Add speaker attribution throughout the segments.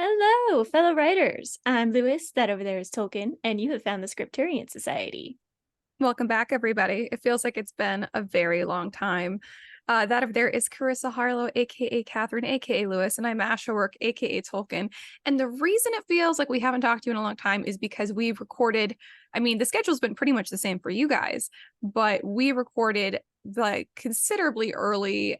Speaker 1: Hello, fellow writers. I'm Lewis. That over there is Tolkien, and you have found the Scripturient Society.
Speaker 2: Welcome back, everybody. It feels like it's been a very long time. That over there is Karissa Harlow, aka Catherine, aka Lewis, and I'm Ash aka Tolkien. And the reason it feels like we haven't talked to you in a long time is because we've recorded. I mean, the schedule's been pretty much the same for you guys, but we recorded like considerably early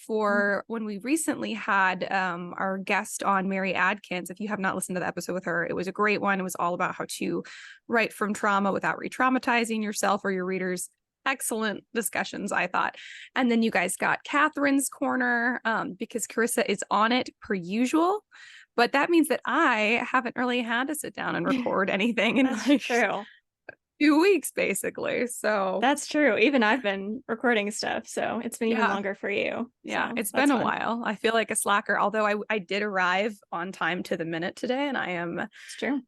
Speaker 2: for when we recently had our guest on, Mary Adkins. If you have not listened to the episode with her, it was a great one. It was all about how to write from trauma without re-traumatizing yourself or your readers. Excellent discussions, I thought. And then you guys got Catherine's corner because Karissa is on it per usual. But that means that I haven't really had to sit down and record anything in like
Speaker 1: True.
Speaker 2: 2 weeks, basically. So
Speaker 1: That's true. Even I've been recording stuff, so it's been even
Speaker 2: yeah.
Speaker 1: longer for you.
Speaker 2: Yeah,
Speaker 1: So
Speaker 2: it's
Speaker 1: that's
Speaker 2: been a
Speaker 1: fun.
Speaker 2: while. I feel like a slacker, although I did arrive on time to the minute today, and I am
Speaker 1: It's true.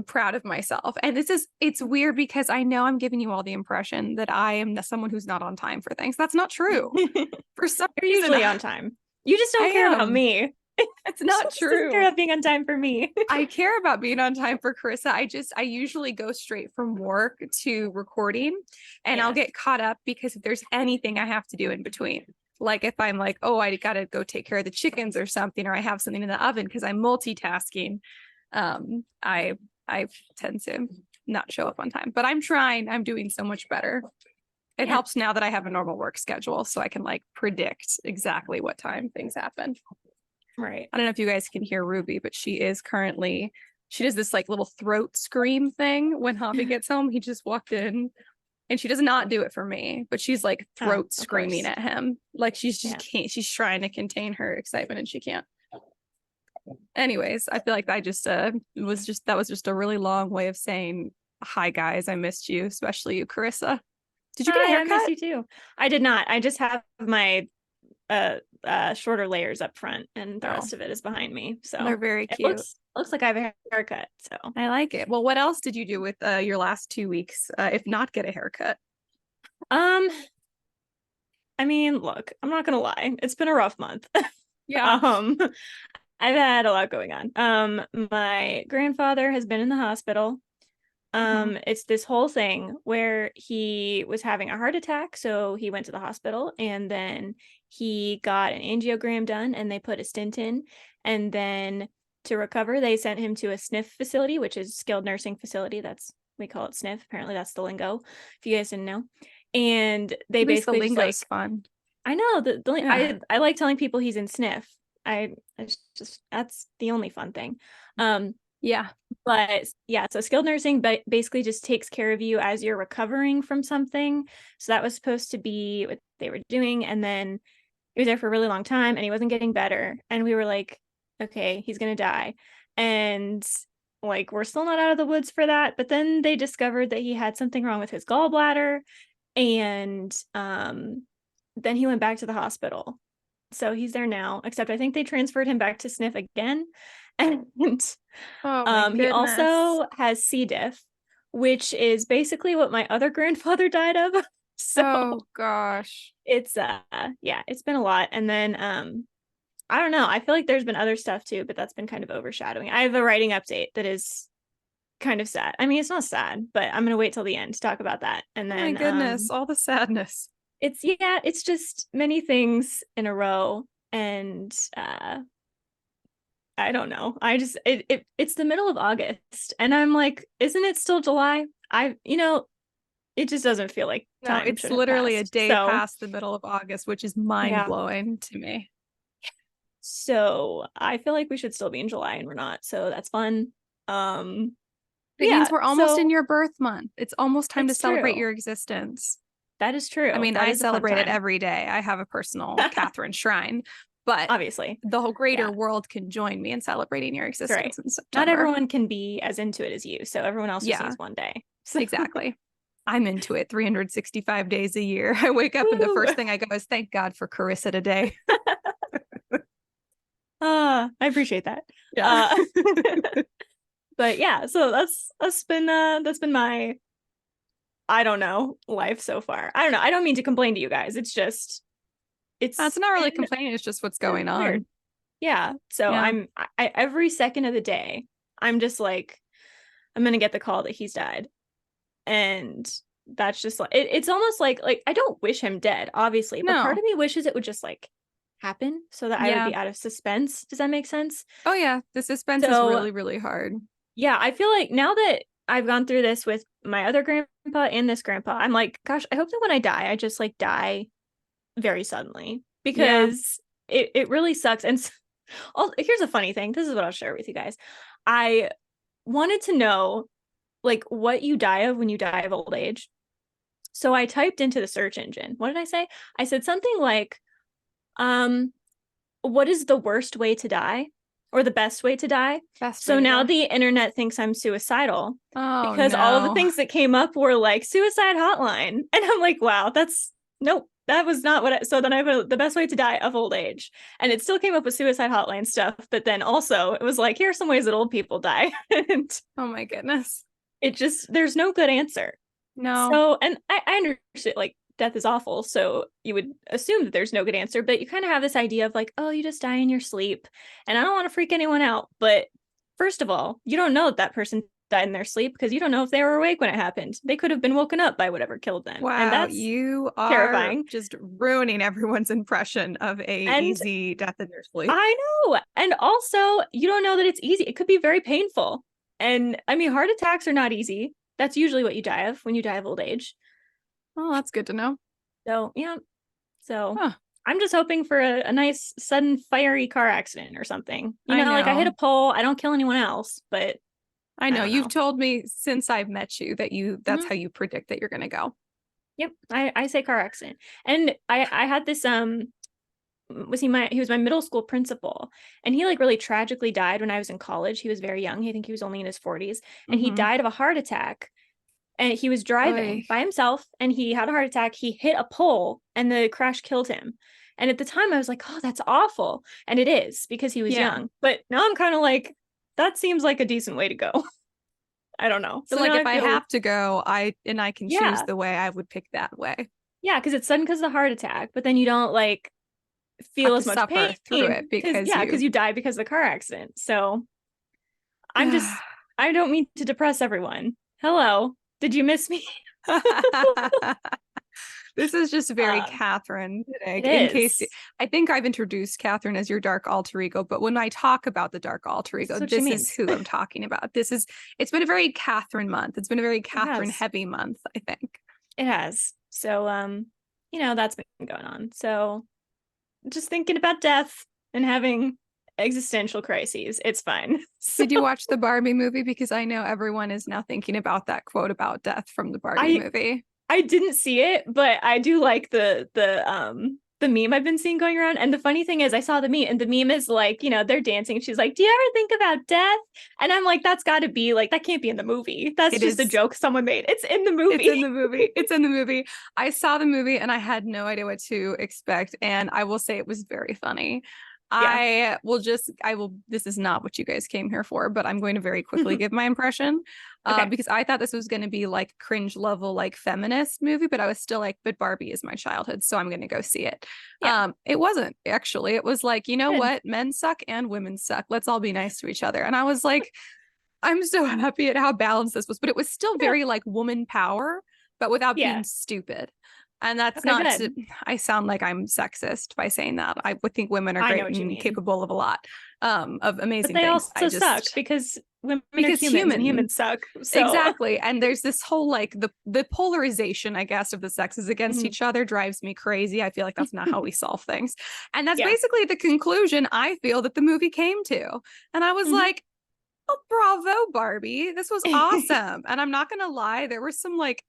Speaker 2: proud of myself. And it's weird because I know I'm giving you all the impression that I am someone who's not on time for things. That's not true. For some
Speaker 1: You're
Speaker 2: reason,
Speaker 1: usually on time. You just
Speaker 2: I
Speaker 1: don't care about
Speaker 2: am.
Speaker 1: me.
Speaker 2: It's not
Speaker 1: Just doesn't care
Speaker 2: true.
Speaker 1: about being on time for me.
Speaker 2: I care about being on time for Karissa. I usually go straight from work to recording, and I'll
Speaker 1: Yes.
Speaker 2: get caught up because if there's anything I have to do in between. Like if I'm like, oh, I gotta go take care of the chickens or something, or I have something in the oven because I'm multitasking. I tend to not show up on time, but I'm trying. I'm doing so much better. It
Speaker 1: Yeah.
Speaker 2: helps now that I have a normal work schedule, so I can like predict exactly what time things happen.
Speaker 1: Right.
Speaker 2: I don't know if you guys can hear Ruby, but she does this like little throat scream thing when Hobby gets home. He just walked in and she does not do it for me, but she's like throat screaming
Speaker 1: course.
Speaker 2: at him. Like she's just
Speaker 1: Yeah.
Speaker 2: can't, she's trying to contain her excitement and she can't. Anyways, I feel like that was just a really long way of saying hi guys, I missed you, especially you, Karissa. Did you get a
Speaker 1: Hi, I miss
Speaker 2: haircut?
Speaker 1: you too. I did not. I just have my shorter layers up front and the rest of it is behind me. So
Speaker 2: They're very
Speaker 1: it
Speaker 2: cute.
Speaker 1: looks like I have a haircut. So
Speaker 2: I like it. Well, what else did you do with your last 2 weeks, if not get a haircut?
Speaker 1: um I mean, look, I'm not gonna lie. It's been a rough month.
Speaker 2: Yeah.
Speaker 1: I've had a lot going on. My grandfather has been in the hospital. It's this whole thing where he was having a heart attack, so he went to the hospital and then he got an angiogram done and they put a stent in, and then to recover they sent him to a SNF facility, which is skilled nursing facility. We call it SNF. Apparently that's the lingo, if you guys didn't know. And they
Speaker 2: At least the
Speaker 1: basically just
Speaker 2: lingo's fun.
Speaker 1: I know
Speaker 2: Yeah.
Speaker 1: I like telling people he's in SNF. It's just that's the only fun thing.
Speaker 2: Yeah.
Speaker 1: But yeah, so skilled nursing basically just takes care of you as you're recovering from something. So that was supposed to be what they were doing. And then he was there for a really long time and he wasn't getting better. And we were like, okay, he's going to die. And like, we're still not out of the woods for that. But then they discovered that he had something wrong with his gallbladder. And then he went back to the hospital. So he's there now, except I think they transferred him back to SNF again. And he also has C. diff, which is basically what my other grandfather died of. So
Speaker 2: oh gosh.
Speaker 1: it's yeah, it's been a lot. And then I don't know. I feel like there's been other stuff too, but that's been kind of overshadowing. I have a writing update that is kind of sad. I mean, it's not sad, but I'm gonna wait till the end to talk about that. And then
Speaker 2: My goodness, all the sadness.
Speaker 1: it's just many things in a row. And I don't know. It's the middle of August and I'm like, isn't it still July? It just doesn't feel like
Speaker 2: No,
Speaker 1: time
Speaker 2: it's
Speaker 1: should have
Speaker 2: literally a
Speaker 1: passed.
Speaker 2: day
Speaker 1: So
Speaker 2: past the middle of August, which is mind-blowing to me.
Speaker 1: so I feel like we should still be in July and we're not. So that's fun.
Speaker 2: It means we're almost in
Speaker 1: So
Speaker 2: your birth month. It's almost time to
Speaker 1: it's
Speaker 2: celebrate
Speaker 1: true.
Speaker 2: your existence.
Speaker 1: That is true.
Speaker 2: I mean,
Speaker 1: That
Speaker 2: I
Speaker 1: is a fun
Speaker 2: celebrate it
Speaker 1: time.
Speaker 2: every day. I have a personal Catherine shrine, but
Speaker 1: Obviously.
Speaker 2: the whole greater
Speaker 1: Yeah.
Speaker 2: world can join me in celebrating your
Speaker 1: That's right.
Speaker 2: existence in
Speaker 1: Not
Speaker 2: September.
Speaker 1: everyone can be as into it as you. So everyone else just needs one day. So.
Speaker 2: Exactly. I'm into it 365 days a year. I wake up and the first thing I go is thank God for Karissa today.
Speaker 1: I appreciate that.
Speaker 2: Yeah.
Speaker 1: But yeah, so that's been my, I don't know, life so far. I don't know. I don't mean to complain to you guys. It's
Speaker 2: That's not really complaining. It's just what's going on.
Speaker 1: weird. Yeah. So
Speaker 2: Yeah.
Speaker 1: every second of the day, I'm just like, I'm gonna get the call that he's died. And that's just like it's almost like I don't wish him dead, obviously, but part
Speaker 2: No.
Speaker 1: of me wishes it would just like happen so that I would
Speaker 2: Yeah.
Speaker 1: be out of suspense. Does that make sense?
Speaker 2: Oh yeah. The suspense is
Speaker 1: So
Speaker 2: really, really hard.
Speaker 1: yeah, I feel like now that I've gone through this with my other grandpa and this grandpa, I'm like, gosh, I hope that when I die, I just like die very suddenly
Speaker 2: Yeah.
Speaker 1: because it really sucks. And here's a funny thing. This is what I'll share with you guys. I wanted to know like what you die of when you die of old age. So I typed into the search engine. What did I say? I said something like, what is the worst way to die? Or the best way to die?
Speaker 2: Best way
Speaker 1: So
Speaker 2: to
Speaker 1: now
Speaker 2: die.
Speaker 1: the internet thinks I'm suicidal
Speaker 2: Oh
Speaker 1: because all of the
Speaker 2: no.
Speaker 1: things that came up were like suicide hotline. And I'm like, wow, that's nope. That was not what so then I have the best way to die of old age. And it still came up with suicide hotline stuff. But then also it was like, here are some ways that old people die. And
Speaker 2: Oh my goodness.
Speaker 1: it just, there's no good answer.
Speaker 2: No.
Speaker 1: So, and I understand like death is awful. So you would assume that there's no good answer, but you kind of have this idea of like, oh, you just die in your sleep. And I don't want to freak anyone out. But first of all, you don't know that person died in their sleep because you don't know if they were awake when it happened. They could have been woken up by whatever killed them. And
Speaker 2: Wow,
Speaker 1: that's
Speaker 2: you are
Speaker 1: terrifying.
Speaker 2: just ruining everyone's impression of a
Speaker 1: And
Speaker 2: easy death in your sleep.
Speaker 1: I know. And also, you don't know that it's easy. It could be very painful. And I mean, heart attacks are not easy. That's usually what you die of when you die of old age.
Speaker 2: Oh, that's good to know.
Speaker 1: So, yeah. So
Speaker 2: Huh.
Speaker 1: I'm just hoping for a nice, sudden, fiery car accident or something.
Speaker 2: I
Speaker 1: Like I hit
Speaker 2: know.
Speaker 1: a pole. I don't kill anyone else, but
Speaker 2: I
Speaker 1: I
Speaker 2: know.
Speaker 1: don't
Speaker 2: You've
Speaker 1: know.
Speaker 2: told me since I've met you that that's
Speaker 1: Mhm.
Speaker 2: how you predict that you're gonna go.
Speaker 1: Yep. I say car accident. And I had this he was my middle school principal, and he like really tragically died when I was in college. He was very young. I think he was only in his 40s, and he
Speaker 2: Mm-hmm.
Speaker 1: died of a heart attack. And he was driving
Speaker 2: Oy.
Speaker 1: by himself and he had a heart attack. He hit a pole and the crash killed him. And at the time I was like, oh, that's awful. And it is because he was
Speaker 2: Yeah.
Speaker 1: young. But now I'm kind of like, that seems like a decent way to go. I don't know.
Speaker 2: But
Speaker 1: So
Speaker 2: like
Speaker 1: now
Speaker 2: if
Speaker 1: I
Speaker 2: I
Speaker 1: feel,
Speaker 2: have to go, I can choose
Speaker 1: yeah,
Speaker 2: the way, I would pick that way.
Speaker 1: yeah, because it's sudden because of the heart attack, but then you don't like feel
Speaker 2: Have to
Speaker 1: as much
Speaker 2: suffer
Speaker 1: pain
Speaker 2: through it
Speaker 1: because,
Speaker 2: because
Speaker 1: yeah, because
Speaker 2: you
Speaker 1: you die because of the car accident. So I don't mean to depress everyone. Hello. Did you miss me?
Speaker 2: This is just very
Speaker 1: uh,
Speaker 2: Catherine today.
Speaker 1: it
Speaker 2: In case
Speaker 1: is.
Speaker 2: I think I've introduced Catherine as your dark alter ego, but when I talk about the dark alter
Speaker 1: This
Speaker 2: ego,
Speaker 1: is what she
Speaker 2: this is
Speaker 1: means.
Speaker 2: who I'm talking about. It's been a very Catherine month. It's been a very
Speaker 1: It
Speaker 2: Catherine
Speaker 1: has.
Speaker 2: heavy month, I think.
Speaker 1: It has. So, that's been going on. So, just thinking about death and having existential crises. It's fine. So,
Speaker 2: Did you watch the Barbie movie? Because I know everyone is now thinking about that quote about death from the Barbie
Speaker 1: I
Speaker 2: movie.
Speaker 1: I didn't see it, but I do like the meme I've been seeing going around. And the funny thing is I saw the meme and the meme is like, they're dancing. She's like, "Do you ever think about death?" And I'm like, that's got to be like that can't be in the movie. That's
Speaker 2: It
Speaker 1: just a
Speaker 2: is.
Speaker 1: joke someone made. It's in the
Speaker 2: It's in
Speaker 1: movie.
Speaker 2: the movie. It's in the movie. I saw the movie and I had no idea what to expect. And I will say it was very funny.
Speaker 1: Yeah.
Speaker 2: This is not what you guys came here for, but I'm going to very quickly give my impression
Speaker 1: Okay.
Speaker 2: because I thought this was going to be like cringe level, like feminist movie, but I was still like, but Barbie is my childhood, so I'm going to go see it.
Speaker 1: Yeah.
Speaker 2: It wasn't actually. It was like, you know
Speaker 1: Good.
Speaker 2: what? Men suck and women suck. Let's all be nice to each other. And I was like, I'm so happy at how balanced this was, but it was still
Speaker 1: Yeah.
Speaker 2: very like woman power, but without being
Speaker 1: Yeah.
Speaker 2: stupid. And that's
Speaker 1: Okay,
Speaker 2: not to,
Speaker 1: good.
Speaker 2: I sound like I'm sexist by saying that. I would think women are
Speaker 1: I know
Speaker 2: great
Speaker 1: what you
Speaker 2: and
Speaker 1: mean.
Speaker 2: capable of a lot of
Speaker 1: But
Speaker 2: amazing
Speaker 1: they
Speaker 2: things. I
Speaker 1: also suck
Speaker 2: just,
Speaker 1: because women are
Speaker 2: because
Speaker 1: humans and
Speaker 2: human,
Speaker 1: humans suck. So,
Speaker 2: exactly. And there's this whole like the polarization, I guess, of the sexes against
Speaker 1: mhm.
Speaker 2: each other drives me crazy. I feel like that's not how we solve things. And that's
Speaker 1: Yeah.
Speaker 2: basically the conclusion I feel that the movie came to. And I was
Speaker 1: Mhm.
Speaker 2: like, oh, bravo, Barbie. This was awesome. And I'm not gonna lie, there was some like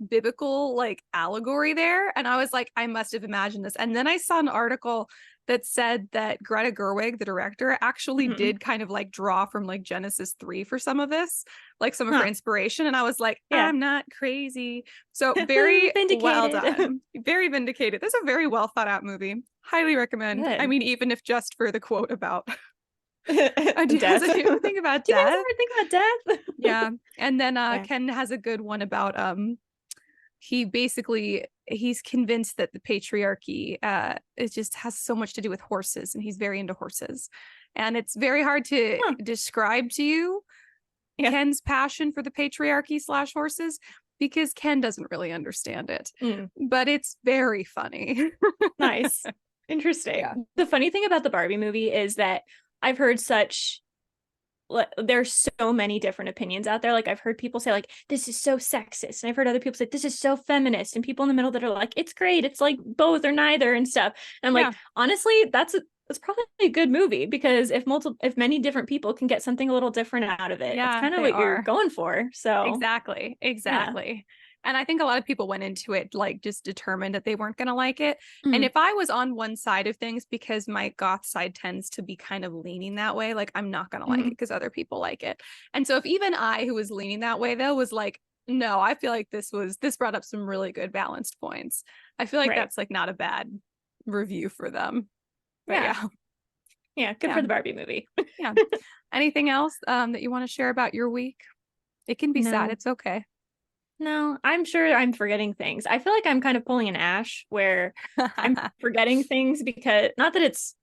Speaker 2: biblical like allegory there. And I was like, I must have imagined this. And then I saw an article that said that Greta Gerwig, the director, actually
Speaker 1: Mhm.
Speaker 2: did kind of like draw from like Genesis 3 for some of this, like some of her
Speaker 1: Huh.
Speaker 2: inspiration. And I was like,
Speaker 1: Yeah.
Speaker 2: I'm not crazy. So very well
Speaker 1: Vindicated.
Speaker 2: done. Very vindicated. This is a very well thought out movie. Highly recommend. I
Speaker 1: Good.
Speaker 2: mean, even if just for the quote about
Speaker 1: Death.
Speaker 2: does anyone think about
Speaker 1: Do you guys
Speaker 2: death?
Speaker 1: ever think about death?
Speaker 2: Yeah. And then
Speaker 1: Yeah.
Speaker 2: Ken has a good one about he basically he's convinced that the patriarchy it just has so much to do with horses, and he's very into horses. And it's very hard to describe to you Ken's passion for the patriarchy / horses, because Ken doesn't really understand it. But it's very funny.
Speaker 1: Nice. Interesting.
Speaker 2: Yeah.
Speaker 1: The funny thing about the Barbie movie is that I've heard there's so many different opinions out there. Like, I've heard people say, like, this is so sexist, and I've heard other people say this is so feminist, and people in the middle that are like, it's great, it's like both or neither and stuff. And I'm like, honestly, that's probably a good movie, because if many different people can get something a little different out of it, it's kind of what you're going for. So
Speaker 2: exactly. And I think a lot of people went into it like just determined that they weren't going to like it. And if I was on one side of things, because my goth side tends to be kind of leaning that way, like, I'm not going to like it because other people like it. And so if even I, who was leaning that way though, was like, no, I feel like this brought up some really good balanced points, I feel like that's like not a bad review for them. But
Speaker 1: good for the Barbie movie.
Speaker 2: Anything else that you want to share about your week? It can be sad. It's okay.
Speaker 1: No, I'm sure I'm forgetting things. I feel like I'm kind of pulling an Ash, where I'm forgetting things, because not that it's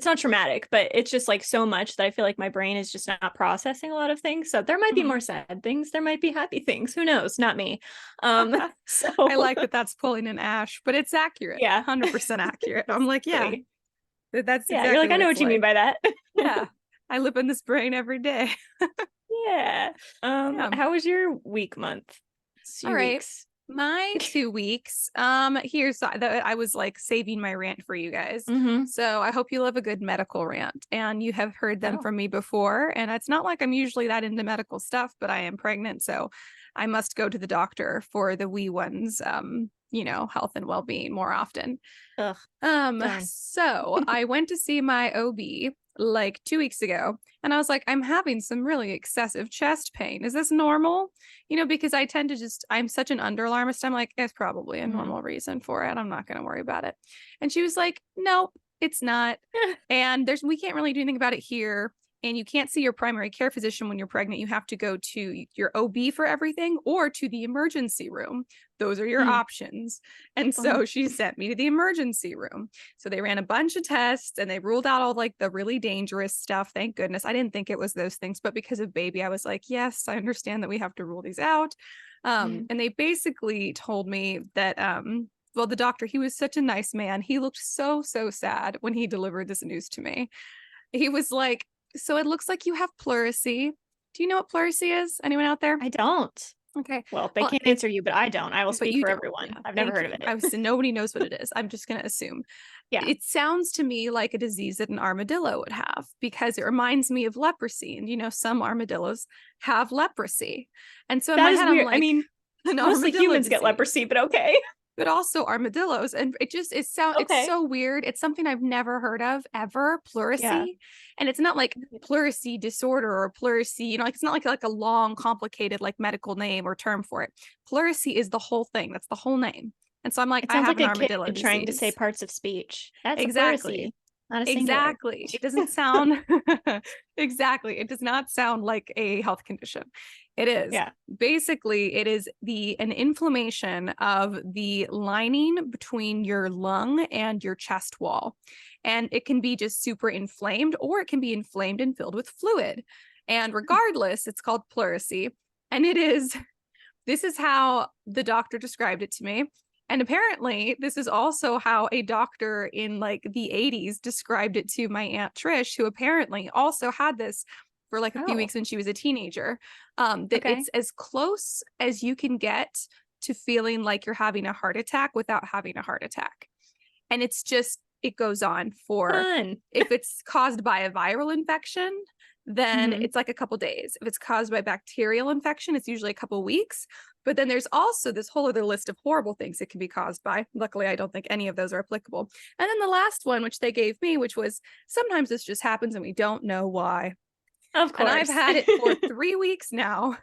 Speaker 1: not traumatic, but it's just like so much that I feel like my brain is just not processing a lot of things. So there might be more sad things, there might be happy things, who knows, not me. So
Speaker 2: I like that that's pulling an Ash, but it's accurate. 100% accurate. I'm like, that's exactly
Speaker 1: you're like, I know what you mean by that.
Speaker 2: I live in this brain every day.
Speaker 1: How was your month?
Speaker 2: All right. Weeks. My 2 weeks. Here's I was like saving my rant for you guys. So I hope you love a good medical rant, and you have heard them from me before. And it's not like I'm usually that into medical stuff, but I am pregnant, so I must go to the doctor for the wee ones, health and well-being more often. So I went to see my OB like 2 weeks ago, and I was like, I'm having some really excessive chest pain. Is this normal? Because I tend to I'm such an under alarmist. I'm like, it's probably a normal reason for it. I'm not going to worry about it. And she was like, nope, it's not. And we can't really do anything about it here. And you can't see your primary care physician when you're pregnant. You have to go to your OB for everything, or to the emergency room. Those are your options. And so she sent me to the emergency room. So they ran a bunch of tests, and they ruled out all like the really dangerous stuff. Thank goodness. I didn't think it was those things, but because of baby, I was like, yes, I understand that we have to rule these out. And they basically told me that, well, the doctor, he was such a nice man. He looked so sad when he delivered this news to me. He was like, so it looks like you have pleurisy. Do you know what pleurisy is? Anyone out there?
Speaker 1: I don't.
Speaker 2: Okay.
Speaker 1: Well, they can't answer you, but I don't. I will speak for everyone. Yeah, I've never heard of it.
Speaker 2: I was nobody knows what it is. I'm just going to assume. Yeah. It sounds to me like a disease that an armadillo would have, because it reminds me of leprosy. And some armadillos have leprosy. And so in my head, I'm like, I mean,
Speaker 1: mostly humans get leprosy, but okay.
Speaker 2: But also armadillos, and it's so weird. It's something I've never heard of ever, pleurisy. And it's not like pleurisy disorder or pleurisy, it's not like a long, complicated like medical name or term for it. Pleurisy is the whole thing. That's the whole name. And so I'm like,
Speaker 1: it sounds
Speaker 2: I have
Speaker 1: like
Speaker 2: an armadillo
Speaker 1: kid trying to say parts of speech. That's
Speaker 2: exactly. Exactly. It doesn't sound exactly. It does not sound like a health condition. It is. Yeah. Basically, it is an inflammation of the lining between your lung and your chest wall. And it can be just super inflamed, or it can be inflamed and filled with fluid. And regardless, it's called pleurisy. And this is how the doctor described it to me. And apparently, this is also how a doctor in like the 80s described it to my Aunt Trish, who apparently also had this for like a few weeks when she was a teenager. It's as close as you can get to feeling like you're having a heart attack without having a heart attack. And it's just, it goes on for, if it's caused by a viral infection, then it's like a couple days. If it's caused by bacterial infection, it's usually a couple weeks. But then there's also this whole other list of horrible things it can be caused by. Luckily, I don't think any of those are applicable. And then the last one, which they gave me, which was, sometimes this just happens and we don't know why.
Speaker 1: Of course.
Speaker 2: And I've had it for 3 weeks now.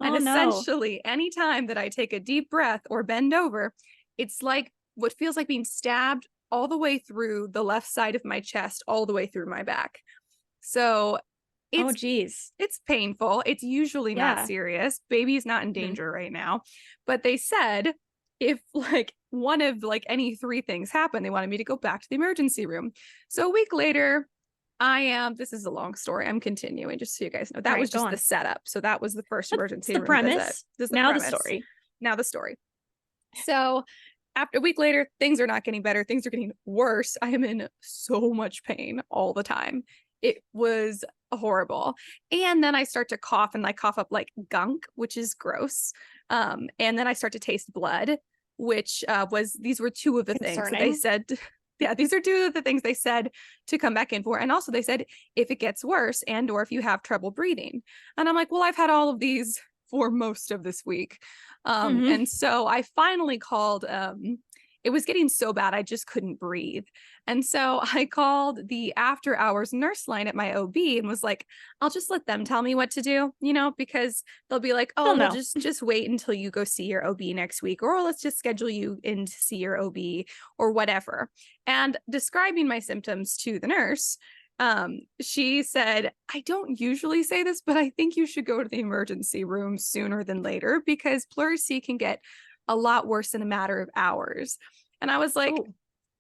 Speaker 2: And essentially, anytime that I take a deep breath or bend over, it's like what feels like being stabbed all the way through the left side of my chest, all the way through my back. So it's painful. It's usually not serious. Baby's not in danger right now. But they said, if like one of like any three things happened. They wanted me to go back to the emergency room. So a week later, this is a long story. I'm continuing just so you guys know. That was just the setup. So that was the first emergency room visit. This is the premise. Now the story. So after a week later, things are not getting better. Things are getting worse. I am in so much pain all the time. It was horrible. And then I start to cough, and I cough up like gunk, which is gross. And then I start to taste blood, which these were two of the things that they said. Yeah, these are two of the things they said to come back in for. And also they said, if it gets worse and or if you have trouble breathing. And I'm like, well, I've had all of these for most of this week. And so I finally called, it was getting so bad, I just couldn't breathe. And so I called the after hours nurse line at my OB and was like, I'll just let them tell me what to do, because they'll be like, oh, no, just wait until you go see your OB next week, or let's just schedule you in to see your OB or whatever. And describing my symptoms to the nurse, she said, I don't usually say this, but I think you should go to the emergency room sooner than later because pleurisy can get a lot worse in a matter of hours. And I was like,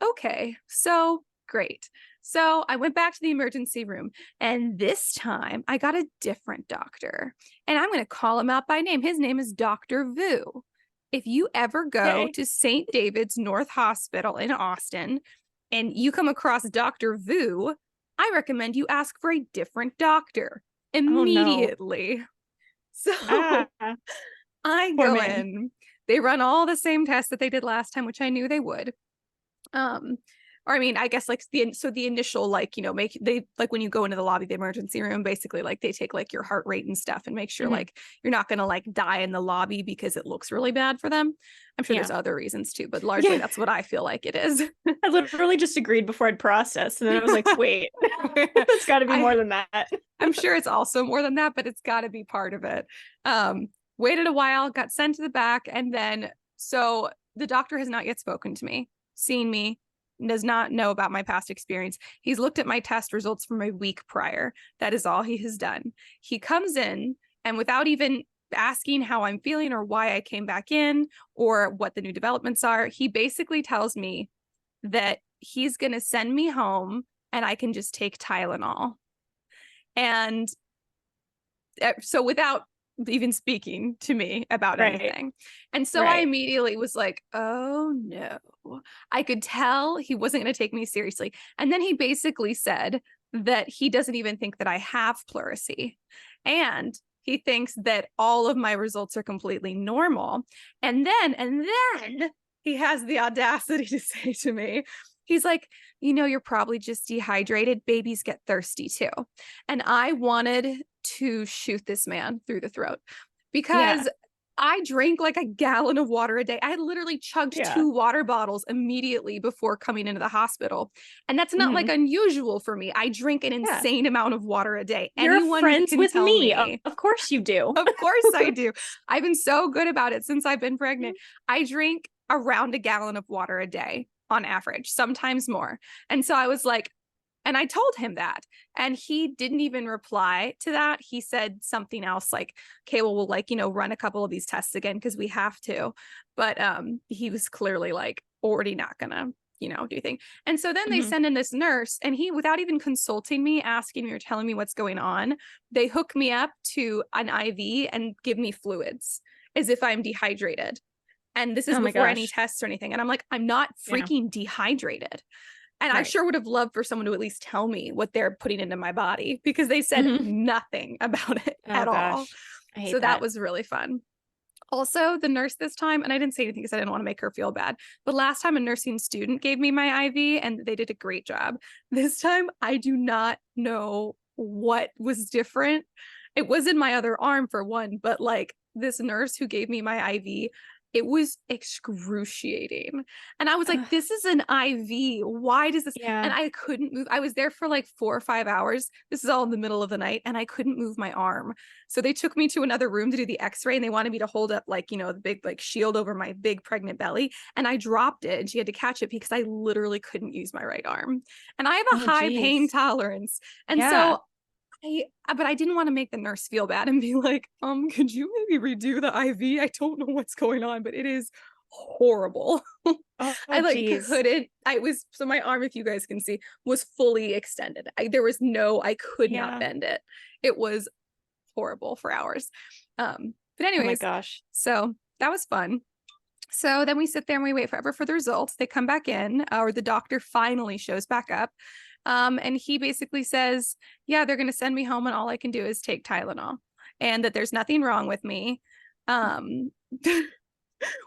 Speaker 2: okay, so great. So I went back to the emergency room, and this time I got a different doctor, and I'm going to call him out by name. His name is Dr. Vu. If you ever go to St. David's North Hospital in Austin and you come across Dr. Vu, I recommend you ask for a different doctor immediately. So I go in. They run all the same tests that they did last time, which I knew they would. Or I mean, I guess like the initial, like, when you go into the lobby of the emergency room, basically like they take like your heart rate and stuff and make sure like you're not going to like die in the lobby because it looks really bad for them. I'm sure there's other reasons too, but largely that's what I feel like it is.
Speaker 1: I literally just agreed before I'd processed, and then I was like, wait, it's got to be more than that.
Speaker 2: I'm sure it's also more than that, but it's got to be part of it. Waited a while, got sent to the back, and then so the doctor has not yet spoken to me, seen me, does not know about my past experience. He's looked at my test results from a week prior. That is all he has done. He comes in, and without even asking how I'm feeling or why I came back in or what the new developments are, he basically tells me that he's going to send me home and I can just take Tylenol. And so without even speaking to me about anything. And so I immediately was like, oh no. I could tell he wasn't going to take me seriously. And then he basically said that he doesn't even think that I have pleurisy. And he thinks that all of my results are completely normal. And then he has the audacity to say to me, he's like, you're probably just dehydrated. Babies get thirsty too. And I wanted to shoot this man through the throat because I drank like a gallon of water a day. I had literally chugged 2 water bottles immediately before coming into the hospital. And that's not like unusual for me. I drink an insane amount of water a day.
Speaker 1: You're friends with me. Of course you do.
Speaker 2: Of course I do. I've been so good about it since I've been pregnant. I drink around a gallon of water a day on average, sometimes more. And so I was like, and I told him that, and he didn't even reply to that. He said something else like, okay, well, we'll like, run a couple of these tests again because we have to. But he was clearly like already not gonna, do anything. And so then they send in this nurse, and he, without even consulting me, asking me or telling me what's going on, they hook me up to an IV and give me fluids as if I'm dehydrated. And this is before any tests or anything. And I'm like, I'm not freaking dehydrated. And I sure would have loved for someone to at least tell me what they're putting into my body because they said nothing about it at all. So that was really fun. Also, the nurse this time, and I didn't say anything because I didn't want to make her feel bad, but last time a nursing student gave me my IV and they did a great job. This time, I do not know what was different. It was in my other arm for one, but like this nurse who gave me my IV, it was excruciating. And I was like, this is an IV. Why does this? And I couldn't move. I was there for like 4 or 5 hours. This is all in the middle of the night. And I couldn't move my arm. So they took me to another room to do the x-ray. And they wanted me to hold up like, the big like shield over my big pregnant belly. And I dropped it. And she had to catch it because I literally couldn't use my right arm. And I have a high pain tolerance. And so but I didn't want to make the nurse feel bad and be like, could you maybe redo the IV? I don't know what's going on, but it is horrible.
Speaker 1: Oh,
Speaker 2: I like
Speaker 1: geez.
Speaker 2: couldn't, I was, so my arm, if you guys can see, was fully extended. I could not
Speaker 1: Yeah.
Speaker 2: bend it. It was horrible for hours. But
Speaker 1: Oh my
Speaker 2: anyways,
Speaker 1: gosh.
Speaker 2: so that was fun. So then we sit there and we wait forever for the results. They come back in, or the doctor finally shows back up. And he basically says, yeah, they're going to send me home and all I can do is take Tylenol and that there's nothing wrong with me. Um,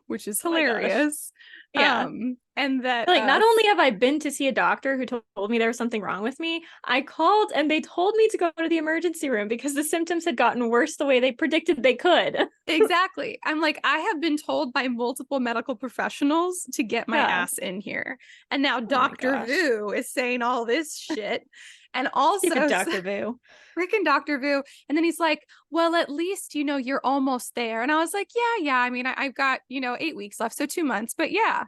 Speaker 2: which is
Speaker 1: Oh my gosh.
Speaker 2: hilarious.
Speaker 1: Yeah.
Speaker 2: And that
Speaker 1: Like, not only have I been to see a doctor who told me there was something wrong with me, I called and they told me to go to the emergency room because the symptoms had gotten worse the way they predicted they could.
Speaker 2: exactly. I'm like, I have been told by multiple medical professionals to get my
Speaker 1: Yeah.
Speaker 2: ass in here. And now
Speaker 1: Oh my
Speaker 2: Dr.
Speaker 1: gosh.
Speaker 2: Vu is saying all this shit. And
Speaker 1: Stupid
Speaker 2: also
Speaker 1: Dr. Vu.
Speaker 2: freaking Dr. Vu. And then he's like, well, at least, you're almost there. And I was like, yeah. I mean, I've got, 8 weeks left, so 2 months, but yeah.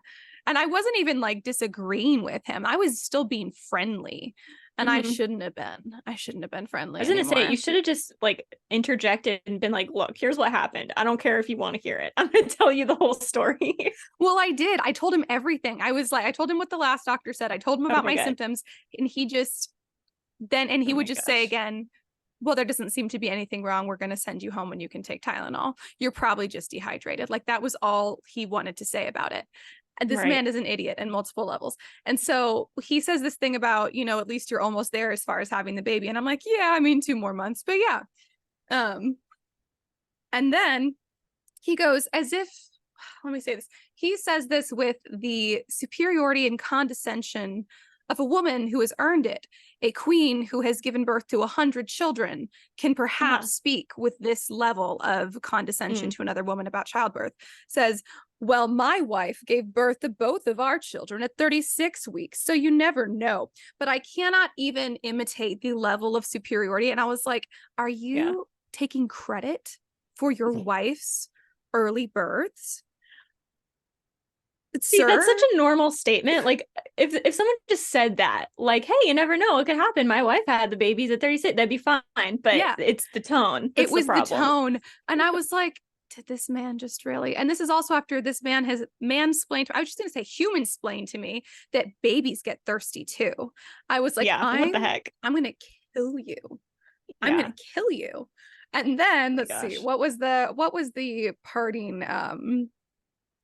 Speaker 2: And I wasn't even like disagreeing with him. I was still being friendly. And I
Speaker 1: Mhm.
Speaker 2: shouldn't have been. I shouldn't have been
Speaker 1: I
Speaker 2: friendly
Speaker 1: was gonna say,
Speaker 2: anymore.
Speaker 1: you should have just like interjected and been like, look, here's what happened. I don't care if you want to hear it. I'm gonna tell you the whole story.
Speaker 2: Well, I did. I told him everything. I told him what the last doctor said. I told him about
Speaker 1: Okay,
Speaker 2: my
Speaker 1: good.
Speaker 2: symptoms. And he
Speaker 1: Oh
Speaker 2: would
Speaker 1: my
Speaker 2: just say
Speaker 1: gosh.
Speaker 2: again, well, there doesn't seem to be anything wrong. We're going to send you home and you can take Tylenol. You're probably just dehydrated. Like that was all he wanted to say about it. And this
Speaker 1: Right.
Speaker 2: man is an idiot in multiple levels. And so he says this thing about, at least you're almost there as far as having the baby. And I'm like, yeah, I mean, 2 more months, but yeah. And then he goes as if, let me say this. He says this with the superiority and condescension of a woman who has earned it. A queen who has given birth to 100 children can
Speaker 1: Uh-huh.
Speaker 2: perhaps speak with this level of condescension
Speaker 1: Mm.
Speaker 2: to another woman about childbirth. Says, well, my wife gave birth to both of our children at 36 weeks, so you never know. But I cannot even imitate the level of superiority. And I was like, are
Speaker 1: Yeah.
Speaker 2: you taking credit for your wife's early births?
Speaker 1: See, that's such
Speaker 2: Sir?
Speaker 1: a normal statement. Like, if someone just said that, like, hey, you never know, it could happen. My wife had the babies at 36, that'd be fine. But
Speaker 2: Yeah,
Speaker 1: it's the tone
Speaker 2: it
Speaker 1: that's the
Speaker 2: was the
Speaker 1: problem.
Speaker 2: tone. And I was like, did this man just really? And this is also after this man has mansplained, I was just going to say human splained to me that babies get thirsty too. I was like,
Speaker 1: Yeah, what
Speaker 2: I'm
Speaker 1: the heck?
Speaker 2: I'm going to kill you. I'm
Speaker 1: Yeah.
Speaker 2: going to kill you. And then
Speaker 1: Oh my
Speaker 2: let's see,
Speaker 1: gosh.
Speaker 2: what was the parting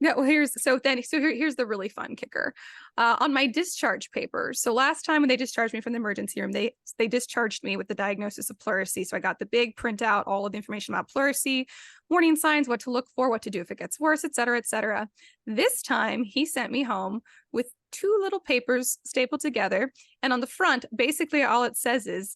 Speaker 2: yeah, well, here's the really fun kicker. On my discharge papers. So last time when they discharged me from the emergency room, they discharged me with the diagnosis of pleurisy. So I got the big printout, all of the information about pleurisy, warning signs, what to look for, what to do if it gets worse, et cetera, et cetera. This time he sent me home with two little papers stapled together. And on the front, basically all it says is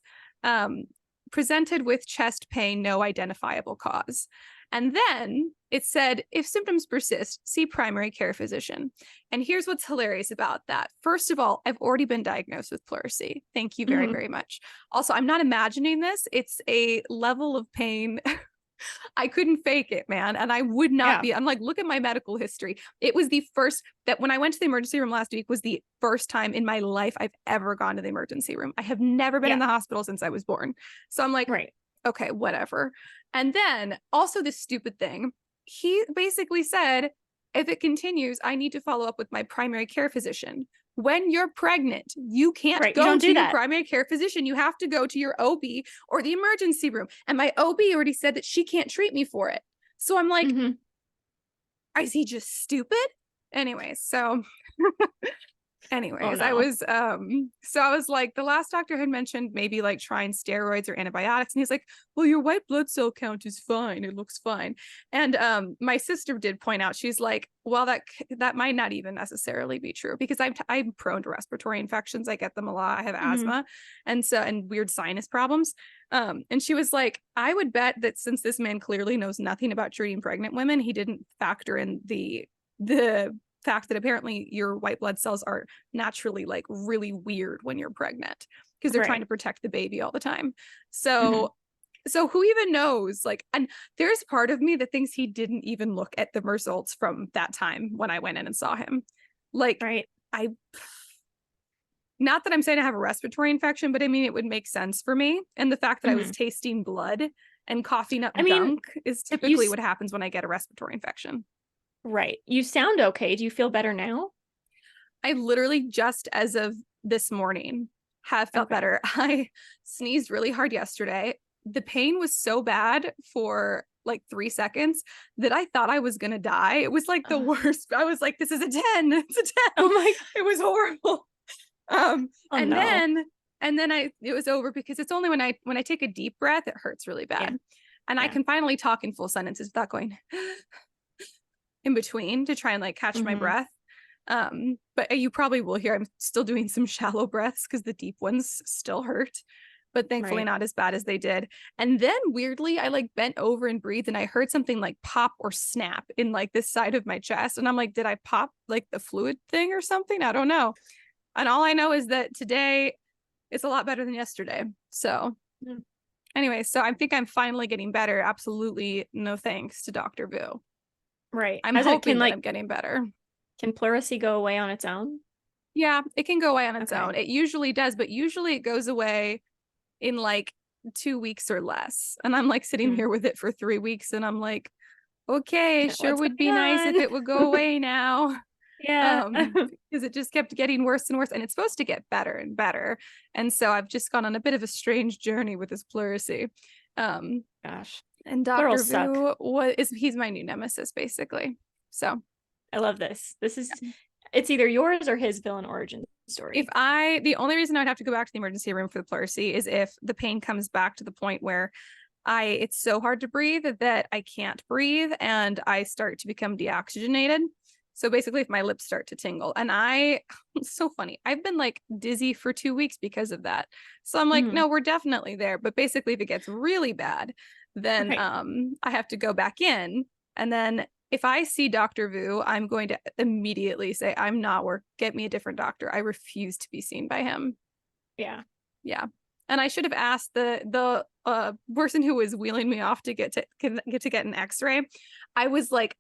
Speaker 2: presented with chest pain, no identifiable cause. And then it said, if symptoms persist, see primary care physician. And here's what's hilarious about that. First of all, I've already been diagnosed with pleurisy. Thank you very,
Speaker 1: Mhm.
Speaker 2: very much. Also, I'm not imagining this. It's a level of pain. I couldn't fake it, man. And I would not
Speaker 1: Yeah.
Speaker 2: be. I'm like, look at my medical history. It was the first that when I went to the emergency room last week was the first time in my life I've ever gone to the emergency room. I have never been in
Speaker 1: Yeah.
Speaker 2: the hospital since I was born. So I'm like,
Speaker 1: Right.
Speaker 2: okay, whatever. And then also this stupid thing, he basically said, if it continues, I need to follow up with my primary care physician. When you're pregnant, you can't
Speaker 1: Right. You
Speaker 2: go
Speaker 1: don't
Speaker 2: to
Speaker 1: do
Speaker 2: your
Speaker 1: that.
Speaker 2: primary care physician. You have to go to your OB or the emergency room. And my OB already said that she can't treat me for it. So I'm like,
Speaker 1: Mhm.
Speaker 2: is he just stupid? Anyways, so
Speaker 1: Oh
Speaker 2: anyways,
Speaker 1: no.
Speaker 2: I was like, the last doctor had mentioned maybe like trying steroids or antibiotics, and he's like, well, your white blood cell count is fine, it looks fine. And my sister did point out, she's like, well, that might not even necessarily be true, because I'm prone to respiratory infections. I get them a lot. I have
Speaker 1: Mhm.
Speaker 2: asthma and weird sinus problems. And she was like, I would bet that since this man clearly knows nothing about treating pregnant women, he didn't factor in the fact that apparently your white blood cells are naturally like really weird when you're pregnant because they're trying
Speaker 1: Right.
Speaker 2: to protect the baby all the time.
Speaker 1: Mhm.
Speaker 2: So who even knows? Like, and there's part of me that thinks he didn't even look at the results from that time when I went in and saw him. Like,
Speaker 1: Right.
Speaker 2: I, not that I'm saying I have a respiratory infection, but I mean, it would make sense for me. And the fact that I was
Speaker 1: Mhm.
Speaker 2: tasting blood and coughing up
Speaker 1: I mean,
Speaker 2: gunk is
Speaker 1: you
Speaker 2: typically what happens when I get a respiratory infection.
Speaker 1: Right. You sound okay. Do you feel better now?
Speaker 2: I literally just as of this morning have felt
Speaker 1: Okay.
Speaker 2: better. I sneezed really hard yesterday. The pain was so bad for like 3 seconds that I thought I was gonna die. It was like the worst. I was like, this is a 10. It's a 10.
Speaker 1: Oh my
Speaker 2: It was horrible.
Speaker 1: Oh
Speaker 2: And
Speaker 1: no.
Speaker 2: then it was over because it's only when I take a deep breath, it hurts really bad.
Speaker 1: Yeah.
Speaker 2: And I
Speaker 1: Yeah.
Speaker 2: can finally talk in full sentences without going in between to try and like catch my breath. But you probably will hear I'm still doing some shallow breaths because the deep ones still hurt, but thankfully
Speaker 1: Right.
Speaker 2: not as bad as they did. And then weirdly, I like bent over and breathed and I heard something like pop or snap in like this side of my chest. And I'm like, did I pop like the fluid thing or something? I don't know. And all I know is that today it's a lot better than yesterday. So
Speaker 1: Mm.
Speaker 2: anyway, so I think I'm finally getting better. Absolutely no thanks to Dr. Vu.
Speaker 1: Right.
Speaker 2: I'm
Speaker 1: As it can
Speaker 2: hoping that
Speaker 1: like,
Speaker 2: I'm getting better.
Speaker 1: can pleurisy go away on its own?
Speaker 2: Yeah, it can go away on its
Speaker 1: Okay.
Speaker 2: own. It usually does, but usually it goes away in like 2 weeks or less. And I'm like sitting here with it for 3 weeks and I'm like, okay, sure
Speaker 1: What's
Speaker 2: would be
Speaker 1: going
Speaker 2: nice if
Speaker 1: on?
Speaker 2: it would go away now.
Speaker 1: Yeah.
Speaker 2: Because it just kept getting worse and worse, and it's supposed to get better and better. And so I've just gone on a bit of a strange journey with this pleurisy.
Speaker 1: Gosh.
Speaker 2: And
Speaker 1: Plurals
Speaker 2: Dr.
Speaker 1: suck.
Speaker 2: Vu he's my new nemesis, basically. So
Speaker 1: I love this. This is, it's either yours or his villain origin story.
Speaker 2: the only reason I'd have to go back to the emergency room for the pleurisy is if the pain comes back to the point where it's so hard to breathe that I can't breathe and I start to become deoxygenated. So basically, if my lips start to tingle, and it's so funny. I've been like dizzy for 2 weeks because of that. So I'm like, no, we're definitely there. But basically, if it gets really bad, then
Speaker 1: Right.
Speaker 2: I have to go back in. And then if I see Dr. Vu, I'm going to immediately say, I'm not get me a different doctor. I refuse to be seen by him.
Speaker 1: Yeah.
Speaker 2: Yeah. And I should have asked the person who was wheeling me off to get an x-ray. I was like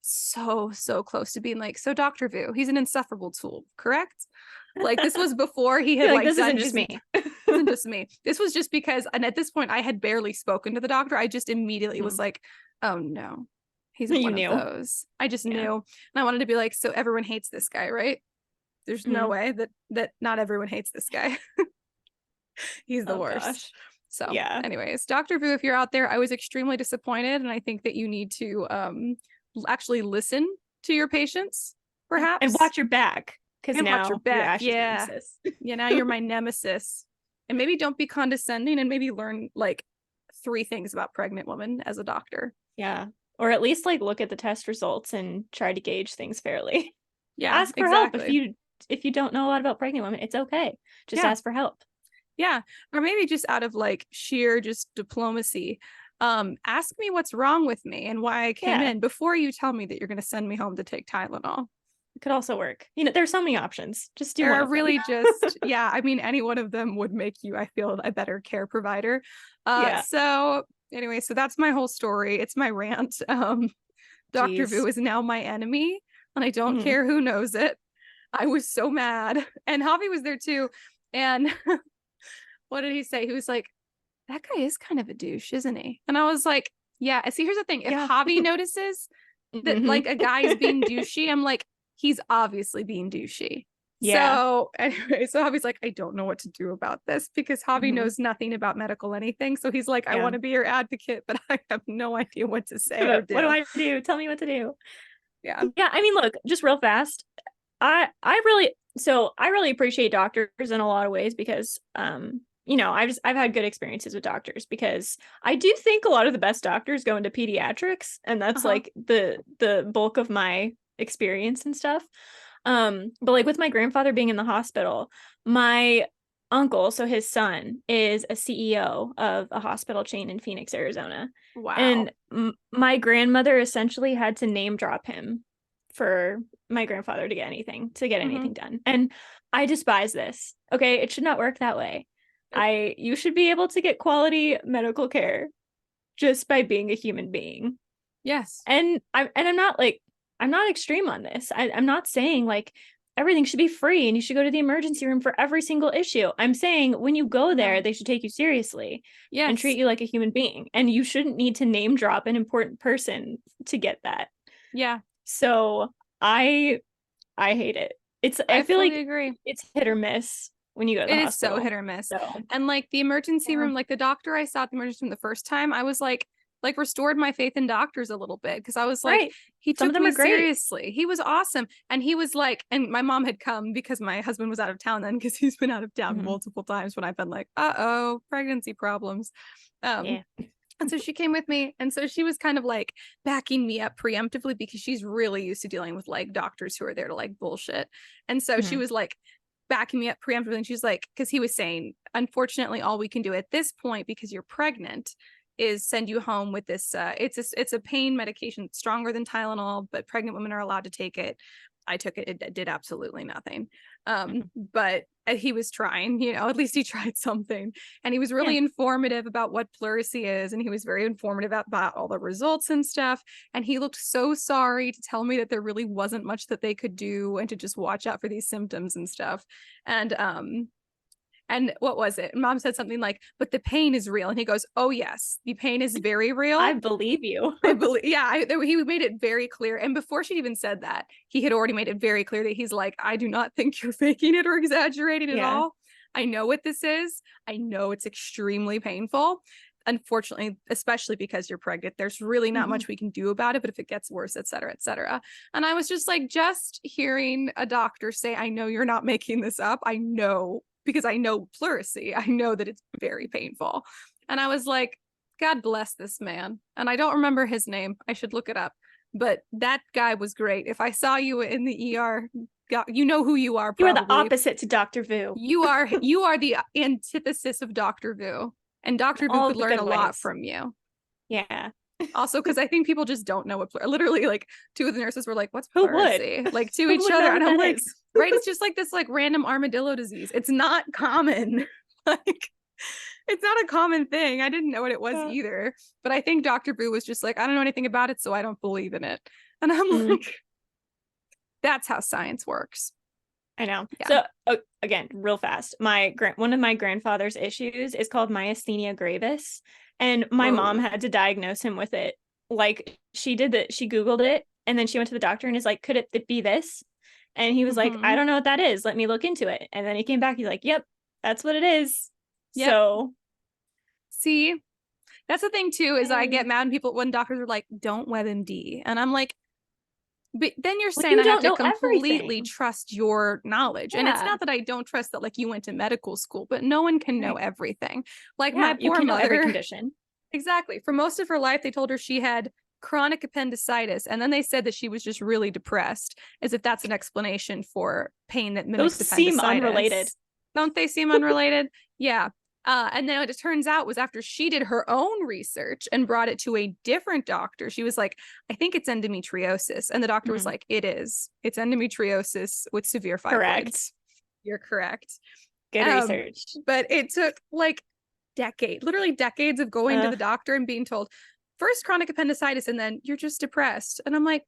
Speaker 2: so close to being like, so Dr. Vu, he's an insufferable tool, correct? Like this was before he had
Speaker 1: You're
Speaker 2: like
Speaker 1: this
Speaker 2: done
Speaker 1: isn't just me.
Speaker 2: isn't just me. This was just because, and at this point I had barely spoken to the doctor. I just immediately was like, oh no, he's
Speaker 1: You
Speaker 2: one
Speaker 1: knew.
Speaker 2: of those. I just knew. And I wanted to be like, so everyone hates this guy, right? There's no way that not everyone hates this guy. He's the worst.
Speaker 1: Gosh.
Speaker 2: So
Speaker 1: Yeah.
Speaker 2: anyways, Dr. Vu, if you're out there, I was extremely disappointed. And I think that you need to actually listen to your patients, perhaps.
Speaker 1: And watch your back. Because now
Speaker 2: watch your back.
Speaker 1: Ash's
Speaker 2: Yeah.
Speaker 1: nemesis.
Speaker 2: Yeah, now you're my nemesis. And maybe don't be condescending and maybe learn like 3 things about pregnant women as a doctor.
Speaker 1: Yeah. Or at least like look at the test results and try to gauge things fairly.
Speaker 2: Yeah.
Speaker 1: Ask for help if you don't know a lot about pregnant women. It's okay. Just ask for help.
Speaker 2: Yeah. Or maybe just out of like sheer just diplomacy. Ask me what's wrong with me and why I came in before you tell me that you're going to send me home to take Tylenol.
Speaker 1: It could also work. You know, there's so many options. Just do
Speaker 2: there
Speaker 1: one
Speaker 2: are
Speaker 1: of
Speaker 2: really
Speaker 1: them.
Speaker 2: just I mean any one of them would make you, I feel, a better care provider. So anyway, so that's my whole story. It's my rant. Dr. Vu is now my enemy and I don't care who knows it. I was so mad, and Javi was there too, and what did he say? He was like, that guy is kind of a douche, isn't he? And I was like, yeah. See, here's the thing. If Javi notices that like a guy is being douchey, I'm like, he's obviously being douchey. Yeah. So anyway, so Javi's like, I don't know what to do about this because Javi knows nothing about medical anything. So he's like, I want to be your advocate, but I have no idea what to say or do.
Speaker 1: What do I do? Tell me what to do.
Speaker 2: Yeah.
Speaker 1: Yeah. I mean, look, just real fast. I really appreciate doctors in a lot of ways because, you know, I've had good experiences with doctors because I do think a lot of the best doctors go into pediatrics, and that's like the bulk of my experience and stuff. But like with my grandfather being in the hospital, my uncle, so his son, is a CEO of a hospital chain in Phoenix, Arizona.
Speaker 2: Wow.
Speaker 1: And my grandmother essentially had to name drop him for my grandfather to get anything done. And I despise this. Okay, it should not work that way. You should be able to get quality medical care just by being a human being.
Speaker 2: Yes.
Speaker 1: And I'm not extreme on this. I'm not saying like everything should be free and you should go to the emergency room for every single issue. I'm saying when you go there, they should take you seriously and treat you like a human being. And you shouldn't need to name drop an important person to get that.
Speaker 2: Yeah.
Speaker 1: So I hate it. I
Speaker 2: I
Speaker 1: feel
Speaker 2: fully
Speaker 1: like
Speaker 2: agree.
Speaker 1: it's hit or miss when you go to the
Speaker 2: It is so
Speaker 1: hospital.
Speaker 2: hit or miss.
Speaker 1: So
Speaker 2: And like the emergency
Speaker 1: yeah.
Speaker 2: room, like the doctor I saw at the emergency room the first time, I was like restored my faith in doctors a little bit because I was like,
Speaker 1: Right.
Speaker 2: he
Speaker 1: Some of
Speaker 2: took
Speaker 1: them
Speaker 2: me
Speaker 1: are great.
Speaker 2: seriously. He was awesome. And he was like, and my mom had come because my husband was out of town then because he's been out of town
Speaker 1: Mhm.
Speaker 2: multiple times when I've been like, uh-oh, pregnancy problems. Um,
Speaker 1: Yeah.
Speaker 2: and so she came with me. And so she was kind of like backing me up preemptively because she's really used to dealing with like doctors who are there to like bullshit. And so she
Speaker 1: Mhm.
Speaker 2: was like backing me up preemptively. And she's like, because he was saying, unfortunately, all we can do at this point, because you're pregnant, is send you home with this. It's a pain medication, stronger than Tylenol, but pregnant women are allowed to take it. I took it. It did absolutely nothing.
Speaker 1: Mhm.
Speaker 2: But he was trying, at least he tried something. And he was
Speaker 1: Yeah.
Speaker 2: really informative about what pleurisy is. And he was very informative about all the results and stuff. And he looked so sorry to tell me that there really wasn't much that they could do and to just watch out for these symptoms and stuff. And what was it? Mom said something like, but the pain is real. And he goes, oh, yes, the pain is very
Speaker 1: I
Speaker 2: real.
Speaker 1: believe you.
Speaker 2: I believe, yeah, he made it very clear. And before she even said that, he had already made it very clear that he's like, I do not think you're faking it or exaggerating at
Speaker 1: Yeah.
Speaker 2: all. I know what this is. I know it's extremely painful. Unfortunately, especially because you're pregnant, there's really not
Speaker 1: Mhm.
Speaker 2: much we can do about it. But if it gets worse, et cetera, et cetera. And I was just like, just hearing a doctor say, I know you're not making this up. I know because I know pleurisy. I know that it's very painful. And I was like, God bless this man. And I don't remember his name. I should look it up. But that guy was great. If I saw you in the ER, you know who you are
Speaker 1: You are the
Speaker 2: probably.
Speaker 1: opposite to Dr. Vu
Speaker 2: You are the antithesis of Dr. Vu. And
Speaker 1: in
Speaker 2: Dr. Vu
Speaker 1: all
Speaker 2: could
Speaker 1: of the
Speaker 2: learn
Speaker 1: good
Speaker 2: a lot
Speaker 1: ways.
Speaker 2: from you.
Speaker 1: Yeah.
Speaker 2: Also, because I think people just don't know what literally like two of the nurses were like, what's
Speaker 1: Who would?
Speaker 2: pleurisy? Like to
Speaker 1: Who
Speaker 2: each
Speaker 1: would
Speaker 2: other.
Speaker 1: know
Speaker 2: And
Speaker 1: what
Speaker 2: I'm
Speaker 1: that
Speaker 2: like,
Speaker 1: is?
Speaker 2: right, it's just like this like random armadillo disease. It's not common. Like it's not a common thing. I didn't know what it was
Speaker 1: Yeah.
Speaker 2: either. But I think Dr. Boo was just like, I don't know anything about it, so I don't believe in it. And I'm
Speaker 1: Mm,
Speaker 2: like, that's how science works.
Speaker 1: I know.
Speaker 2: Yeah.
Speaker 1: So again, real fast. One of my grandfather's issues is called myasthenia gravis, and my mom
Speaker 2: Whoa.
Speaker 1: had to diagnose him with it. Like she did that. She Googled it, and then she went to the doctor and is like, "Could it be this?" And he was like, "I
Speaker 2: Mm-hmm.
Speaker 1: don't know what that is. Let me look into it." And then he came back. He's like, "Yep, that's what it is."
Speaker 2: Yep.
Speaker 1: So
Speaker 2: See, that's the thing too, is I get
Speaker 1: and
Speaker 2: mad when people when doctors are like, don't WebMD. And I'm like, but then you're
Speaker 1: well,
Speaker 2: saying
Speaker 1: you
Speaker 2: I have
Speaker 1: don't
Speaker 2: to
Speaker 1: know
Speaker 2: completely
Speaker 1: everything.
Speaker 2: trust your knowledge. And it's
Speaker 1: Yeah,
Speaker 2: not that I don't trust that like you went to medical school, but no one can know
Speaker 1: right.
Speaker 2: everything. Like my
Speaker 1: Yeah, you
Speaker 2: poor
Speaker 1: can know every
Speaker 2: mother,
Speaker 1: condition.
Speaker 2: exactly. For most of her life, they told her she had chronic appendicitis. And then they said that she was just really depressed, as if that's an explanation for pain that
Speaker 1: Those
Speaker 2: mimics
Speaker 1: seem unrelated.
Speaker 2: appendicitis. Don't they seem unrelated? Yeah. And then what it turns out was after she did her own research and brought it to a different doctor, she was like, I think it's endometriosis. And the doctor was
Speaker 1: Mhm.
Speaker 2: like, it is. It's endometriosis with severe
Speaker 1: Correct.
Speaker 2: fibroids. You're correct.
Speaker 1: Good
Speaker 2: Um,
Speaker 1: research.
Speaker 2: but it took like literally decades of going to
Speaker 1: Uh,
Speaker 2: the doctor and being told, first chronic appendicitis, and then you're just depressed. And I'm like,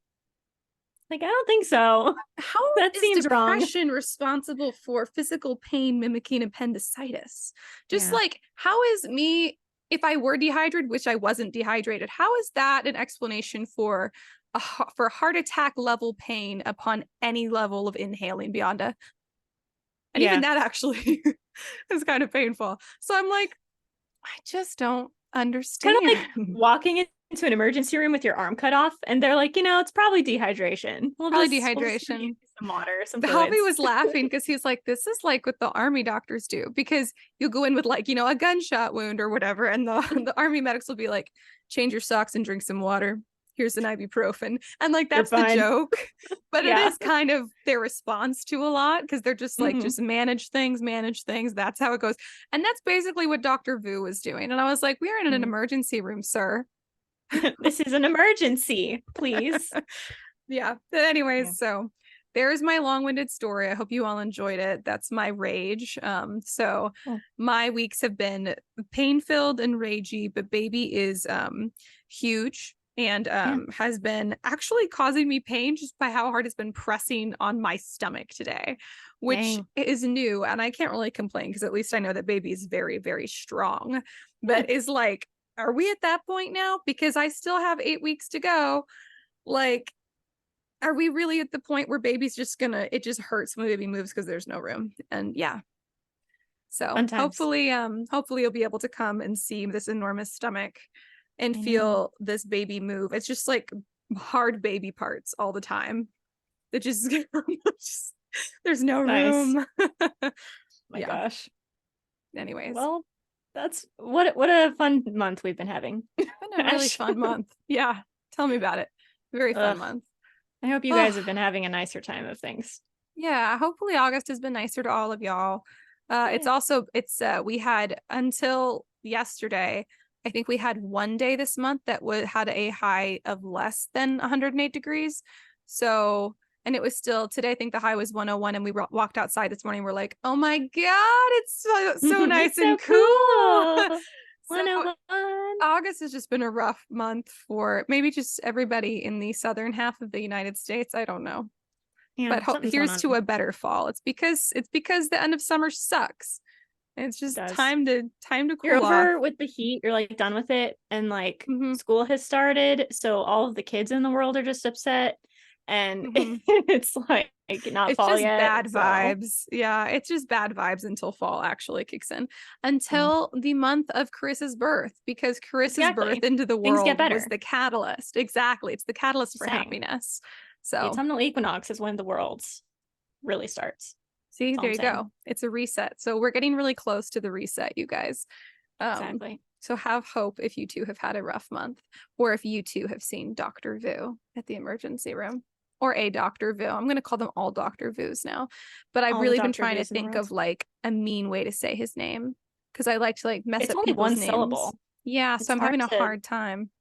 Speaker 1: like, I don't think so.
Speaker 2: how
Speaker 1: That
Speaker 2: is
Speaker 1: seems wrong.
Speaker 2: depression responsible for physical pain mimicking appendicitis? Just
Speaker 1: Yeah.
Speaker 2: like, how is me, if I were dehydrated, which I wasn't dehydrated, how is that an explanation for for heart attack level pain upon any level of inhaling beyond a, and even
Speaker 1: Yeah.
Speaker 2: that actually is kind of painful. So I'm like, I just don't
Speaker 1: Kind of like
Speaker 2: understand.
Speaker 1: walking into an emergency room with your arm cut off, and they're like, it's probably dehydration.
Speaker 2: Probably
Speaker 1: We'll just give you
Speaker 2: dehydration.
Speaker 1: some water, some
Speaker 2: The hobby
Speaker 1: fluids.
Speaker 2: was laughing because he's like, this is like what the army doctors do, because you'll go in with like, a gunshot wound or whatever. And the army medics will be like, change your socks and drink some water. Here's an ibuprofen. And like,
Speaker 1: You're
Speaker 2: that's the
Speaker 1: fine.
Speaker 2: joke. But it
Speaker 1: Yeah.
Speaker 2: is kind of their response to a lot because they're just like,
Speaker 1: Mhm.
Speaker 2: just manage things, manage things. That's how it goes. And that's basically what Dr. Vu was doing. And I was like, we're in an
Speaker 1: Mhm.
Speaker 2: emergency room, sir.
Speaker 1: This is an emergency, please.
Speaker 2: Yeah. But anyways,
Speaker 1: Yeah.
Speaker 2: so there's my long-winded story. I hope you all enjoyed it. That's my rage. So
Speaker 1: Oh.
Speaker 2: my weeks have been pain-filled and ragey, but baby is huge and
Speaker 1: Yeah.
Speaker 2: has been actually causing me pain just by how hard it's been pressing on my stomach today, which
Speaker 1: Dang.
Speaker 2: is new. And I can't really complain because at least I know that baby is very, very strong, but is like, are we at that point now? Because I still have 8 weeks to go. Like, are we really at the point where baby's just gonna, it just hurts when the baby moves because there's no room? And yeah. So
Speaker 1: Fun times.
Speaker 2: hopefully you'll be able to come and see this enormous stomach and
Speaker 1: I know.
Speaker 2: feel this baby move. It's just like hard baby parts all the time. That just, just there's no
Speaker 1: Nice.
Speaker 2: room.
Speaker 1: My
Speaker 2: Yeah.
Speaker 1: gosh.
Speaker 2: Anyways,
Speaker 1: Well, that's what a fun month we've been having.
Speaker 2: been a really
Speaker 1: Ash.
Speaker 2: fun month. Yeah. Tell me about it. Very fun
Speaker 1: Ugh.
Speaker 2: month.
Speaker 1: I hope you
Speaker 2: Oh,
Speaker 1: guys have been having a nicer time of things.
Speaker 2: yeah. Hopefully August has been nicer to all of y'all.
Speaker 1: Yeah.
Speaker 2: We had until yesterday, I think we had one day this month that had a high of less than 108 degrees. So, and it was still today, I think the high was 101, and we walked outside this morning. We're like, oh my God, it's so nice
Speaker 1: It's so
Speaker 2: and cool.
Speaker 1: cool.
Speaker 2: So
Speaker 1: 101.
Speaker 2: August has just been a rough month for maybe just everybody in the southern half of the United States. I don't know.
Speaker 1: Yeah,
Speaker 2: But
Speaker 1: something's going
Speaker 2: here's
Speaker 1: on.
Speaker 2: to a better fall. It's because the end of summer sucks. It's
Speaker 1: It
Speaker 2: just
Speaker 1: does.
Speaker 2: time to
Speaker 1: You're
Speaker 2: cool off.
Speaker 1: over with the heat. You're like done with it. And like
Speaker 2: Hmm.
Speaker 1: school has started. So all of the kids in the world are just upset. And
Speaker 2: Hmm.
Speaker 1: it's like not
Speaker 2: It's
Speaker 1: fall
Speaker 2: just
Speaker 1: yet.
Speaker 2: bad
Speaker 1: So,
Speaker 2: vibes. Yeah, it's just bad vibes until fall actually kicks in.
Speaker 1: oh,
Speaker 2: Until the month of Carissa's birth, because Carissa's birth
Speaker 1: exactly.
Speaker 2: into the
Speaker 1: Things get
Speaker 2: world was
Speaker 1: better.
Speaker 2: the catalyst. Exactly. It's the catalyst
Speaker 1: Just
Speaker 2: for
Speaker 1: saying.
Speaker 2: happiness.
Speaker 1: The
Speaker 2: So
Speaker 1: autumnal equinox is when the world really starts.
Speaker 2: see,
Speaker 1: That's all
Speaker 2: there
Speaker 1: I'm
Speaker 2: you
Speaker 1: saying.
Speaker 2: go. It's a reset. So we're getting really close to the reset, you guys. Um,
Speaker 1: Exactly.
Speaker 2: so have hope if you two have had a rough month, or if you two have seen Dr. Vu at the emergency room, or a Dr. Vu. I'm going to call them all Dr. Vus now, but I've
Speaker 1: All the
Speaker 2: really been
Speaker 1: Dr.
Speaker 2: trying to
Speaker 1: V's in the
Speaker 2: think
Speaker 1: world.
Speaker 2: of like a mean way to say his name because I like to like mess
Speaker 1: It's
Speaker 2: up
Speaker 1: only
Speaker 2: people's
Speaker 1: one
Speaker 2: names.
Speaker 1: syllable.
Speaker 2: Yeah, so
Speaker 1: It's
Speaker 2: I'm
Speaker 1: hard
Speaker 2: having a
Speaker 1: to
Speaker 2: hard time.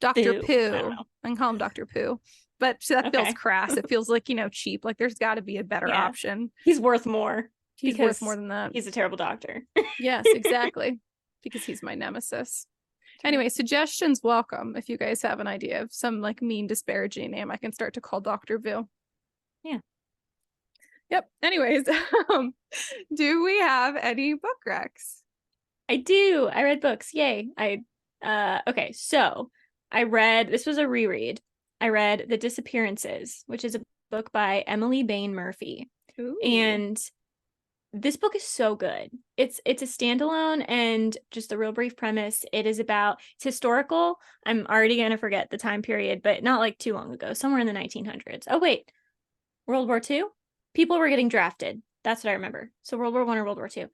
Speaker 2: Dr.
Speaker 1: do. I don't
Speaker 2: Pooh.
Speaker 1: know.
Speaker 2: I can call him Dr. Pooh, but that feels
Speaker 1: Okay.
Speaker 2: crass. It feels like, cheap. Like there's got to be a better
Speaker 1: Yeah.
Speaker 2: option.
Speaker 1: He's worth more
Speaker 2: He's worth more
Speaker 1: because
Speaker 2: than that.
Speaker 1: he's a terrible doctor.
Speaker 2: Yes, exactly. Because he's my nemesis. Anyway, suggestions welcome if you guys have an idea of some like mean disparaging name I can start to call Dr. Vu.
Speaker 1: Yeah.
Speaker 2: Yep. Anyways, do we have any book recs?
Speaker 1: I do. I read books. Yay. Okay, so I read, this was a reread. I read The Disappearances, which is a book by Emily Bain Murphy.
Speaker 2: Ooh.
Speaker 1: And this book is so good. It's a standalone, and just a real brief premise. It's historical. I'm already gonna forget the time period, but not like too long ago, somewhere in the 1900s. Oh wait, World War II? People were getting drafted. That's what I remember. So World War I or World War II.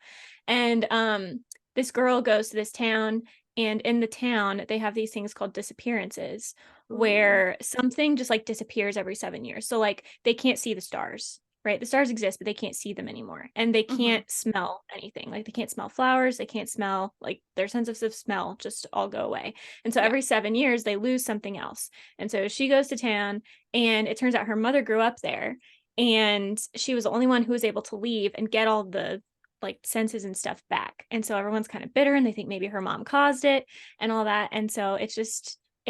Speaker 1: And this girl goes to this town, and in the town they have these things called disappearances,
Speaker 2: Ooh.
Speaker 1: where something just like disappears every 7 years. So like they can't see the stars, right? The stars exist, but they can't see them anymore. And they
Speaker 2: Mm-hmm.
Speaker 1: can't smell anything. Like they can't smell flowers, they can't smell, like their senses of smell just all go away. And so
Speaker 2: Yeah.
Speaker 1: every 7 years they lose something else. And so she goes to town, and it turns out her mother grew up there, and she was the only one who was able to leave and get all the like senses and stuff back. And so everyone's kind of bitter, and they think maybe her mom caused it and all that. And so it's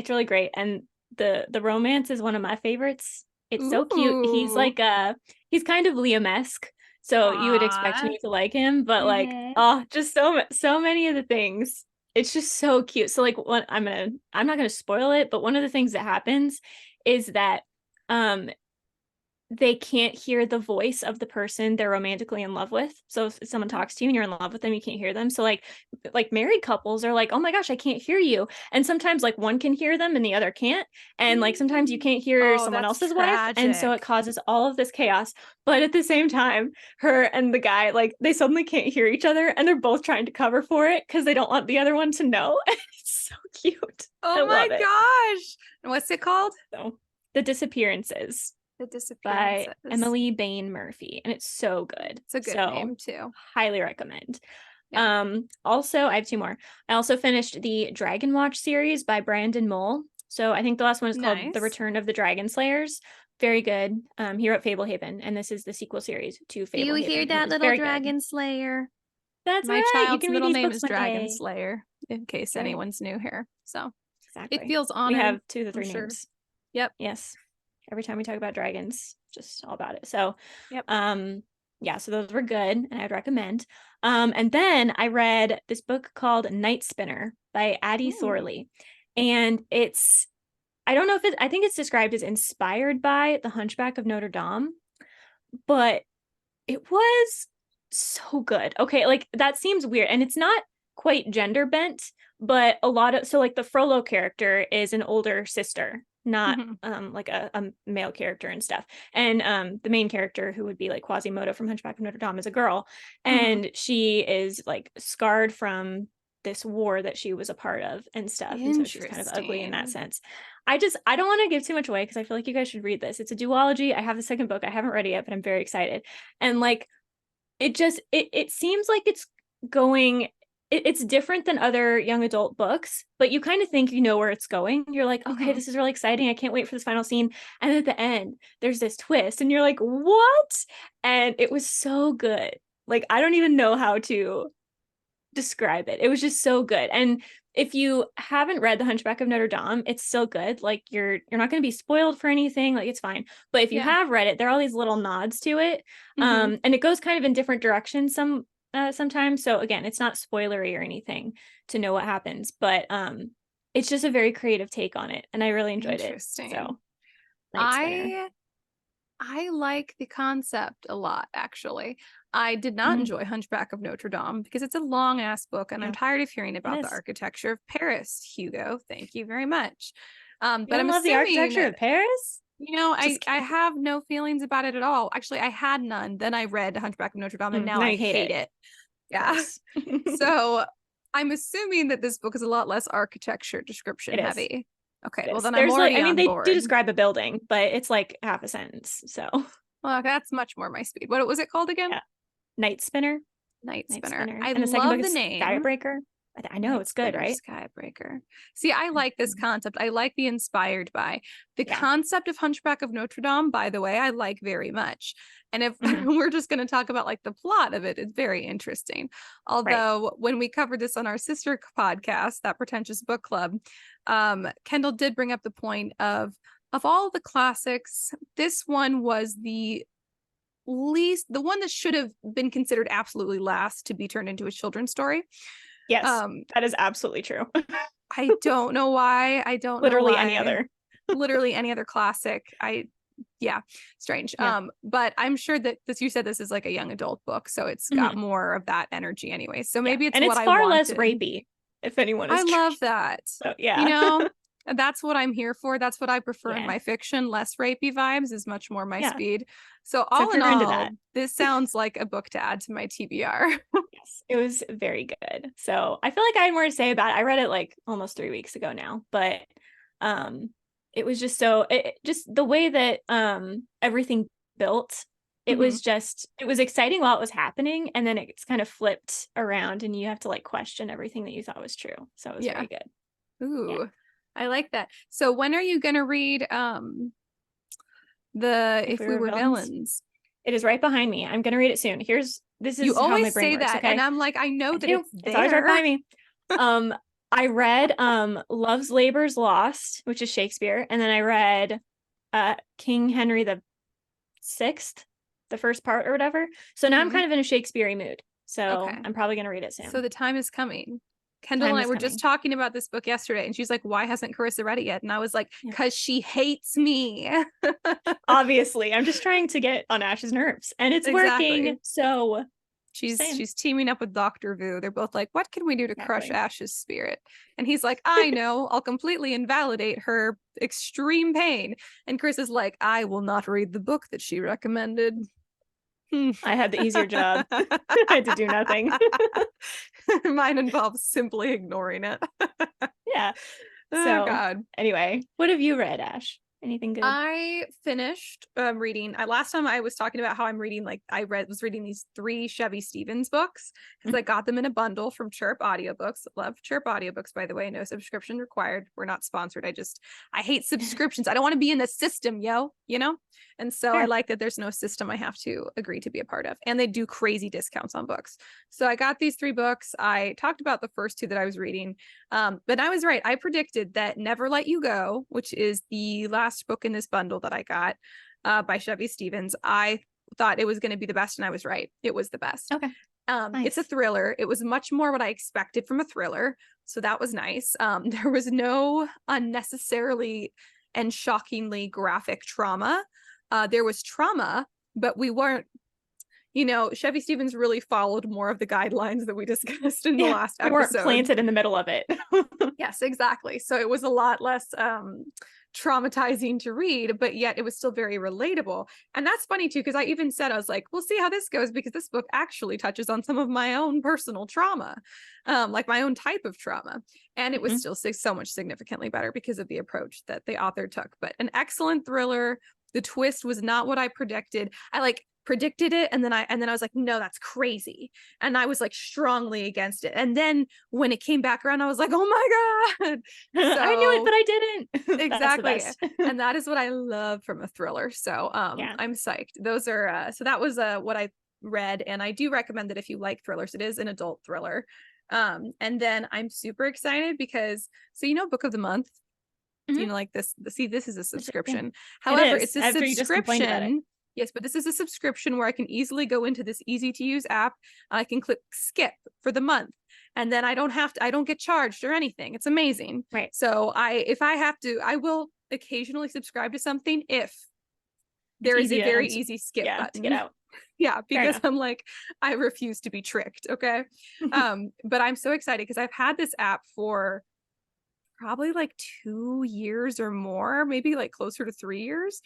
Speaker 1: really great. And the romance is one of my favorites. It's so cute.
Speaker 2: Ooh.
Speaker 1: He's kind of Liam-esque, so you would expect
Speaker 2: Aw.
Speaker 1: me to like him, but like,
Speaker 2: Mm-hmm.
Speaker 1: oh, just so many of the things. It's just so cute. So like, I'm not gonna spoil it, but one of the things that happens is that um they can't hear the voice of the person they're romantically in love with. So if someone talks to you and you're in love with them, you can't hear them. So like married couples are like, oh my gosh, I can't hear you. And sometimes like one can hear them and the other can't. And like sometimes you can't hear
Speaker 2: Oh,
Speaker 1: someone
Speaker 2: that's
Speaker 1: else's wife. And so it
Speaker 2: tragic.
Speaker 1: causes all of this chaos. But at the same time, her and the guy, like they suddenly can't hear each other, and they're both trying to cover for it because they don't want the other one to know. It's so cute. I
Speaker 2: Oh my
Speaker 1: love it.
Speaker 2: gosh. And what's it called?
Speaker 1: So The Disappearances
Speaker 2: The
Speaker 1: by
Speaker 2: Disappearances.
Speaker 1: Emily Bain Murphy, and it's so good.
Speaker 2: It's a good
Speaker 1: So
Speaker 2: name too.
Speaker 1: highly recommend.
Speaker 2: Yeah.
Speaker 1: Also I have two more. I also finished the Dragon Watch series by Brandon Mole. So I think the last one is called The
Speaker 2: Nice.
Speaker 1: Return of the Dragon Slayers. Very good. He wrote Fablehaven, and this is the sequel series to
Speaker 2: Do you hear
Speaker 1: Fablehaven, and
Speaker 2: that,
Speaker 1: it's
Speaker 2: little
Speaker 1: very good.
Speaker 2: dragon slayer?
Speaker 1: That's
Speaker 2: My
Speaker 1: right. You
Speaker 2: child's
Speaker 1: can read
Speaker 2: middle
Speaker 1: these
Speaker 2: name
Speaker 1: books
Speaker 2: is
Speaker 1: one
Speaker 2: Dragon
Speaker 1: day.
Speaker 2: Slayer, in case
Speaker 1: That's right.
Speaker 2: anyone's new here. So it
Speaker 1: Exactly.
Speaker 2: feels
Speaker 1: We
Speaker 2: honored,
Speaker 1: have two of the
Speaker 2: I'm
Speaker 1: three
Speaker 2: sure.
Speaker 1: names.
Speaker 2: Yep.
Speaker 1: Yes. Every time we talk about dragons, just all about it. So,
Speaker 2: Yep.
Speaker 1: yeah, so those were good, and I'd recommend. And then I read this book called Night Spinner by Addie
Speaker 2: Ooh.
Speaker 1: Thorley, and I don't know if I think it's described as inspired by The Hunchback of Notre Dame, but it was so good. Okay, like that seems weird, and it's not quite gender bent, but a lot of, so like the Frollo character is an older sister, not like a male character and stuff. And the main character, who would be like Quasimodo from Hunchback of Notre Dame, is a girl, and she is like scarred from this war that she was a part of and stuff, and so she's kind of ugly in that sense. I don't want to give too much away because I feel like you guys should read this. It's a duology. I have the second book. I haven't read it yet, but I'm very excited. And like it seems like it's going, it's different than other young adult books, but you kind of think you know where it's going. You're like, okay, this is really exciting. I can't wait for this final scene. And at the end, there's this twist, and you're like, what? And it was so good. Like, I don't even know how to describe it. It was just so good. And if you haven't read The Hunchback of Notre Dame, it's still good. Like, you're not going to be spoiled for anything. Like, it's fine. But if you have read it, there are all these little nods to it. And it goes kind of in different directions sometimes. So again, it's not spoilery or anything to know what happens, but it's just a very creative take on it, and I really enjoyed it. So
Speaker 2: I like the concept a lot, actually. I did not enjoy Hunchback of Notre Dame because it's a long ass book, and I'm tired of hearing about the architecture of Paris, Hugo. Thank you very much. But I love the architecture of Paris. You know, I have no feelings about it at all. Actually, I had none. Then I read Hunchback of Notre Dame, and now I hate it. Yeah. So I'm assuming that this book is a lot less architecture description heavy. Okay, well then I'm already on board.
Speaker 1: They do describe a building, but it's like half a sentence. So,
Speaker 2: well, that's much more my speed. What was it called again?
Speaker 1: Night Spinner.
Speaker 2: Night Spinner. I
Speaker 1: and the second
Speaker 2: love
Speaker 1: book
Speaker 2: the
Speaker 1: is
Speaker 2: name.
Speaker 1: Skybreaker. I know, it's good, right?
Speaker 2: Skybreaker. See, I like this concept. I like the inspired by. The concept of Hunchback of Notre Dame, by the way, I like very much. And if we're just going to talk about like the plot of it, it's very interesting. Although when we covered this on our sister podcast, That Pretentious Book Club, Kendall did bring up the point of all the classics, this one was the one that should have been considered absolutely last to be turned into a children's story.
Speaker 1: Yes, that is absolutely true.
Speaker 2: I don't know why. I don't
Speaker 1: literally
Speaker 2: know why.
Speaker 1: any other.
Speaker 2: Literally any other classic. Strange. But I'm sure that you said this is like a young adult book, so it's got more of that energy anyway. So maybe it's, and
Speaker 1: it's far less rapey, if anyone is.
Speaker 2: I love that.
Speaker 1: So, yeah.
Speaker 2: You know, that's what I'm here for. That's what I prefer in my fiction. Less rapey vibes is much more my speed. So all in all, this sounds like a book to add to my TBR.
Speaker 1: Yes, it was very good. So I feel like I had more to say about it. I read it like almost 3 weeks ago now, but it was just just the way that everything built. It was exciting while it was happening, and then it's kind of flipped around, and you have to like question everything that you thought was true. So it was very good.
Speaker 2: Ooh, I like that. So when are you gonna read the If We Were Villains?
Speaker 1: It is right behind me. I'm gonna read it soon. This is
Speaker 2: you
Speaker 1: how
Speaker 2: always
Speaker 1: my brain
Speaker 2: say
Speaker 1: works,
Speaker 2: that,
Speaker 1: okay?
Speaker 2: and I'm like, I know that
Speaker 1: it's always right behind me. I read Love's Labour's Lost, which is Shakespeare, and then I read King Henry the Sixth, the first part or whatever. So now I'm kind of in a Shakespeare-y mood. So I'm probably gonna read it soon.
Speaker 2: So the time is coming. Kendall and I were just talking about this book yesterday, and she's like, why hasn't Karissa read it yet? And I was like, because she hates me.
Speaker 1: Obviously, I'm just trying to get on Ash's nerves, and it's working. So
Speaker 2: she's teaming up with Dr. Vu. They're both like, what can we do to crush Ash's spirit? And he's like, I know, I'll completely invalidate her extreme pain. And Karissa's like, I will not read the book that she recommended.
Speaker 1: I had the easier job. I had to do nothing.
Speaker 2: Mine involves simply ignoring it.
Speaker 1: Yeah.
Speaker 2: Oh God.
Speaker 1: Anyway, what have you read, Ash? Anything good?
Speaker 2: I finished reading. Last time I was talking about how I'm reading, like was reading these 3 Chevy Stevens books because I got them in a bundle from Chirp Audiobooks. Love Chirp Audiobooks, by the way. No subscription required. We're not sponsored. I hate subscriptions. I don't want to be in the system, you know? And so I like that there's no system I have to agree to be a part of. And they do crazy discounts on books. So I got these 3 books. I talked about the first 2 that I was reading. But I was right. I predicted that Never Let You Go, which is the last book in this bundle that I got by Chevy Stevens, I thought it was going to be the best, and I was right. It was the best.
Speaker 1: Okay.
Speaker 2: It's a
Speaker 1: Nice.
Speaker 2: thriller. It was much more what I expected from a thriller. So that was nice. There was no unnecessarily and shockingly graphic trauma. There was trauma, but we weren't, Chevy Stevens really followed more of the guidelines that we discussed in the last
Speaker 1: We weren't
Speaker 2: episode.
Speaker 1: planted in the middle of it.
Speaker 2: Yes, exactly. So it was a lot less traumatizing to read, but yet it was still very relatable. And that's funny too, because I even said, I was like, we'll see how this goes, because this book actually touches on some of my own personal trauma, like my own type of trauma. And it was still so much significantly better because of the approach that the author took. But an excellent thriller. The twist was not what I predicted. I predicted it, and then I was like, no, that's crazy, and I was like strongly against it. And then when it came back around, I was like, oh my god,
Speaker 1: I knew it, but I didn't.
Speaker 2: Exactly. And that is what I love from a thriller. So
Speaker 1: Yeah.
Speaker 2: I'm psyched. Those are so that was what I read, and I do recommend it if you like thrillers. It is an adult thriller. And then I'm super excited because Book of the Month. Like this. See, this is a subscription. However, it's a
Speaker 1: After you just complained about it.
Speaker 2: subscription. Yes, but this is a subscription where I can easily go into this easy to use app. I can click skip for the month, and then I don't get charged or anything. It's amazing.
Speaker 1: Right.
Speaker 2: So if I have to, I will occasionally subscribe to something if there is a very easy skip button
Speaker 1: to get out.
Speaker 2: Yeah, because I'm like, I refuse to be tricked. Okay. But I'm so excited because I've had this app for probably like 2 years or more, maybe like closer to 3 years.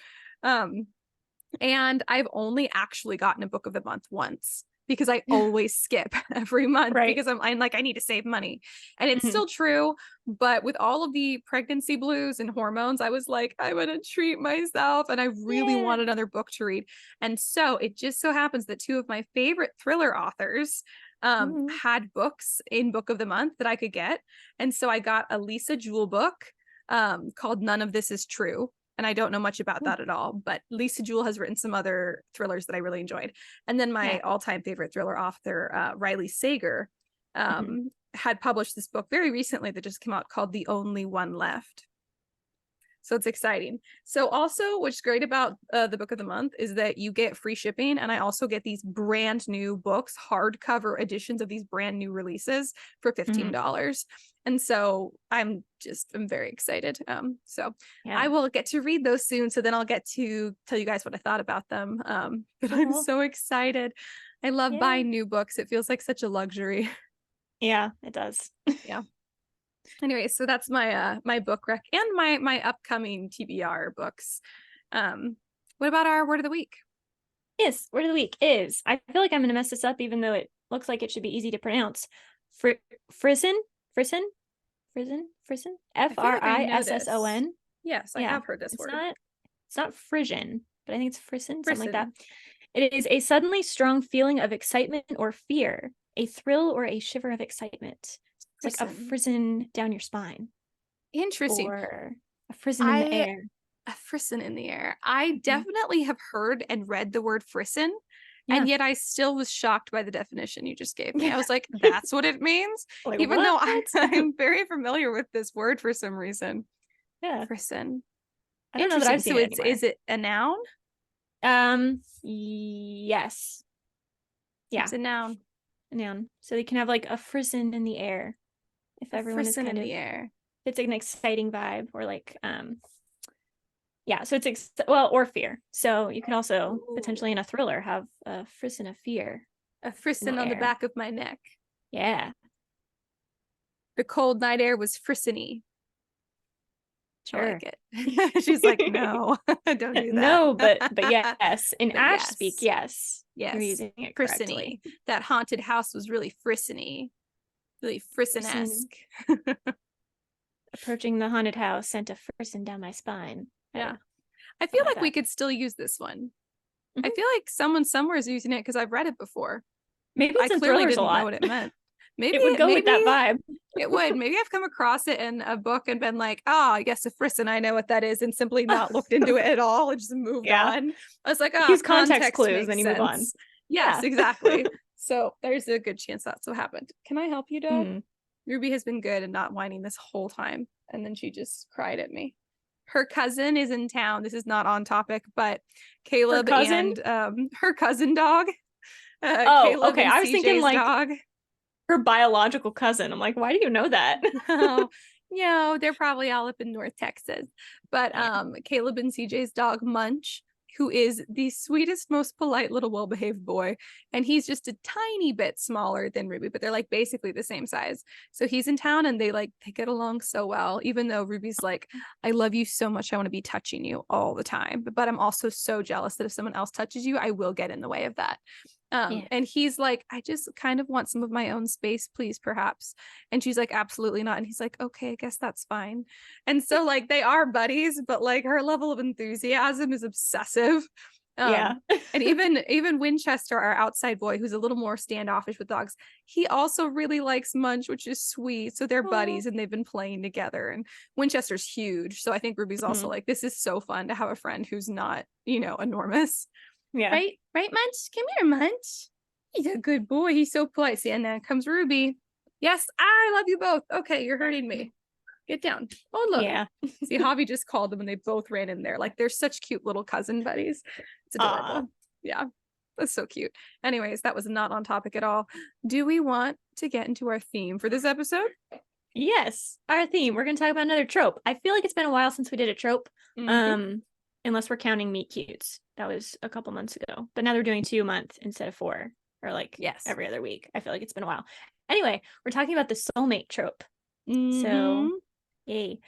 Speaker 2: And I've only actually gotten a book of the month once, because I always skip every month, because I'm like, I need to save money. And it's still true. But with all of the pregnancy blues and hormones, I was like, I want to treat myself. And I really want another book to read. And so it just so happens that two of my favorite thriller authors had books in Book of the Month that I could get. And so I got a Lisa Jewell book called None of This Is True. And I don't know much about that at all, but Lisa Jewell has written some other thrillers that I really enjoyed. And then my all-time favorite thriller author, Riley Sager, had published this book very recently that just came out called The Only One Left. So it's exciting. So also, what's great about the Book of the Month is that you get free shipping. And I also get these brand new books, hardcover editions of these brand new releases for $15. And so I'm very excited. I will get to read those soon. So then I'll get to tell you guys what I thought about them. But I'm so excited. I love buying new books. It feels like such a luxury.
Speaker 1: Yeah, it does.
Speaker 2: Yeah. Anyway, so that's my my book rec and my upcoming TBR books. What about our word of the week?
Speaker 1: Yes, word of the week is, I feel like I'm going to mess this up, even though it looks like it should be easy to pronounce. Frisson. Frisson.
Speaker 2: Yes, I have heard this word.
Speaker 1: It's not Frisian, but I think it's Frisson, something like that. It is a suddenly strong feeling of excitement or fear, a thrill or a shiver of excitement. It's like a frisson down your spine.
Speaker 2: Interesting.
Speaker 1: Or a frisson in the air.
Speaker 2: A frisson in the air. I definitely have heard and read the word frisson, and yet I still was shocked by the definition you just gave me. I was like, that's what it means?
Speaker 1: Like,
Speaker 2: even though I'm very familiar with this word for some reason.
Speaker 1: Yeah.
Speaker 2: Frisson.
Speaker 1: I don't know that I've seen it anywhere.
Speaker 2: Is it a noun?
Speaker 1: Yes. Yeah.
Speaker 2: It's a noun.
Speaker 1: A noun. So they can have like a frisson in the air. If everyone is kind of in the air, it's an exciting vibe, or like so it's or fear. So you can also potentially in a thriller have a frisson of fear,
Speaker 2: a frisson on the back of my neck.
Speaker 1: Yeah,
Speaker 2: the cold night air was frissony.
Speaker 1: Sure.
Speaker 2: I like it. She's like, no, don't do that.
Speaker 1: No, but yes, in Ash speak, yes,
Speaker 2: you're
Speaker 1: using it correctly.
Speaker 2: That haunted house was really frissony. Really frisson-esque.
Speaker 1: Approaching the haunted house sent a frisson down my spine.
Speaker 2: Yeah. I feel like we could still use this one. I feel like someone somewhere is using it because I've read it before.
Speaker 1: Maybe it's
Speaker 2: I clearly didn't know what it meant. Maybe
Speaker 1: it would go with that vibe.
Speaker 2: It would. Maybe I've come across it in a book and been like, oh, I guess a frisson, I know what that is, and simply not looked into it at all and just moved on. I was like, oh,
Speaker 1: use context clues, then you move on.
Speaker 2: Yes, exactly. So there's a good chance that's what happened. Can I help you, Doug? Ruby has been good and not whining this whole time. And then she just cried at me. Her cousin is in town. This is not on topic, but Caleb and her cousin dog
Speaker 1: Oh,
Speaker 2: Caleb
Speaker 1: okay.
Speaker 2: and
Speaker 1: I was thinking
Speaker 2: CJ's
Speaker 1: like
Speaker 2: dog.
Speaker 1: her biological cousin. I'm like, why do you know that?
Speaker 2: Oh, they're probably all up in North Texas. But
Speaker 1: Yeah.
Speaker 2: Caleb and CJ's dog Munch, who is the sweetest, most polite little well-behaved boy, and he's just a tiny bit smaller than Ruby, but they're like basically the same size. So he's in town and they get along so well, even though Ruby's like, I love you so much, I want to be touching you all the time, but I'm also so jealous that if someone else touches you, I will get in the way of that.
Speaker 1: Yeah.
Speaker 2: And he's like, I just kind of want some of my own space, please, perhaps. And she's like, absolutely not. And he's like, okay, I guess that's fine. And so like they are buddies, but like her level of enthusiasm is obsessive.
Speaker 1: Yeah.
Speaker 2: And even Winchester, our outside boy, who's a little more standoffish with dogs, he also really likes Munch, which is sweet. So they're buddies and they've been playing together. And Winchester's huge. So I think Ruby's also like, this is so fun to have a friend who's not, enormous.
Speaker 1: Yeah.
Speaker 2: Right, Munch? Come here, Munch. He's a good boy. He's so polite. See, and then comes Ruby. Yes, I love you both. Okay, you're hurting me. Get down. Oh, look.
Speaker 1: Yeah.
Speaker 2: See, Javi just called them and they both ran in there. Like they're such cute little cousin buddies. It's adorable. Yeah, that's so cute. Anyways, that was not on topic at all. Do we want to get into our theme for this episode?
Speaker 1: Yes, our theme. We're going to talk about another trope. I feel like it's been a while since we did a trope. Unless we're counting meet cutes. That was a couple months ago. But now they're doing 2 a month instead of 4, or like every other week. I feel like it's been a while. Anyway, we're talking about the soulmate trope. So, yay.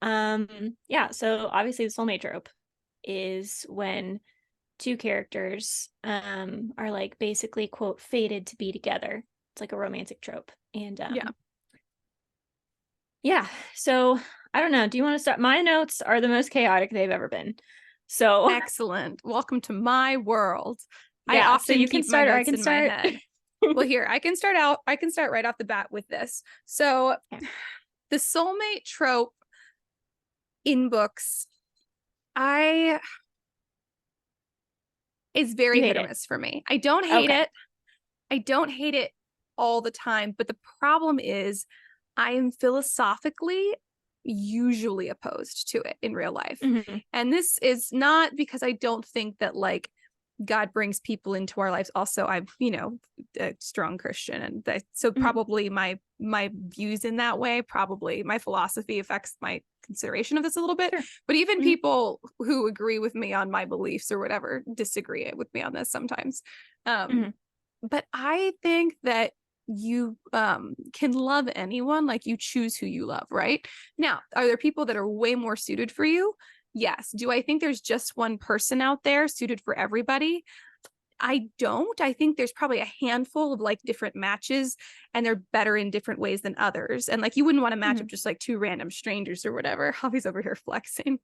Speaker 1: Yeah, so obviously the soulmate trope is when two characters are like basically quote fated to be together. It's like a romantic trope. And yeah, so I don't know. Do you want to start? My notes are the most chaotic they've ever been. So
Speaker 2: excellent. Welcome to my world.
Speaker 1: Yeah,
Speaker 2: I often
Speaker 1: so you can
Speaker 2: keep
Speaker 1: start
Speaker 2: my
Speaker 1: or I
Speaker 2: notes
Speaker 1: can
Speaker 2: in
Speaker 1: start.
Speaker 2: my head. Well, here, I can start out. I can start right off the bat with this. So the soulmate trope in books, is very hit or miss for me. I don't hate it. I don't hate it all the time, but the problem is I am philosophically usually opposed to it in real life. And this is not because I don't think that like God brings people into our lives. Also, I'm, a strong Christian, and so probably my views in that way, probably my philosophy affects my consideration of this a little bit. But even people who agree with me on my beliefs or whatever disagree with me on this sometimes. But I think that you can love anyone, like you choose who you love, right? Now, are there people that are way more suited for you? Yes. Do I think there's just one person out there suited for everybody? I don't. I think there's probably a handful of like different matches, and they're better in different ways than others. And like you wouldn't want to match up just like two random strangers or whatever. Javi's over here flexing.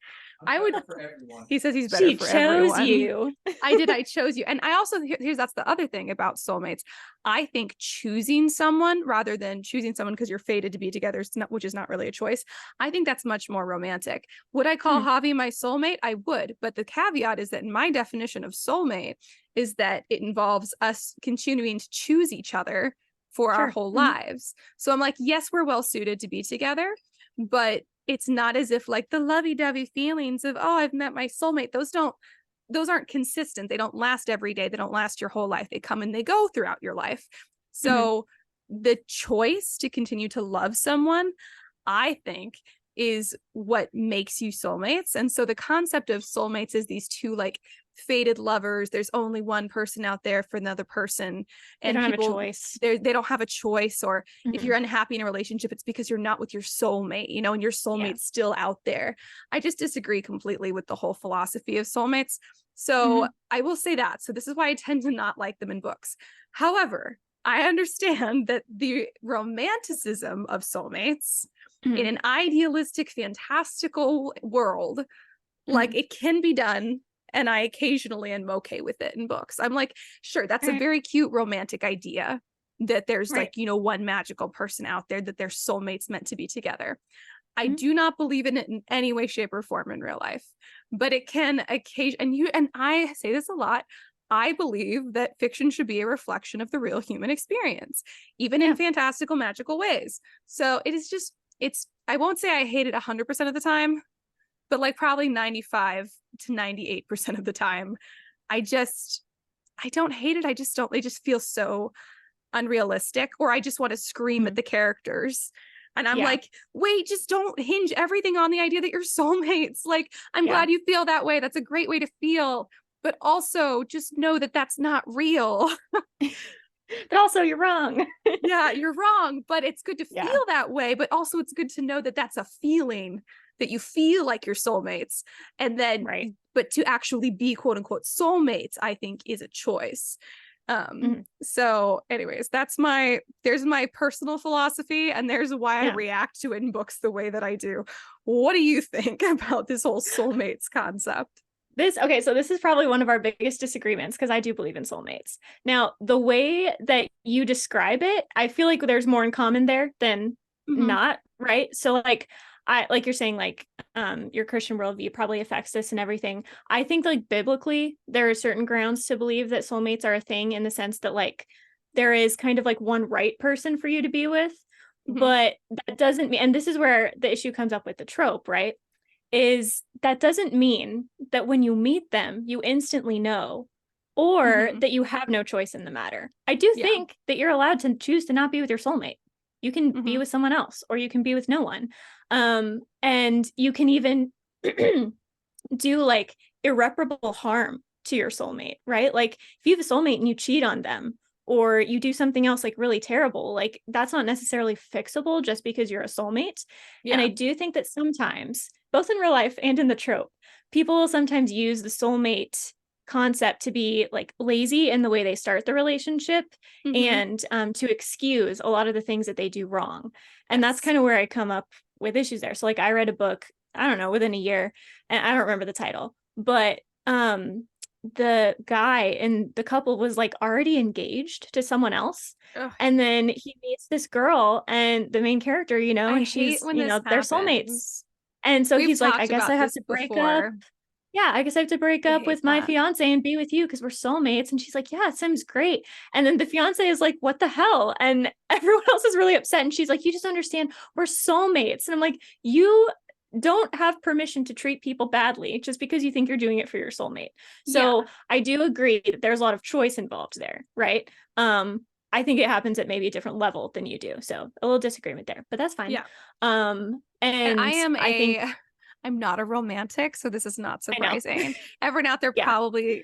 Speaker 2: I would. For everyone. He says he's better for everyone.
Speaker 1: She chose you.
Speaker 2: I chose you. And I also that's the other thing about soulmates. I think choosing someone rather than choosing someone because you're fated to be together, which is not really a choice. I think that's much more romantic. Would I call Javi my soulmate? I would. But the caveat is that in my definition of soulmate is that it involves us continuing to choose each other for our whole lives. So I'm like, yes, we're well suited to be together, but it's not as if like the lovey-dovey feelings of, oh, I've met my soulmate. Those aren't consistent. They don't last every day. They don't last your whole life. They come and they go throughout your life. So the choice to continue to love someone, I think, is what makes you soulmates. And so the concept of soulmates is these two like fated lovers. There's only one person out there for another person, and
Speaker 1: they don't
Speaker 2: people
Speaker 1: have a choice.
Speaker 2: They don't have a choice. Or if you're unhappy in a relationship, it's because you're not with your soulmate, and your soulmate's still out there. I just disagree completely with the whole philosophy of soulmates. So I will say that. So this is why I tend to not like them in books. However, I understand that the romanticism of soulmates in an idealistic, fantastical world, like it can be done. And I occasionally am okay with it in books. I'm like, sure, that's a very cute romantic idea that there's like, one magical person out there that their soulmates meant to be together. I do not believe in it in any way, shape, or form in real life, but it can occasionally, and I say this a lot, I believe that fiction should be a reflection of the real human experience, even in fantastical, magical ways. So it is just, I won't say I hate it 100% of the time, but like probably 95 to 98% of the time, I I don't hate it. I just don't, they just feel so unrealistic, or I just want to scream at the characters. And I'm like, wait, just don't hinge everything on the idea that you're soulmates. Like, I'm glad you feel that way. That's a great way to feel. But also just know that that's not real.
Speaker 1: But also you're wrong.
Speaker 2: Yeah, you're wrong. But it's good to feel that way. But also it's good to know that that's a feeling, that you feel like you're soulmates. And then, but to actually be quote unquote soulmates, I think is a choice. So anyways, there's my personal philosophy, and there's why I react to it in books the way that I do. What do you think about this whole soulmates concept?
Speaker 1: So this is probably one of our biggest disagreements, because I do believe in soulmates. Now, the way that you describe it, I feel like there's more in common there than not, right? So like you're saying, like your Christian worldview probably affects this and everything. I think like biblically, there are certain grounds to believe that soulmates are a thing, in the sense that like there is kind of like one right person for you to be with, but that doesn't mean, and this is where the issue comes up with the trope, right? Is that doesn't mean that when you meet them, you instantly know, or that you have no choice in the matter. I do think that you're allowed to choose to not be with your soulmate. You can be with someone else, or you can be with no one. And you can even do like irreparable harm to your soulmate, right? Like if you have a soulmate and you cheat on them, or you do something else like really terrible, like that's not necessarily fixable just because you're a soulmate. And I do think that sometimes, both in real life and in the trope, people will sometimes use the soulmate concept to be like lazy in the way they start the relationship, and to excuse a lot of the things that they do wrong. And that's kind of where I come up with issues there. So like I read a book, I don't know, within a year, and I don't remember the title, but the guy in the couple was like already engaged to someone else. Ugh. And then he meets this girl, and the main character, you know, and she's, you know, they're soulmates. And so he's like, I guess I have to break up. Yeah, I guess I have to break up with my fiance and be with you because we're soulmates. And she's like, yeah, it seems great. And then the fiance is like, what the hell? And everyone else is really upset. And she's like, you just understand, we're soulmates. And I'm like, you don't have permission to treat people badly just because you think you're doing it for your soulmate. So I do agree that there's a lot of choice involved there, right? I think it happens at maybe a different level than you do. So a little disagreement there, but that's fine. And
Speaker 2: I'm not a romantic, so this is not surprising. Everyone out there, probably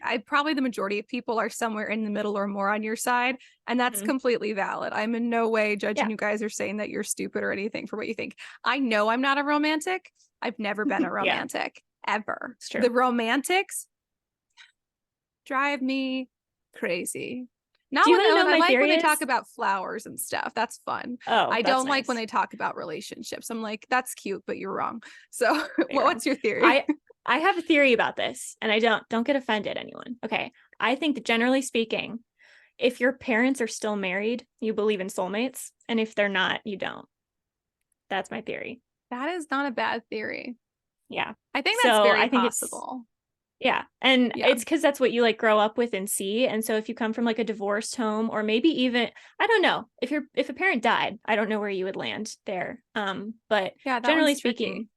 Speaker 2: the majority of people are somewhere in the middle or more on your side, and that's completely valid. I'm in no way judging you guys or saying that you're stupid or anything for what you think. I know I'm not a romantic. I've never been a romantic ever. It's true. The romantics drive me crazy. Not when I like when they talk about flowers and stuff. That's fun. Oh, I don't like when they talk about relationships. I'm like, that's cute, but you're wrong. So what's your theory?
Speaker 1: I have a theory about this, and I don't get offended, anyone. Okay. I think that generally speaking, if your parents are still married, you believe in soulmates. And if they're not, you don't. That's my theory.
Speaker 2: That is not a bad theory.
Speaker 1: Yeah.
Speaker 2: I think that's very possible.
Speaker 1: And it's because that's what you like grow up with and see. And so if you come from like a divorced home, or maybe even, I don't know, if a parent died, I don't know where you would land there. But generally speaking,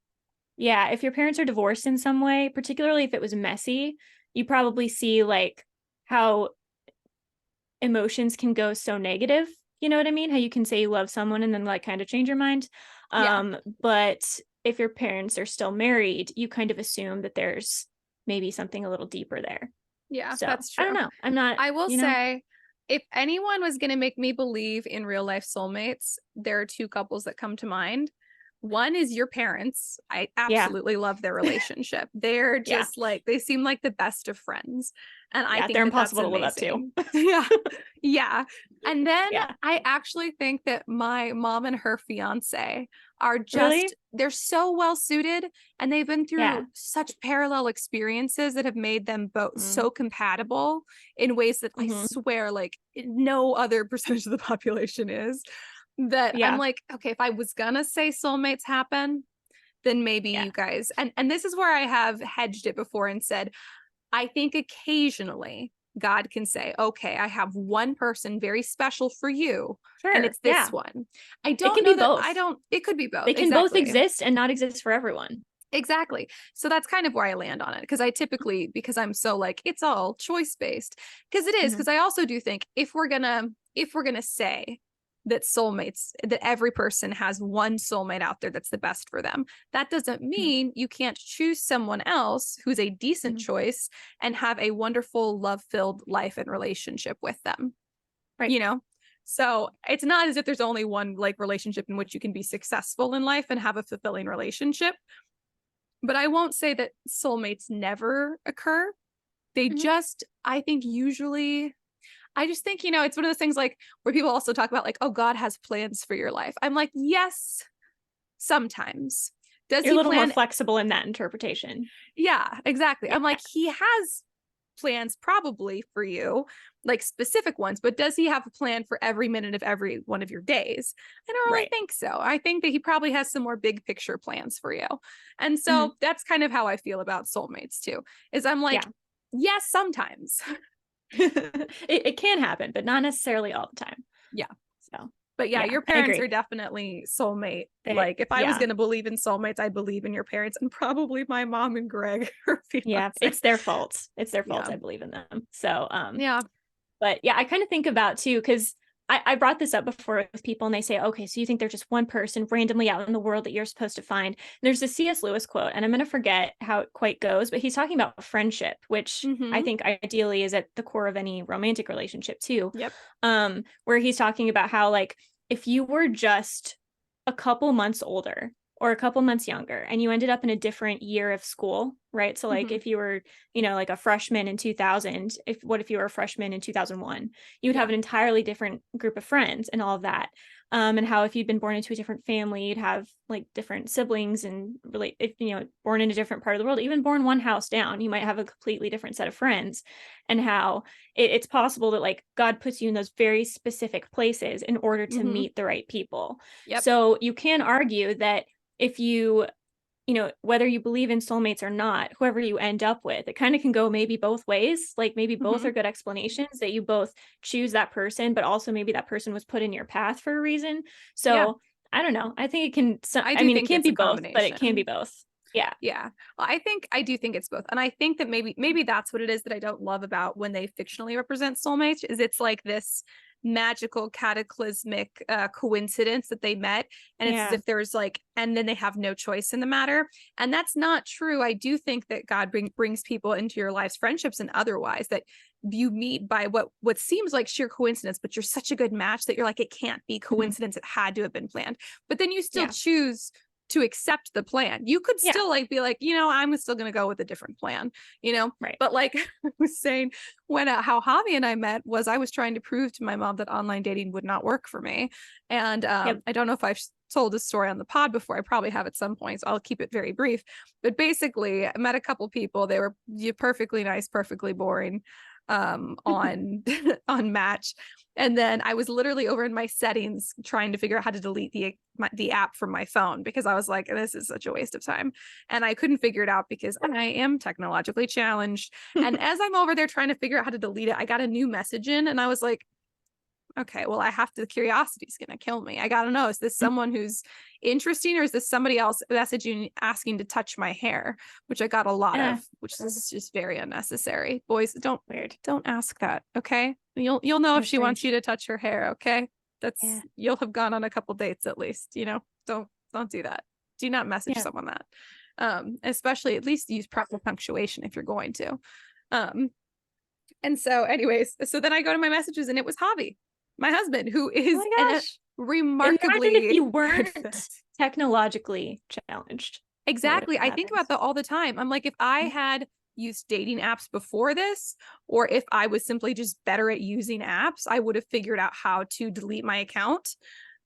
Speaker 1: if your parents are divorced in some way, particularly if it was messy, you probably see like how emotions can go so negative. You know what I mean? How you can say you love someone and then like kind of change your mind. But if your parents are still married, you kind of assume that there's maybe something a little deeper there.
Speaker 2: Yeah, so, that's true.
Speaker 1: I don't know.
Speaker 2: I will say, if anyone was going to make me believe in real life soulmates, there are two couples that come to mind. One is your parents. I absolutely love their relationship. They're just like, they seem like the best of friends. And I think
Speaker 1: they're impossible to live up to.
Speaker 2: And then I actually think that my mom and her fiance are just, they're so well suited, and they've been through such parallel experiences that have made them both so compatible in ways that I swear like no other percentage of the population is. That I'm like, okay, if I was gonna say soulmates happen, then maybe you guys, and this is where I have hedged it before and said, I think occasionally God can say, okay, I have one person very special for you. Sure, and it's this one. I don't know that both. It could be both.
Speaker 1: They can both exist and not exist for everyone.
Speaker 2: Exactly. So that's kind of where I land on it. Because I typically, because I'm so like, it's all choice based. Because it is,
Speaker 1: Mhm.
Speaker 2: because I also do think if we're gonna say that soulmates, that every person has one soulmate out there that's the best for them, that doesn't
Speaker 1: Mhm.
Speaker 2: mean you can't choose someone else who's a decent
Speaker 1: Mhm.
Speaker 2: choice and have a wonderful, love-filled life and relationship with them.
Speaker 1: Right.
Speaker 2: You know? So it's not as if there's only one like relationship in which you can be successful in life and have a fulfilling relationship. But I won't say that soulmates never occur. They
Speaker 1: Mhm.
Speaker 2: just, I think, usually, I just think, it's one of those things like where people also talk about, like, oh, God has plans for your life. I'm like, yes, sometimes. Does
Speaker 1: You're a
Speaker 2: he
Speaker 1: little more
Speaker 2: plan?
Speaker 1: flexible in that interpretation.
Speaker 2: Yeah, exactly.
Speaker 1: Yeah.
Speaker 2: I'm like, he has plans probably for you, like specific ones, but does he have a plan for every minute of every one of your days? I don't really
Speaker 1: Right.
Speaker 2: think so. I think that he probably has some more big picture plans for you. And
Speaker 1: Mhm.
Speaker 2: so that's kind of how I feel about soulmates too, is I'm like,
Speaker 1: Yeah.
Speaker 2: yes, sometimes.
Speaker 1: It can happen, but not necessarily all the time.
Speaker 2: Yeah.
Speaker 1: So
Speaker 2: But yeah,
Speaker 1: yeah,
Speaker 2: your
Speaker 1: I
Speaker 2: parents
Speaker 1: agree.
Speaker 2: are definitely soulmate.
Speaker 1: They,
Speaker 2: Like if I was
Speaker 1: yeah.
Speaker 2: going to believe in soulmates, I believe in your parents and probably my mom and Greg or
Speaker 1: Yeah.
Speaker 2: fiance.
Speaker 1: It's their fault. It's their fault.
Speaker 2: Yeah.
Speaker 1: I believe in them. So,
Speaker 2: Yeah.
Speaker 1: but yeah, I kind of think about too, because I brought this up before with people and they say, okay, so you think there's just one person randomly out in the world that you're supposed to find. And there's a C.S. Lewis quote, and I'm going to forget how it quite goes, but he's talking about friendship, which I
Speaker 2: Mm-hmm.
Speaker 1: think ideally is at the core of any romantic relationship too.
Speaker 2: Yep.
Speaker 1: Where he's talking about how, like, if you were just a couple months older or a couple months younger and you ended up in a different year of school, right? So like
Speaker 2: Mm-hmm.
Speaker 1: if you were, like a freshman in 2000, what if you were a freshman in 2001? You would
Speaker 2: Yeah.
Speaker 1: have an entirely different group of friends and all of that. And how if you'd been born into a different family, you'd have like different siblings and really, if born in a different part of the world, even born one house down, you might have a completely different set of friends. And how it's possible that like God puts you in those very specific places in order to
Speaker 2: Mm-hmm.
Speaker 1: meet the right people.
Speaker 2: Yep.
Speaker 1: So you can argue that if whether you believe in soulmates or not, whoever you end up with, it kind of can go maybe both ways. Like maybe both
Speaker 2: Mm-hmm.
Speaker 1: are good explanations that you both choose that person, but also maybe that person was put in your path for a reason.
Speaker 2: Yeah.
Speaker 1: So I don't know. I think it can,
Speaker 2: I
Speaker 1: I
Speaker 2: do
Speaker 1: mean, it
Speaker 2: think
Speaker 1: can't
Speaker 2: it's
Speaker 1: be
Speaker 2: a
Speaker 1: both, but it can be
Speaker 2: combination.
Speaker 1: both. Yeah.
Speaker 2: Yeah. Well, I do think it's both. And I think that maybe that's what it is that I don't love about when they fictionally represent soulmates is it's like this magical cataclysmic coincidence that they met, and it's as
Speaker 1: Yeah.
Speaker 2: if there's like, and then they have no choice in the matter, and that's not true. I do think that God brings people into your lives, friendships and otherwise, that you meet by what seems like sheer coincidence, but you're such a good match that you're like, it can't be
Speaker 1: Mhm.
Speaker 2: coincidence, it had to have been planned. But then you still
Speaker 1: Yeah.
Speaker 2: choose to accept the plan. You could
Speaker 1: Yeah.
Speaker 2: still like be like, I'm still going to go with a different plan,
Speaker 1: Right.
Speaker 2: but like I was saying, when how Javi and I met was I was trying to prove to my mom that online dating would not work for me. And
Speaker 1: Yep.
Speaker 2: I don't know if I've told this story on the pod before. I probably have at some point, so I'll keep it very brief. But basically, I met a couple people. They were perfectly nice, perfectly boring on on Match. And then I was literally over in my settings trying to figure out how to delete the app from my phone because I was like, this is such a waste of time. And I couldn't figure it out because I am technologically challenged. And as I'm over there trying to figure out how to delete it, I got a new message in and I was like, okay, well, the curiosity's going to kill me. I got to know, is this someone who's interesting or is this somebody else messaging asking to touch my hair, which I got a lot of, which is just very unnecessary. Boys,
Speaker 1: Weird.
Speaker 2: don't ask that. Okay. You'll know if
Speaker 1: That's
Speaker 2: she wants
Speaker 1: strange.
Speaker 2: you to touch her hair. Okay.
Speaker 1: Yeah.
Speaker 2: You'll have gone on a couple dates at least, don't do that. Do not message
Speaker 1: Yeah.
Speaker 2: someone that. Especially at least use proper punctuation if you're going to. Um, and so anyways, so then I go to my messages and it was Javi, my husband, who
Speaker 1: Oh
Speaker 2: is
Speaker 1: my
Speaker 2: a
Speaker 1: gosh. Imagine if
Speaker 2: remarkably
Speaker 1: you
Speaker 2: good
Speaker 1: weren't
Speaker 2: fit.
Speaker 1: technologically challenged. What would
Speaker 2: Exactly.
Speaker 1: have
Speaker 2: I think
Speaker 1: happened?
Speaker 2: about that all the time. I'm like, if I had used dating apps before this, or if I was simply just better at using apps, I would have figured out how to delete my account.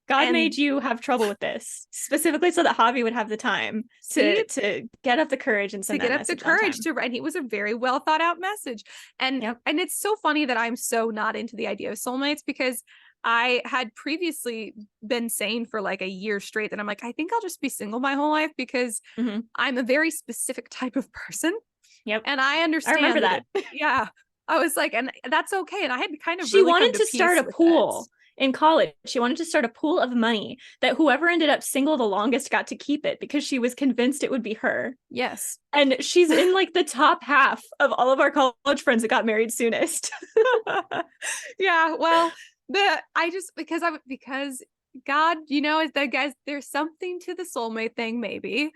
Speaker 1: God
Speaker 2: And
Speaker 1: made you have trouble with this specifically so that Javi would have the time
Speaker 2: see,
Speaker 1: to get up the courage and
Speaker 2: to
Speaker 1: send that
Speaker 2: get up the
Speaker 1: message on
Speaker 2: courage
Speaker 1: time.
Speaker 2: to write. And it was a very well thought out message. And
Speaker 1: Yep.
Speaker 2: and it's so funny that I'm so not into the idea of soulmates because I had previously been saying for like a year straight that I'm like, I think I'll just be single my whole life because
Speaker 1: Hmm.
Speaker 2: I'm a very specific type of person.
Speaker 1: Yep.
Speaker 2: And I
Speaker 1: I remember
Speaker 2: understand that
Speaker 1: that.
Speaker 2: it, yeah. I was like, and that's okay. And I had kind of
Speaker 1: She
Speaker 2: really come
Speaker 1: wanted
Speaker 2: to
Speaker 1: to start
Speaker 2: peace
Speaker 1: a
Speaker 2: with it.
Speaker 1: pool. in college. She wanted to start a pool of money that whoever ended up single the longest got to keep it because she was convinced it would be her.
Speaker 2: Yes.
Speaker 1: And she's in like the top half of all of our college friends that got married soonest.
Speaker 2: Yeah, well, because God, is that, guys, there's something to the soulmate thing, maybe.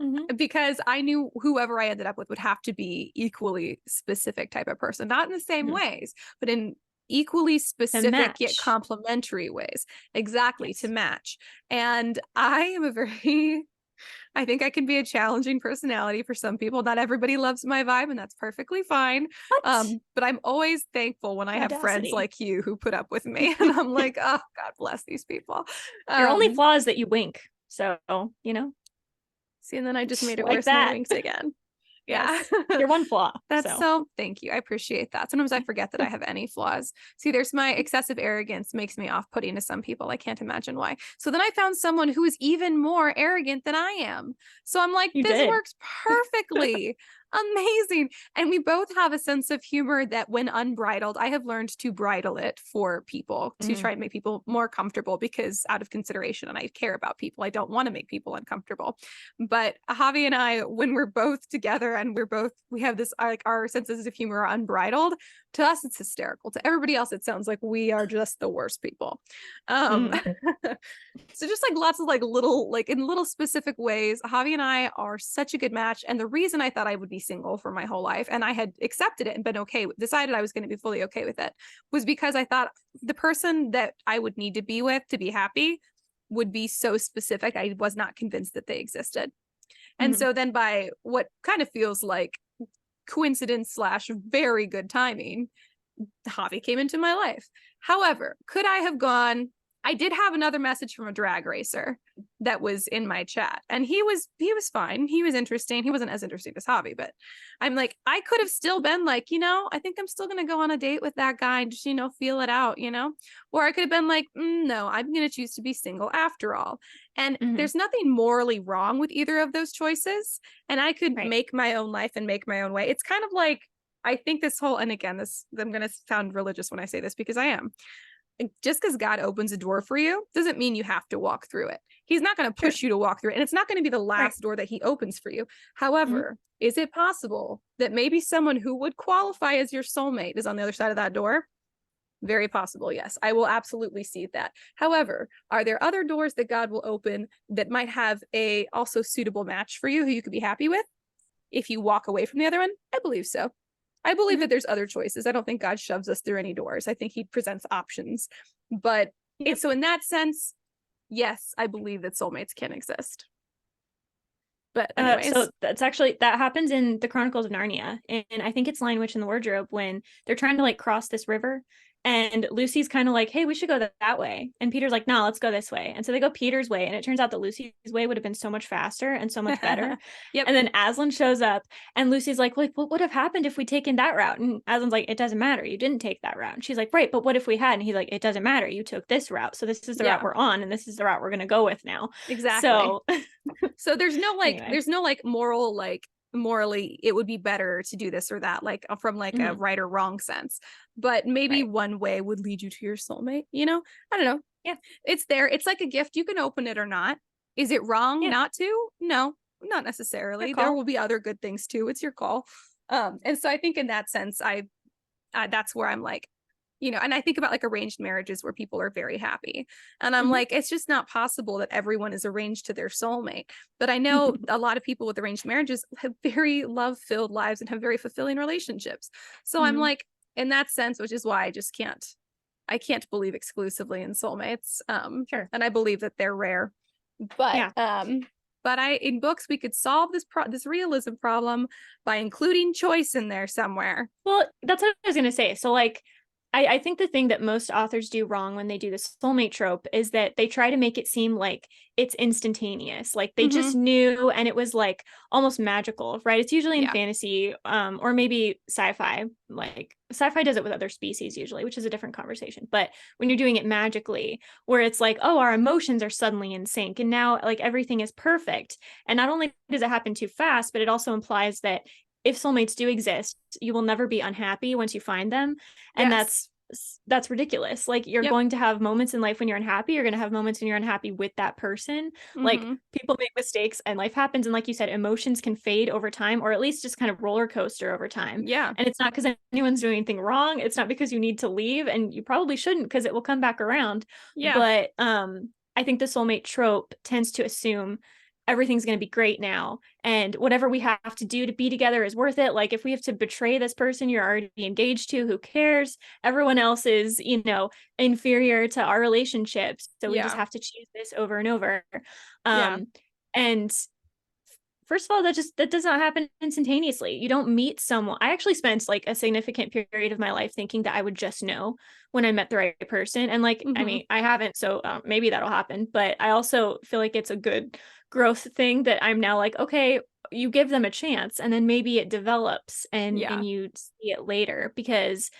Speaker 1: Mm-hmm.
Speaker 2: Because I knew whoever I ended up with would have to be equally specific type of person, not in the same
Speaker 1: Mm-hmm.
Speaker 2: ways, but in equally
Speaker 1: To
Speaker 2: specific yet
Speaker 1: match.
Speaker 2: complementary ways. Exactly,
Speaker 1: Yes.
Speaker 2: to match. And I am I think I can be a challenging personality for some people. Not everybody loves my vibe, and that's perfectly fine.
Speaker 1: What?
Speaker 2: But I'm always thankful when I have friends
Speaker 1: Audacity.
Speaker 2: like you who put up with me. And I'm like, oh, God bless these people.
Speaker 1: Your only
Speaker 2: Um,
Speaker 1: flaw is that you wink. So,
Speaker 2: See, and then I just made it
Speaker 1: like
Speaker 2: worse and I
Speaker 1: that.
Speaker 2: winked again. Yeah.
Speaker 1: Yes. Your one flaw.
Speaker 2: That's
Speaker 1: So,
Speaker 2: so, thank you. I appreciate that. Sometimes I forget that I have any flaws. See, there's my excessive arrogance makes me off-putting to some people. I can't imagine why. So then I found someone who is even more arrogant than I am. So I'm like,
Speaker 1: you
Speaker 2: this
Speaker 1: did.
Speaker 2: works perfectly. Amazing. And we both have a sense of humor that when unbridled, I have learned to bridle it for people to
Speaker 1: Mm-hmm.
Speaker 2: try and make people more comfortable because out of consideration and I care about people. I don't want to make people uncomfortable. But Javi and I, when we're both together and we have this, like, our senses of humor are unbridled. To us, it's hysterical. To everybody else, it sounds like we are just the worst people. Um,
Speaker 1: Mm-hmm.
Speaker 2: so just like lots of like little, like in little specific ways, Javi and I are such a good match. And the reason I thought I would be single for my whole life, and I had accepted it and been okay, decided I was going to be fully okay with it, was because I thought the person that I would need to be with to be happy would be so specific. I was not convinced that they existed. And
Speaker 1: Mm-hmm.
Speaker 2: so then by what kind of feels like coincidence slash very good timing, Javi came into my life. However, could I have gone? I did have another message from a drag racer that was in my chat, and he was fine. He was interesting. He wasn't as interesting as Javi, but I'm like, I could have still been like, I think I'm still gonna go on a date with that guy and just feel it out, or I could have been like, no, I'm gonna choose to be single after all. And
Speaker 1: Mm-hmm.
Speaker 2: there's nothing morally wrong with either of those choices. And I could
Speaker 1: Right.
Speaker 2: make my own life and make my own way. It's kind of like, I think this whole, and again, I'm going to sound religious when I say this because I am. Just because God opens a door for you doesn't mean you have to walk through it. He's not going to push you to walk through it. And it's not going to be the last door that he opens for you. However, is it possible that maybe someone who would qualify as your soulmate is on the other side of that door? Very possible, yes. I will absolutely see that. However, are there other doors that God will open that might have a also suitable match for you who you could be happy with if you walk away from the other one? I believe so. I believe that there's other choices. I don't think God shoves us through any doors. I think he presents options. But so in that sense, yes, I believe that soulmates can exist. But anyways.
Speaker 1: So that happens in the Chronicles of Narnia. And I think it's Lion Witch in the Wardrobe when they're trying to like cross this river. And Lucy's kind of like, hey, we should go that way. And Peter's like, no, let's go this way. And so they go Peter's way. And it turns out that Lucy's way would have been so much faster and so much better.
Speaker 2: Yep.
Speaker 1: And then Aslan shows up and Lucy's like, what would have happened if we'd taken that route? And Aslan's like, it doesn't matter. You didn't take that route. And she's like, right, but what if we had? And he's like, it doesn't matter. You took this route. So this is the route we're on. And this is the route we're going to go with now.
Speaker 2: Exactly. So there's no like,
Speaker 1: anyway.
Speaker 2: there's no like moral, like morally it would be better to do this or that, like from like a right or wrong sense, but maybe one way would lead you to your soulmate. I don't know.
Speaker 1: Yeah,
Speaker 2: it's there. It's like a gift. You can open it or not. Is it wrong not to? No, not necessarily. There will be other good things too. It's your call. And so I think in that sense, that's where I'm like, and I think about like arranged marriages where people are very happy. And I'm like, it's just not possible that everyone is arranged to their soulmate. But I know a lot of people with arranged marriages have very love-filled lives and have very fulfilling relationships. So I'm like, in that sense, which is why I can't believe exclusively in soulmates. And I believe that they're rare. But in books, we could solve this realism problem by including choice in there somewhere.
Speaker 1: Well, that's what I was going to say. So like, I think the thing that most authors do wrong when they do the soulmate trope is that they try to make it seem like it's instantaneous. Like they just knew and it was like almost magical, right? It's usually in fantasy or maybe sci-fi. Like sci-fi does it with other species usually, which is a different conversation. But when you're doing it magically, where it's like, oh, our emotions are suddenly in sync and now like everything is perfect. And not only does it happen too fast, but it also implies that if soulmates do exist, you will never be unhappy once you find them. And that's that's ridiculous. Like, you're
Speaker 2: Yep.
Speaker 1: going to have moments in life when you're unhappy. You're going to have moments when you're unhappy with that person. Like,
Speaker 2: Mm-hmm.
Speaker 1: people make mistakes and life happens. And like you said, emotions can fade over time, or at least just kind of roller coaster over time.
Speaker 2: Yeah.
Speaker 1: And it's not because anyone's doing anything wrong. It's not because you need to leave, and you probably shouldn't, because it will come back around.
Speaker 2: Yeah.
Speaker 1: But I think the soulmate trope tends to assume everything's going to be great now, and whatever we have to do to be together is worth it. Like, if we have to betray this person you're already engaged to, who cares? Everyone else is, inferior to our relationships, so we just
Speaker 2: Yeah.
Speaker 1: have to choose this over and over.
Speaker 2: Yeah.
Speaker 1: And first of all, that does not happen instantaneously. You don't meet someone. I actually spent like a significant period of my life thinking that I would just know when I met the right person. And like, I
Speaker 2: Mm-hmm.
Speaker 1: mean, I haven't, so maybe that'll happen. But I also feel like it's a good growth thing that I'm now like, okay, you give them a chance, and then maybe it develops, and
Speaker 2: Yeah.
Speaker 1: you see it later, because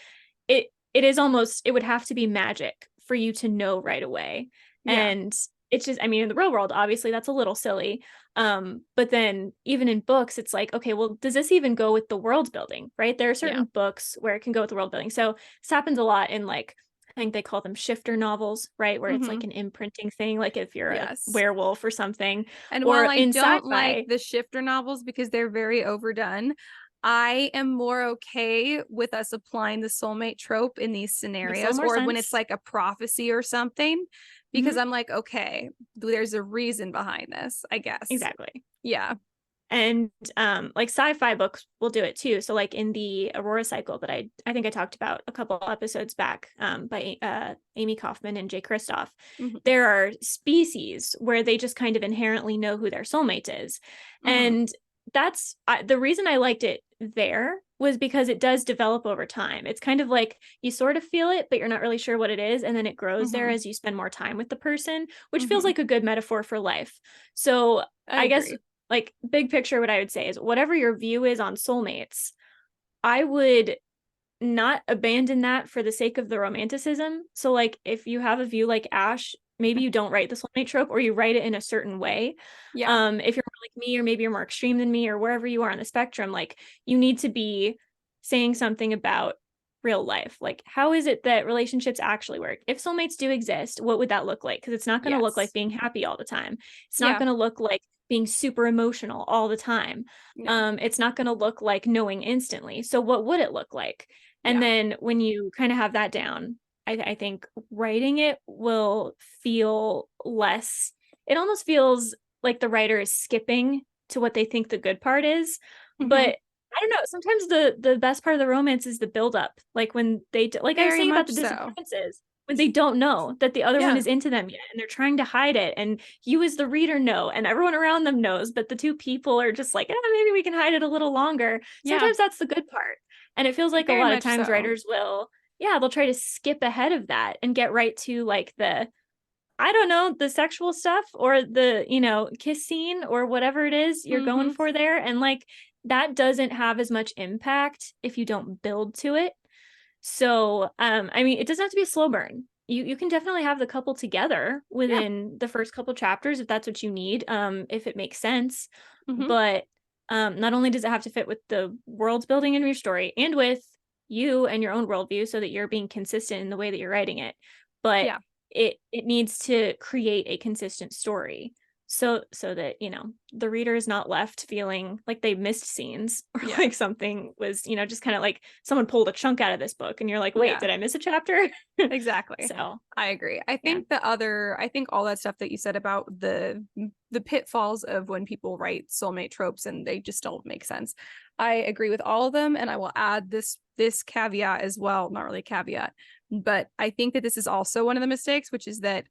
Speaker 1: it is almost, it would have to be magic for you to know right away.
Speaker 2: Yeah.
Speaker 1: And it's just, I mean, in the real world, obviously that's a little silly. But then even in books, it's like, okay, well, does this even go with the world building, right? There are certain
Speaker 2: Yeah.
Speaker 1: books where it can go with the world building. So this happens a lot in, like, I think they call them shifter novels, right? Where it's
Speaker 2: Mm-hmm.
Speaker 1: like an imprinting thing, like if you're a
Speaker 2: Yes.
Speaker 1: werewolf or something,
Speaker 2: And
Speaker 1: or
Speaker 2: while I
Speaker 1: in
Speaker 2: don't like
Speaker 1: sci-fi.
Speaker 2: the shifter novels because they're very overdone, I am more okay with us applying the soulmate trope in these
Speaker 1: Makes a little
Speaker 2: scenarios,
Speaker 1: more
Speaker 2: or when it's
Speaker 1: sense.
Speaker 2: like a prophecy or something, because
Speaker 1: Mhm.
Speaker 2: I'm like, okay, there's a reason behind this, I guess.
Speaker 1: Exactly.
Speaker 2: Yeah.
Speaker 1: And like sci-fi books will do it too. So like in the Aurora cycle that I think I talked about a couple episodes back, by Amy Kaufman and Jay Kristoff,
Speaker 2: Mm-hmm.
Speaker 1: there are species where they just kind of inherently know who their soulmate is.
Speaker 2: Mm-hmm.
Speaker 1: And that's the reason I liked it there, was because it does develop over time. It's kind of like you sort of feel it, but you're not really sure what it is, and then it grows there
Speaker 2: Mm-hmm.
Speaker 1: as you spend more time with the person, which feels
Speaker 2: Mm-hmm.
Speaker 1: like a good metaphor for life. So
Speaker 2: I
Speaker 1: I guess,
Speaker 2: agree.
Speaker 1: like, big picture, what I would say is, whatever your view is on soulmates, I would not abandon that for the sake of the romanticism. So like, if you have a view like Ash, maybe you don't write the soulmate trope, or you write it in a certain way.
Speaker 2: Yeah.
Speaker 1: If you're more like me, or maybe you're more extreme than me, or wherever you are on the spectrum, like, you need to be saying something about real life. Like, how is it that relationships actually work? If soulmates do exist, what would that look like? Because it's not going to look like
Speaker 2: Yes.
Speaker 1: being happy all the time. It's not
Speaker 2: Yeah.
Speaker 1: going to look like being super emotional all the time.
Speaker 2: No.
Speaker 1: It's not going to look like knowing instantly. So what would it look like? And
Speaker 2: Yeah.
Speaker 1: then when you kind of have that down, I think writing it will feel less, it almost feels like the writer is skipping to what they think the good part is.
Speaker 2: Mm-hmm.
Speaker 1: But I don't know, sometimes the best part of the romance is the buildup. Like when like I was
Speaker 2: Very
Speaker 1: saying about
Speaker 2: much
Speaker 1: the
Speaker 2: so.
Speaker 1: disappearances, when they don't know that the other one
Speaker 2: Yeah.
Speaker 1: is into them yet, and they're trying to hide it, and you as the reader know, and everyone around them knows, but the two people are just like, maybe we can hide it a little longer.
Speaker 2: Yeah.
Speaker 1: Sometimes that's the good part. And it feels like a
Speaker 2: Very
Speaker 1: lot of
Speaker 2: much
Speaker 1: times
Speaker 2: so.
Speaker 1: writers will, yeah, they'll try to skip ahead of that and get right to like the, I don't know, the sexual stuff, or the, kiss scene, or whatever it is you're going
Speaker 2: Mm-hmm.
Speaker 1: for there. And like, that doesn't have as much impact if you don't build to it. So, I mean, it doesn't have to be a slow burn. You can definitely have the couple together
Speaker 2: Yeah.
Speaker 1: within the first couple chapters if that's what you need, if it makes sense.
Speaker 2: Mm-hmm.
Speaker 1: But not only does it have to fit with the world building in your story, and with you and your own worldview, so that you're being consistent in the way that you're writing it, but
Speaker 2: Yeah.
Speaker 1: it needs to create a consistent story, so that the reader is not left feeling like they missed scenes, or
Speaker 2: Yeah.
Speaker 1: like something was just kind of like someone pulled a chunk out of this book, and you're like, wait,
Speaker 2: Yeah.
Speaker 1: did I miss a chapter?
Speaker 2: Exactly.
Speaker 1: So
Speaker 2: I agree. I
Speaker 1: yeah.
Speaker 2: think I think all that stuff that you said about the pitfalls of when people write soulmate tropes and they just don't make sense. I agree with all of them, and I will add this caveat as well, not really a caveat, but I think that this is also one of the mistakes, which is that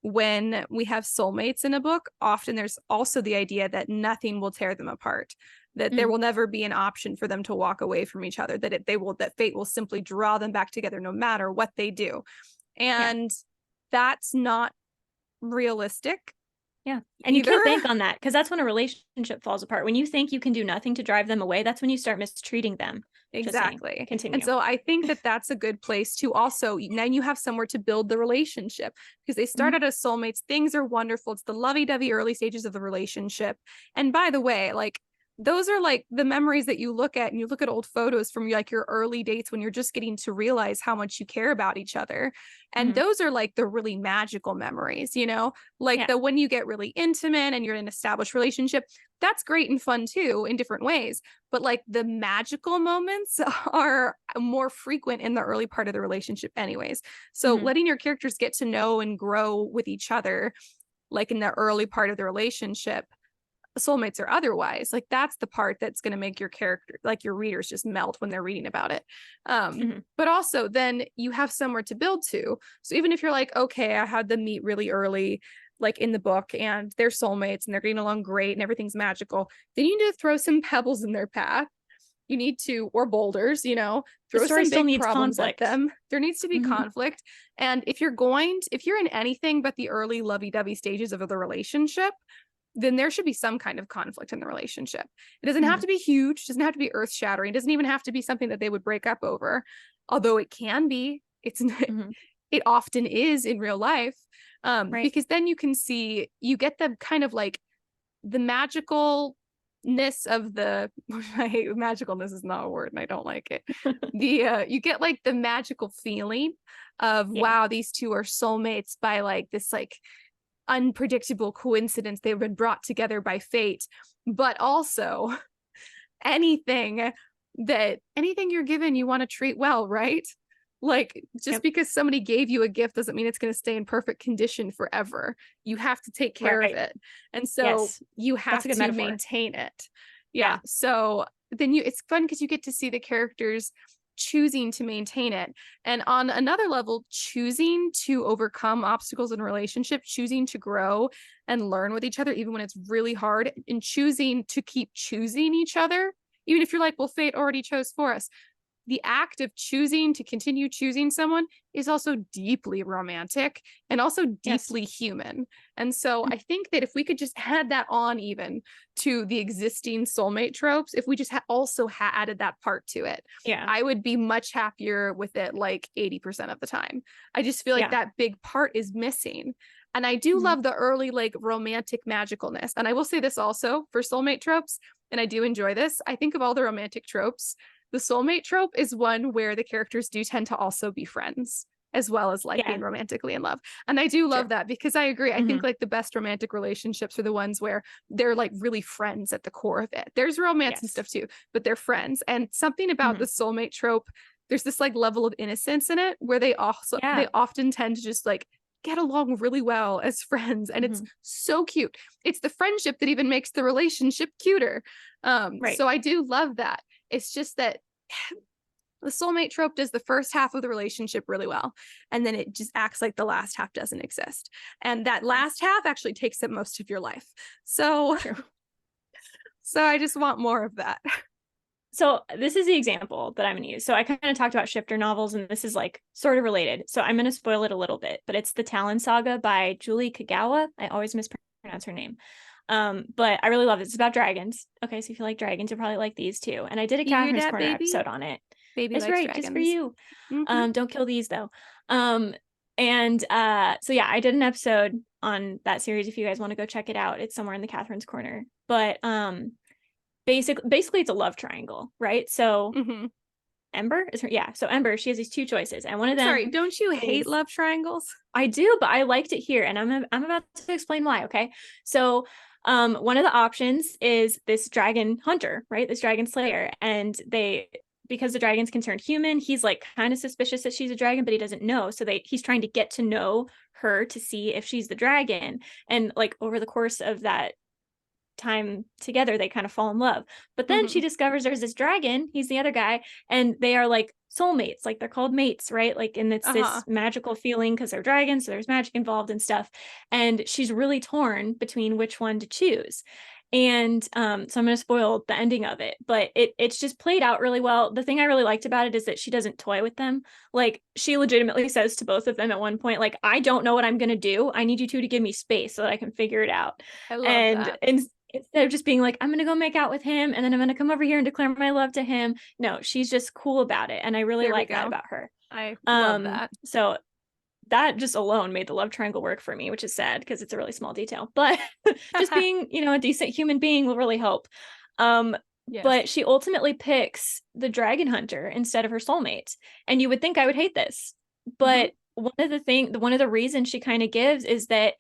Speaker 2: when we have soulmates in a book, often there's also the idea that nothing will tear them apart, that there will never be an option for them to walk away from each other, that fate will simply draw them back together no matter what they do. And that's not realistic.
Speaker 1: Yeah. And
Speaker 2: either.
Speaker 1: you can't bank on that, because that's when a relationship falls apart. When you think you can do nothing to drive them away, that's when you start mistreating them.
Speaker 2: Exactly.
Speaker 1: Continue.
Speaker 2: And so I think that that's a good place to also, then you have somewhere to build the relationship, because they start out as soulmates. Things are wonderful. It's the lovey-dovey early stages of the relationship. And by the way, like, those are like the memories that you look at, and you look at old photos from like your early dates when you're just getting to realize how much you care about each other. And
Speaker 1: Mhm.
Speaker 2: those are like the really magical memories, you know, like
Speaker 1: Yeah.
Speaker 2: the when you get really intimate and you're in an established relationship, that's great and fun too in different ways. But like the magical moments are more frequent in the early part of the relationship, anyways. So
Speaker 1: Mhm.
Speaker 2: letting your characters get to know and grow with each other, like in the early part of the relationship, soulmates or otherwise, like that's the part that's going to make your character, like your readers, just melt when they're reading about it.
Speaker 1: Mhm.
Speaker 2: But also then you have somewhere to build to. So even if you're like, okay, I had them meet really early, like in the book, and they're soulmates and they're getting along great and everything's magical, then you need to throw some pebbles in their path. You need to, or boulders, you know,
Speaker 1: The
Speaker 2: throw
Speaker 1: story
Speaker 2: some
Speaker 1: still
Speaker 2: big
Speaker 1: needs
Speaker 2: problems at
Speaker 1: conflict.
Speaker 2: them. There needs to be
Speaker 1: Mhm.
Speaker 2: conflict. And if you're in anything but the early lovey-dovey stages of the relationship, then there should be some kind of conflict in the relationship. It doesn't have
Speaker 1: Mhm.
Speaker 2: to be huge, it doesn't have to be earth shattering, it doesn't even have to be something that they would break up over, although it can be. It's
Speaker 1: Mhm.
Speaker 2: it often is in real life,
Speaker 1: Right.
Speaker 2: because then you can see, you get the kind of like the magicalness of the I hate magicalness is not a word and I don't like it. The you get like the magical feeling of
Speaker 1: Yeah.
Speaker 2: wow, these two are soulmates by like this like unpredictable coincidence. They've been brought together by fate, but also anything anything you're given, you want to treat well, right? Like just
Speaker 1: Yep.
Speaker 2: because somebody gave you a gift doesn't mean it's going to stay in perfect condition forever. You have to take care of
Speaker 1: Right.
Speaker 2: it. And so
Speaker 1: Yes.
Speaker 2: you
Speaker 1: That's
Speaker 2: have
Speaker 1: a good
Speaker 2: to
Speaker 1: metaphor.
Speaker 2: maintain it. Yeah.
Speaker 1: Yeah.
Speaker 2: So then it's fun because you get to see the characters choosing to maintain it. And on another level, choosing to overcome obstacles in a relationship, choosing to grow and learn with each other, even when it's really hard, and choosing to keep choosing each other, even if you're like, well, fate already chose for us. The act of choosing to continue choosing someone is also deeply romantic and also
Speaker 1: Yes.
Speaker 2: deeply human. And so
Speaker 1: Mhm.
Speaker 2: I think that if we could just add that on even to the existing soulmate tropes, if we just also added that part to it,
Speaker 1: Yeah.
Speaker 2: I would be much happier with it like 80% of the time. I just feel like
Speaker 1: Yeah.
Speaker 2: that big part is missing. And I do
Speaker 1: Mhm.
Speaker 2: love the early like romantic magicalness. And I will say this also for soulmate tropes, and I do enjoy this. I think of all the romantic tropes, the soulmate trope is one where the characters do tend to also be friends as well as like
Speaker 1: Yeah.
Speaker 2: being romantically in love. And I do
Speaker 1: True.
Speaker 2: love that because I agree. I think
Speaker 1: Mhm.
Speaker 2: like the best romantic relationships are the ones where they're like really friends at the core of it. There's romance and
Speaker 1: Yes.
Speaker 2: stuff too, but they're friends. And something about the
Speaker 1: Mhm.
Speaker 2: soulmate trope, there's this like level of innocence in it where they
Speaker 1: Yeah.
Speaker 2: often tend to just like get along really well as friends, and it's
Speaker 1: Mhm.
Speaker 2: so cute. It's the friendship that even makes the relationship cuter.
Speaker 1: Right.
Speaker 2: So I do love that. It's just that the soulmate trope does the first half of the relationship really well, and then it just acts like the last half doesn't exist. And that
Speaker 1: Yeah.
Speaker 2: last half actually takes up most of your life. So
Speaker 1: True.
Speaker 2: so I just want more of that.
Speaker 1: So this is the example that I'm going to use. So I kind of talked about shifter novels, and this is like sort of related. So I'm going to spoil it a little bit, but it's the Talon Saga by Julie Kagawa. I always mispronounce her name. But I really love it. It's about dragons. Okay, so if you like dragons, you'll probably like these too. And I did a
Speaker 2: You hear
Speaker 1: Catherine's
Speaker 2: that,
Speaker 1: Corner
Speaker 2: baby?
Speaker 1: episode on it.
Speaker 2: Baby
Speaker 1: It's
Speaker 2: likes
Speaker 1: right, just for
Speaker 2: dragons.
Speaker 1: you.
Speaker 2: Mm-hmm.
Speaker 1: Don't kill these though. And so yeah, I did an episode on that series if you guys want to go check it out. It's somewhere in the Catherine's Corner. But basically it's a love triangle, right? So
Speaker 2: Mm-hmm.
Speaker 1: Ember is her, yeah. So Ember, she has these two choices, and one of
Speaker 2: I'm sorry,
Speaker 1: them
Speaker 2: don't you hate
Speaker 1: is
Speaker 2: love triangles?
Speaker 1: I do, but I liked it here, and I'm about to explain why. Okay, so one of the options is this dragon hunter, right? This dragon slayer, and they because the dragon's can turn human, he's like kind of suspicious that she's a dragon, but he doesn't know. So he's trying to get to know her to see if she's the dragon, and like over the course of that time together they kind of fall in love, but then
Speaker 2: Mm-hmm.
Speaker 1: she discovers there's this dragon, he's the other guy, and they are like soulmates, like they're called mates, right? Like, and it's
Speaker 2: Uh-huh.
Speaker 1: this magical feeling because they're dragons, so there's magic involved and stuff, and she's really torn between which one to choose. And so I'm going to spoil the ending of it, but it's just played out really well. The thing I really liked about it is that she doesn't toy with them. Like, she legitimately says to both of them at one point, like, I don't know what I'm going to do, I need you two to give me space so that I can figure it out.
Speaker 2: I love
Speaker 1: And
Speaker 2: that.
Speaker 1: instead of just being like, I'm going to go make out with him and then I'm going to come over here and declare my love to him. No, she's just cool about it. And I really
Speaker 2: There we
Speaker 1: like that
Speaker 2: go.
Speaker 1: about her.
Speaker 2: I love that.
Speaker 1: So that just alone made the love triangle work for me, which is sad because it's a really small detail, but just being, a decent human being will really help.
Speaker 2: Yes.
Speaker 1: But she ultimately picks the dragon hunter instead of her soulmate. And you would think I would hate this. But one of the reasons she kind of gives is that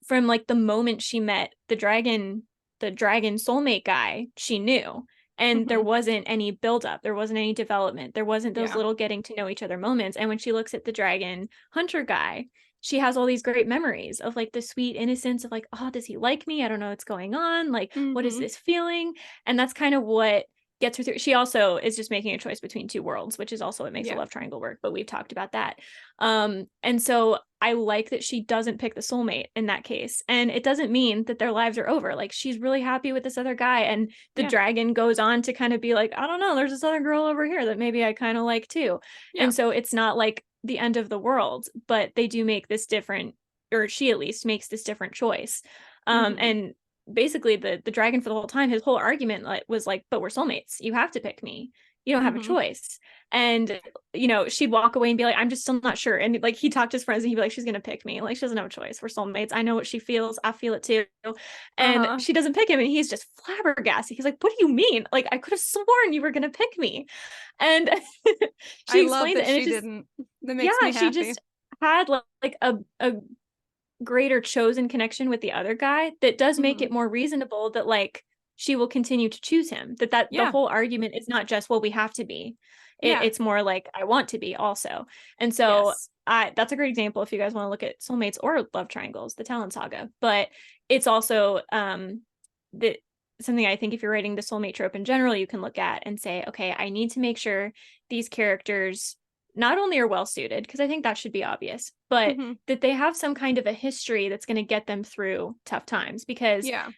Speaker 1: from like the moment she met the dragon soulmate guy, she knew. And there wasn't any buildup, there wasn't any development, there wasn't those
Speaker 2: Yeah.
Speaker 1: little getting to know each other moments. And when she looks at the dragon hunter guy, she has all these great memories of like the sweet innocence of like, oh, does he like me? I don't know what's going on. Like, what is this feeling? And that's kind of what gets her through. She also is just making a choice between two worlds, which is also what makes a
Speaker 2: Yeah.
Speaker 1: love triangle work, but we've talked about that. And so I like that she doesn't pick the soulmate in that case. And it doesn't mean that their lives are over. Like she's really happy with this other guy. And the
Speaker 2: Yeah.
Speaker 1: dragon goes on to kind of be like, I don't know, there's this other girl over here that maybe I kind of like too.
Speaker 2: Yeah.
Speaker 1: And so it's not like the end of the world, but they do make this different, or she at least makes this different choice. And basically the dragon for the whole time, his whole argument was like, but we're soulmates. You have to pick me. You don't have a choice. And she'd walk away and be like, I'm just still not sure. And like he talked to his friends and he'd be like, she's gonna pick me. Like she doesn't have a choice. We're soulmates. I know what she feels. I feel it too. And she doesn't pick him, and he's just flabbergasted. He's like, what do you mean? Like I could have sworn you were gonna pick me. And she
Speaker 2: I love
Speaker 1: explained
Speaker 2: that
Speaker 1: it, and
Speaker 2: she
Speaker 1: it just
Speaker 2: didn't. That makes me
Speaker 1: she
Speaker 2: happy.
Speaker 1: just had like a greater chosen connection with the other guy that does make it more reasonable that like she will continue to choose him, that the
Speaker 2: Yeah.
Speaker 1: whole argument is not just, well, we have to be,
Speaker 2: Yeah.
Speaker 1: it's more like I want to be also. And so
Speaker 2: Yes.
Speaker 1: that's a great example if you guys want to look at soulmates or love triangles, the Talon Saga. But it's also that something I think if you're writing the soulmate trope in general, you can look at and say, okay, I need to make sure these characters not only are well suited, because I think that should be obvious, but that they have some kind of a history that's going to get them through tough times. Because
Speaker 2: Yeah.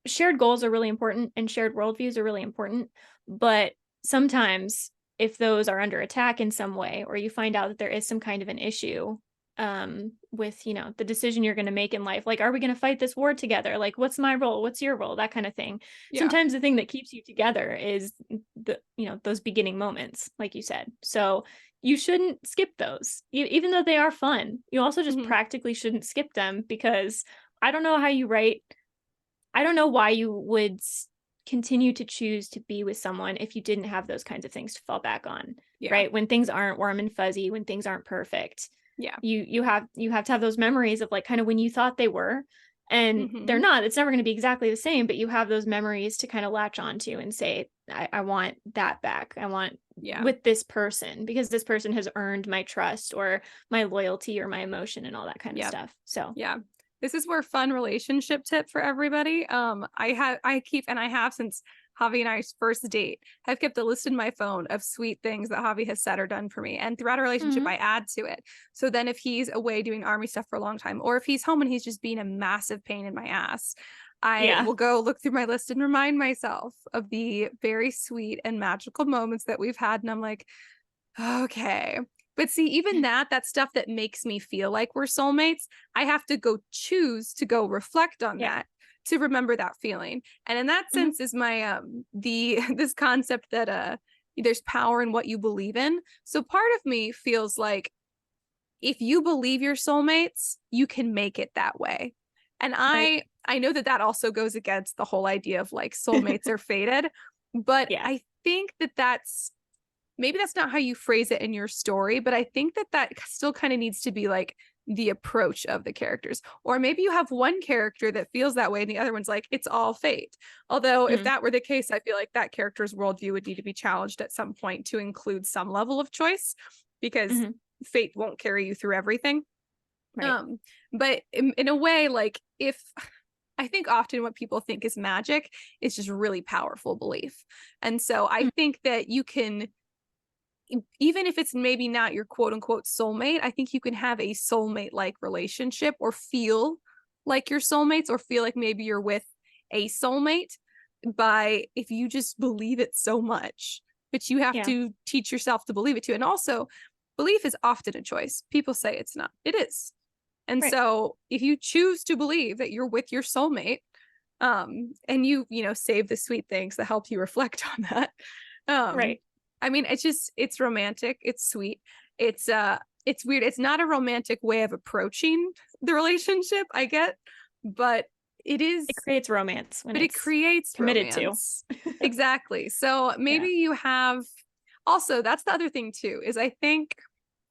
Speaker 1: shared goals are really important and shared worldviews are really important, but sometimes if those are under attack in some way, or you find out that there is some kind of an issue with the decision you're going to make in life, like, are we going to fight this war together? Like, what's my role, what's your role, that kind of thing.
Speaker 2: Yeah.
Speaker 1: Sometimes the thing that keeps you together is those beginning moments, like you said. So you shouldn't skip those, even though they are fun. You also just practically shouldn't skip them, because I don't know how you write, I don't know why you would continue to choose to be with someone if you didn't have those kinds of things to fall back on. Right? When things aren't warm and fuzzy, when things aren't perfect.
Speaker 2: Yeah.
Speaker 1: You have to have those memories of like kind of when you thought they were, and they're not. It's never going to be exactly the same, but you have those memories to kind of latch onto and say, I want that back. I want with this person, because this person has earned my trust or my loyalty or my emotion and all that kind of stuff. So
Speaker 2: yeah. This is where fun relationship tip for everybody. I have since Javi and I's first date, have kept a list in my phone of sweet things that Javi has said or done for me. And throughout a relationship, I add to it. So then if he's away doing army stuff for a long time, or if he's home and he's just being a massive pain in my ass, I will go look through my list and remind myself of the very sweet and magical moments that we've had. And I'm like, okay. But see, even that stuff that makes me feel like we're soulmates, I have to go choose to go reflect on that to remember that feeling. And in that sense is my this concept that there's power in what you believe in. So part of me feels like if you believe you're soulmates, you can make it that way. And I know that also goes against the whole idea of like soulmates are fated, but I think that's maybe that's not how you phrase it in your story, but I think that still kind of needs to be like the approach of the characters. Or maybe you have one character that feels that way and the other one's like, it's all fate. Although if that were the case, I feel like that character's worldview would need to be challenged at some point to include some level of choice, because fate won't carry you through everything. Right. But in a way, like I think often what people think is magic is just really powerful belief. And so I think that you can, even if it's maybe not your quote unquote soulmate, I think you can have a soulmate like relationship or feel like you're soulmates, or feel like maybe you're with a soulmate if you just believe it so much. But you have to teach yourself to believe it too. And also, belief is often a choice. People say it's not. It is. And so if you choose to believe that you're with your soulmate, and you save the sweet things that help you reflect on that. I mean, it's romantic. It's sweet. It's weird. It's not a romantic way of approaching the relationship, I get, but is,
Speaker 1: It creates romance when
Speaker 2: but it
Speaker 1: it's
Speaker 2: creates
Speaker 1: committed
Speaker 2: romance. Exactly. So maybe you have, also, that's the other thing too, is I think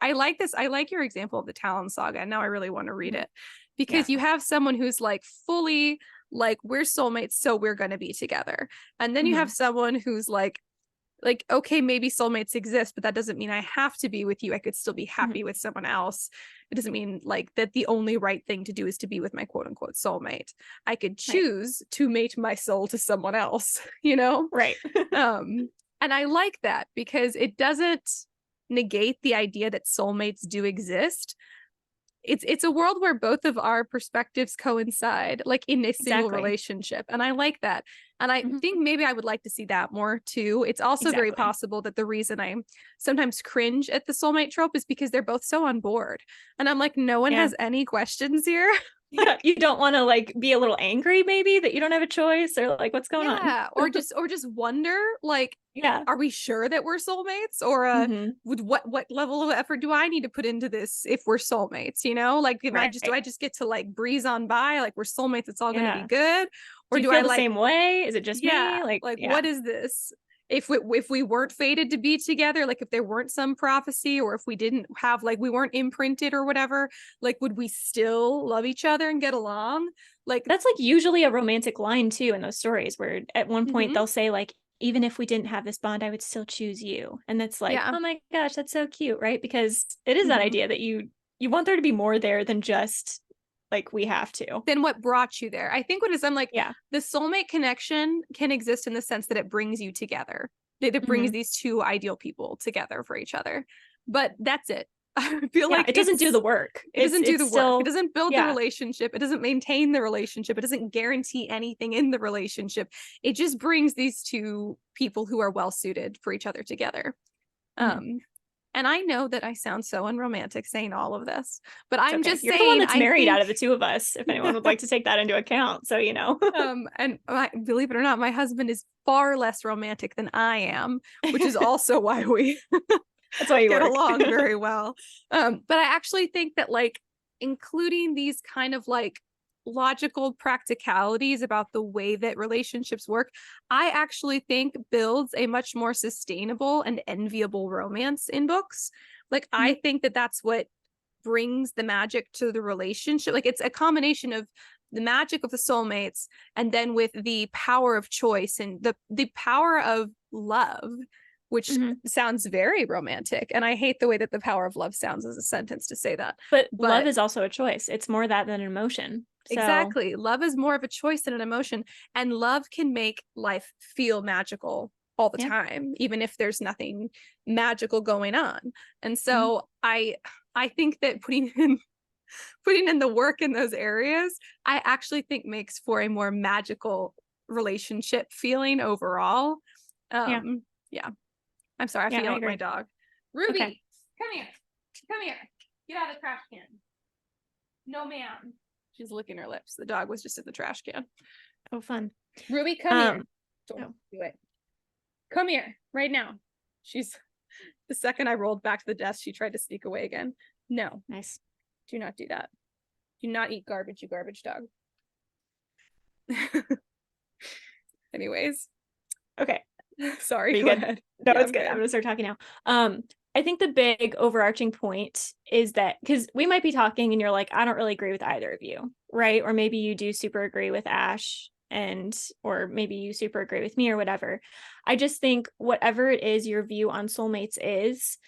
Speaker 2: I like this. I like your example of the Talon Saga. And now I really want to read it, because you have someone who's like fully like, we're soulmates, so we're going to be together. And then you have someone who's like, okay, maybe soulmates exist, but that doesn't mean I have to be with you. I could still be happy with someone else. It doesn't mean like that the only right thing to do is to be with my quote unquote soulmate. I could choose to mate my soul to someone else, you know?
Speaker 1: Right.
Speaker 2: And I like that, because it doesn't negate the idea that soulmates do exist. It's a world where both of our perspectives coincide, like in a single relationship. And I like that. And I think maybe I would like to see that more too. It's also very possible that the reason I sometimes cringe at the soulmate trope is because they're both so on board. And I'm like, no one has any questions here.
Speaker 1: Yeah, you don't want to like be a little angry maybe that you don't have a choice, or like what's going on.
Speaker 2: Yeah, or just wonder like, are we sure that we're soulmates, or would what level of effort do I need to put into this if we're soulmates, you know? Like, do I just get to like breeze on by like we're soulmates, it's all going to be good? Or
Speaker 1: do you feel the same way? Is it just me? Like
Speaker 2: what is this? If we weren't fated to be together, like if there weren't some prophecy, or if we didn't have, like, we weren't imprinted or whatever, like would we still love each other and get along? Like,
Speaker 1: that's like usually a romantic line too in those stories, where at one point they'll say like, even if we didn't have this bond, I would still choose you. And that's like, oh my gosh, that's so cute, right? Because it is that idea that you want there to be more there than just like, we have to.
Speaker 2: Then what brought you there? I think what is, I'm like, the soulmate connection can exist in the sense that it brings you together. It brings these two ideal people together for each other. But that's it. I feel like
Speaker 1: it doesn't do the work.
Speaker 2: It doesn't do the work. It doesn't build the relationship. It doesn't maintain the relationship. It doesn't guarantee anything in the relationship. It just brings these two people who are well suited for each other together. And I know that I sound so unromantic saying all of this, but I'm just
Speaker 1: You're
Speaker 2: saying,
Speaker 1: the one that's married out of the two of us, if anyone would like to take that into account. So, you know.
Speaker 2: And believe it or not, my husband is far less romantic than I am, which is also why we
Speaker 1: that's why you
Speaker 2: get along very well. But I actually think that like including these kind of like logical practicalities about the way that relationships work, I actually think builds a much more sustainable and enviable romance in books. Like, I think that that's what brings the magic to the relationship. Like, it's a combination of the magic of the soulmates, and then with the power of choice and the power of love, which sounds very romantic. And I hate the way that the power of love sounds as a sentence to say that.
Speaker 1: But love is also a choice. It's more that than an emotion. So.
Speaker 2: Exactly. Love is more of a choice than an emotion. And love can make life feel magical all the time, even if there's nothing magical going on. And so I think that putting in the work in those areas, I actually think makes for a more magical relationship feeling overall. I'm sorry, I have to yell at my dog. Ruby, come here. Come here. Get out of the trash can. No, ma'am. She's licking her lips. The dog was just in the trash can.
Speaker 1: Oh, fun.
Speaker 2: Ruby, come here. Don't do it. Come here right now. The second I rolled back to the desk, she tried to sneak away again. No.
Speaker 1: Nice.
Speaker 2: Do not do that. Do not eat garbage, you garbage dog. Anyways.
Speaker 1: Okay.
Speaker 2: Sorry.
Speaker 1: Go ahead. No, it's good. I'm gonna start talking now. I think the big overarching point is that, because we might be talking and you're like, I don't really agree with either of you, right? Or maybe you do super agree with Ash, or maybe you super agree with me or whatever. I just think whatever it is your view on soulmates is,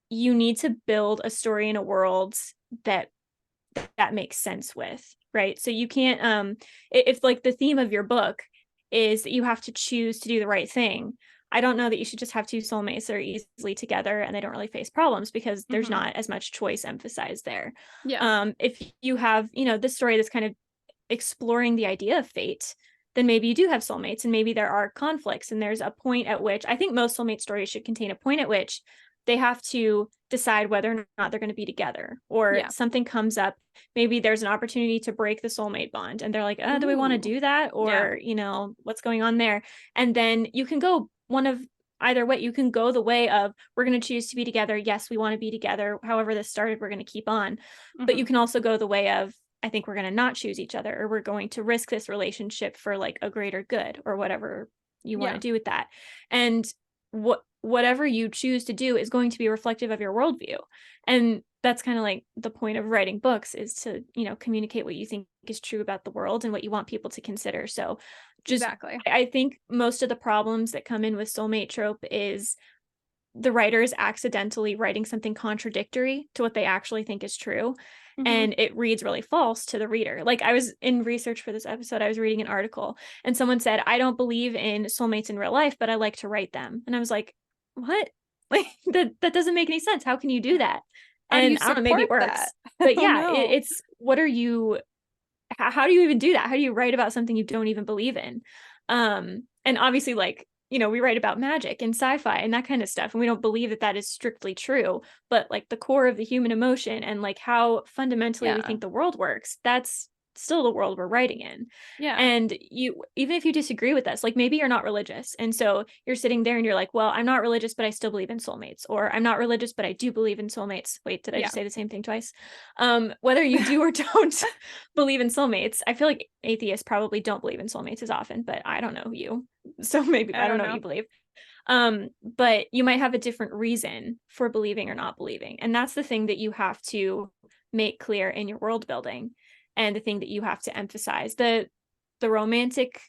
Speaker 1: you need to build a story in a world that makes sense with, right? So you can't, if like the theme of your book is that you have to choose to do the right thing, I don't know that you should just have two soulmates that are easily together and they don't really face problems, because there's not as much choice emphasized there. If you have, this story that's kind of exploring the idea of fate, then maybe you do have soulmates, and maybe there are conflicts, and there's a point at which, I think most soulmate stories should contain a point at which they have to decide whether or not they're going to be together, or something comes up. Maybe there's an opportunity to break the soulmate bond, and they're like, do we want to do that? Or, what's going on there? And then you can go one of either way. You can go the way of, we're going to choose to be together. Yes, we want to be together. However this started, we're going to keep on. But you can also go the way of, I think we're going to not choose each other, or we're going to risk this relationship for like a greater good, or whatever you want to do with that. And whatever you choose to do is going to be reflective of your worldview. And that's kind of like the point of writing books, is to, you know, communicate what you think is true about the world and what you want people to consider. So just,
Speaker 2: Exactly.
Speaker 1: I think most of the problems that come in with soulmate trope is the writer is accidentally writing something contradictory to what they actually think is true. And it reads really false to the reader. Like, I was in research for this episode, I was reading an article and someone said, I don't believe in soulmates in real life, but I like to write them. And I was like, what? Like, that doesn't make any sense. How can you do that?
Speaker 2: How do you
Speaker 1: And I don't know, maybe it works.
Speaker 2: that?
Speaker 1: But yeah, it's what are you, how do you even do that? How do you write about something you don't even believe in? And obviously, like, you know, we write about magic and sci-fi and that kind of stuff, and we don't believe that that is strictly true, but like the core of the human emotion and like how fundamentally we think the world works, that's still the world we're writing in. And you, even if you disagree with us, like maybe you're not religious, and so you're sitting there and you're like, well, I'm not religious, but I still believe in soulmates, or I'm not religious, but I do believe in soulmates. Wait, did I just say the same thing twice? Whether you do or don't believe in soulmates, I feel like atheists probably don't believe in soulmates as often, but I don't know you, so maybe I don't know what you believe. But you might have a different reason for believing or not believing, and that's the thing that you have to make clear in your world building, and the thing that you have to emphasize. The romantic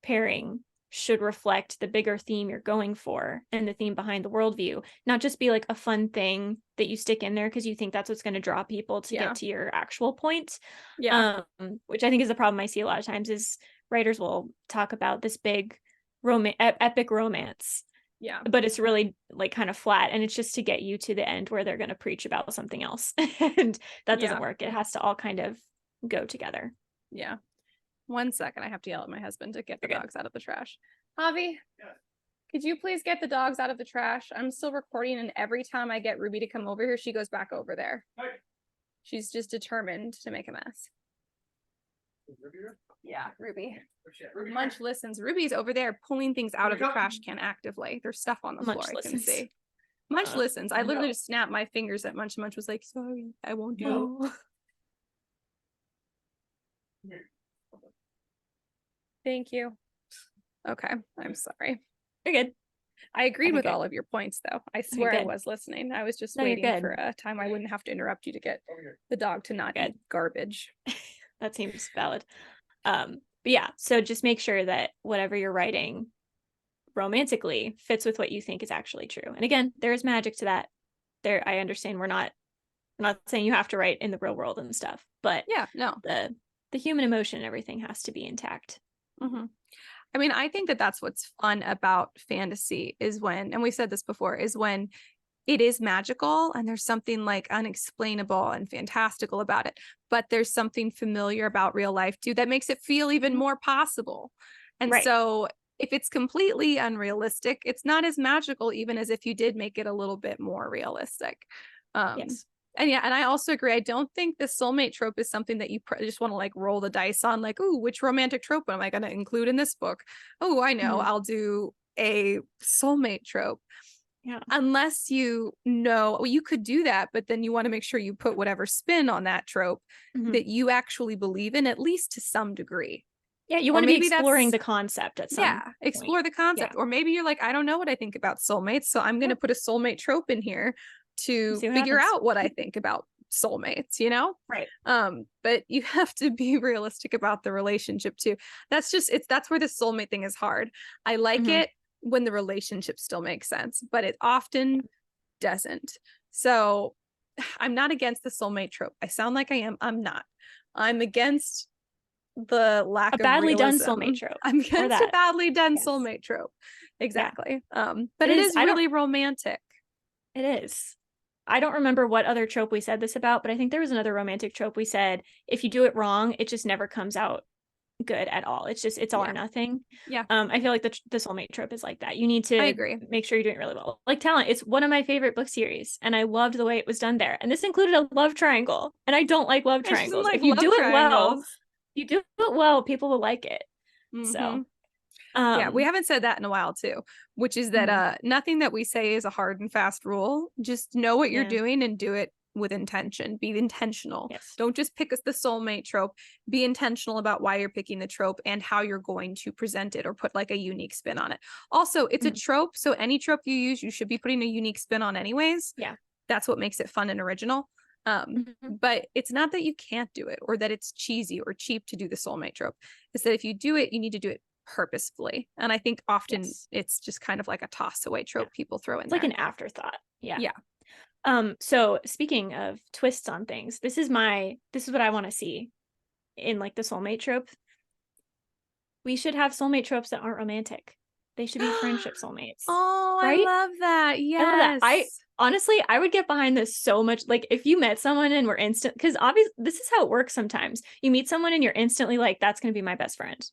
Speaker 1: pairing should reflect the bigger theme you're going for and the theme behind the worldview, not just be like a fun thing that you stick in there because you think that's what's going to draw people to get to your actual point. Which I think is the problem I see a lot of times, is writers will talk about this big epic romance, but it's really like kind of flat, and it's just to get you to the end where they're going to preach about something else. And that doesn't work. It has to all kind of go together.
Speaker 2: 1 second, I have to yell at my husband to get the dogs out of the trash. Javi, could you please get the dogs out of the trash? I'm still recording, and every time I get Ruby to come over here, she goes back over there. She's just determined to make a mess. Yeah, Ruby. Munch listens. Ruby's over there pulling things out of the trash can actively. There's stuff on the floor, I can see. Munch listens. I literally just snapped my fingers at Munch. Munch was like, sorry, I won't do it. Thank you. Okay, I'm sorry.
Speaker 1: You're good.
Speaker 2: I agreed with all of your points, though. I swear I was listening. I was just waiting for a time I wouldn't have to interrupt you to get the dog to not eat garbage.
Speaker 1: That seems valid. But yeah, so just make sure that whatever you're writing romantically fits with what you think is actually true. And again, there is magic to that. I understand we're not saying you have to write in the real world and stuff, but the human emotion and everything has to be intact.
Speaker 2: I mean, I think that that's what's fun about fantasy, is when, and we said this before, is when it is magical and there's something like unexplainable and fantastical about it, but there's something familiar about real life too that makes it feel even more possible. And so if it's completely unrealistic, it's not as magical, even as if you did make it a little bit more realistic. And and I also agree. I don't think the soulmate trope is something that you just want to like roll the dice on, like, oh, which romantic trope am I going to include in this book? Oh, I know, I'll do a soulmate trope. Unless you know, well, you could do that, but then you want to make sure you put whatever spin on that trope that you actually believe in, at least to some degree.
Speaker 1: You want to be exploring the concept at some point.
Speaker 2: Explore the concept. Or maybe you're like, I don't know what I think about soulmates, so I'm going to put a soulmate trope in here to figure out what I think about soulmates, you know? But you have to be realistic about the relationship too. That's where the soulmate thing is hard. I like it when the relationship still makes sense, but it often doesn't. So I'm not against the soulmate trope. I sound like I am. I'm not. I'm against the lack of
Speaker 1: badly done
Speaker 2: realism.
Speaker 1: soulmate trope.
Speaker 2: I'm against a badly done soulmate trope. Exactly. But it is really romantic.
Speaker 1: It is. I don't remember what other trope we said this about, but I think there was another romantic trope we said, if you do it wrong, it just never comes out good at all. It's all or nothing. I feel like the soulmate trope is like that. You need to make sure you're doing it really well. Like Talent, it's one of my favorite book series, and I loved the way it was done there. And this included a love triangle, and I don't like love triangles. If you do it well, people will like it. So
Speaker 2: we haven't said that in a while too, which is that nothing that we say is a hard and fast rule. Just know what you're doing and do it with intention. Be intentional.
Speaker 1: Yes.
Speaker 2: Don't just pick the soulmate trope. Be intentional about why you're picking the trope and how you're going to present it or put like a unique spin on it. Also, it's a trope, so any trope you use, you should be putting a unique spin on anyways.
Speaker 1: Yeah.
Speaker 2: That's what makes it fun and original. But it's not that you can't do it or that it's cheesy or cheap to do the soulmate trope. It's that if you do it, you need to do it purposefully. And I think often it's just kind of like a toss away trope people throw in
Speaker 1: it's
Speaker 2: there.
Speaker 1: like an afterthought. Yeah.
Speaker 2: Yeah.
Speaker 1: So speaking of twists on things, this is what I want to see in like the soulmate trope. We should have soulmate tropes that aren't romantic. They should be friendship soulmates.
Speaker 2: Oh,
Speaker 1: right?
Speaker 2: I love that. Yes.
Speaker 1: I love that. Honestly, I would get behind this so much. Like if you met someone and were instant, because obviously this is how it works sometimes. You meet someone and you're instantly like, that's going to be my best friend.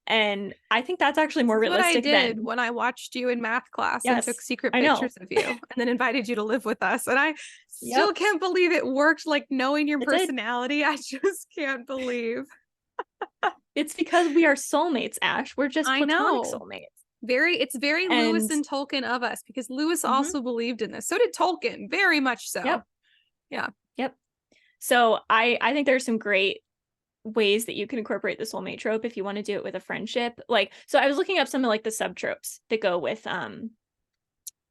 Speaker 1: And I think that's actually more realistic.
Speaker 2: What I did when I watched you in math class and took secret pictures of you and then invited you to live with us. And I still can't believe it worked. Like knowing your personality, I just can't believe.
Speaker 1: It's because we are soulmates, Ash. We're just platonic soulmates.
Speaker 2: It's very Lewis and Tolkien of us, because Lewis also believed in this. So did Tolkien, very much so.
Speaker 1: Yep. So I think there's some great ways that you can incorporate the soulmate trope if you want to do it with a friendship. Like, so I was looking up some of like the subtropes that go with the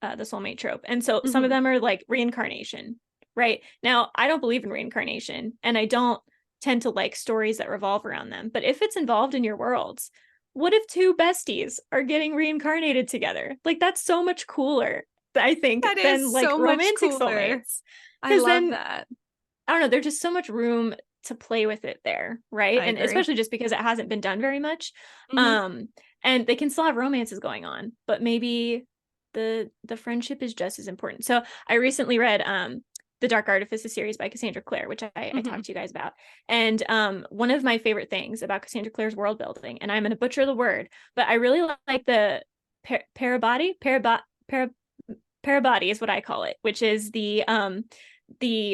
Speaker 1: soulmate trope. And so some of them are like reincarnation, right? Now, I don't believe in reincarnation, and I don't tend to like stories that revolve around them. But if it's involved in your worlds, what if two besties are getting reincarnated together? Like, that's so much cooler, I think, than like romantic soulmates.
Speaker 2: I love that.
Speaker 1: I don't know, there's just so much room to play with it there, right? And especially just because it hasn't been done very much. And they can still have romances going on, but maybe the friendship is just as important. So I recently read The Dark Artifices series by Cassandra Clare, which I talked to you guys about. And one of my favorite things about Cassandra Clare's world building, and I'm going to butcher the word, but I really like the parabody is what I call it, which is the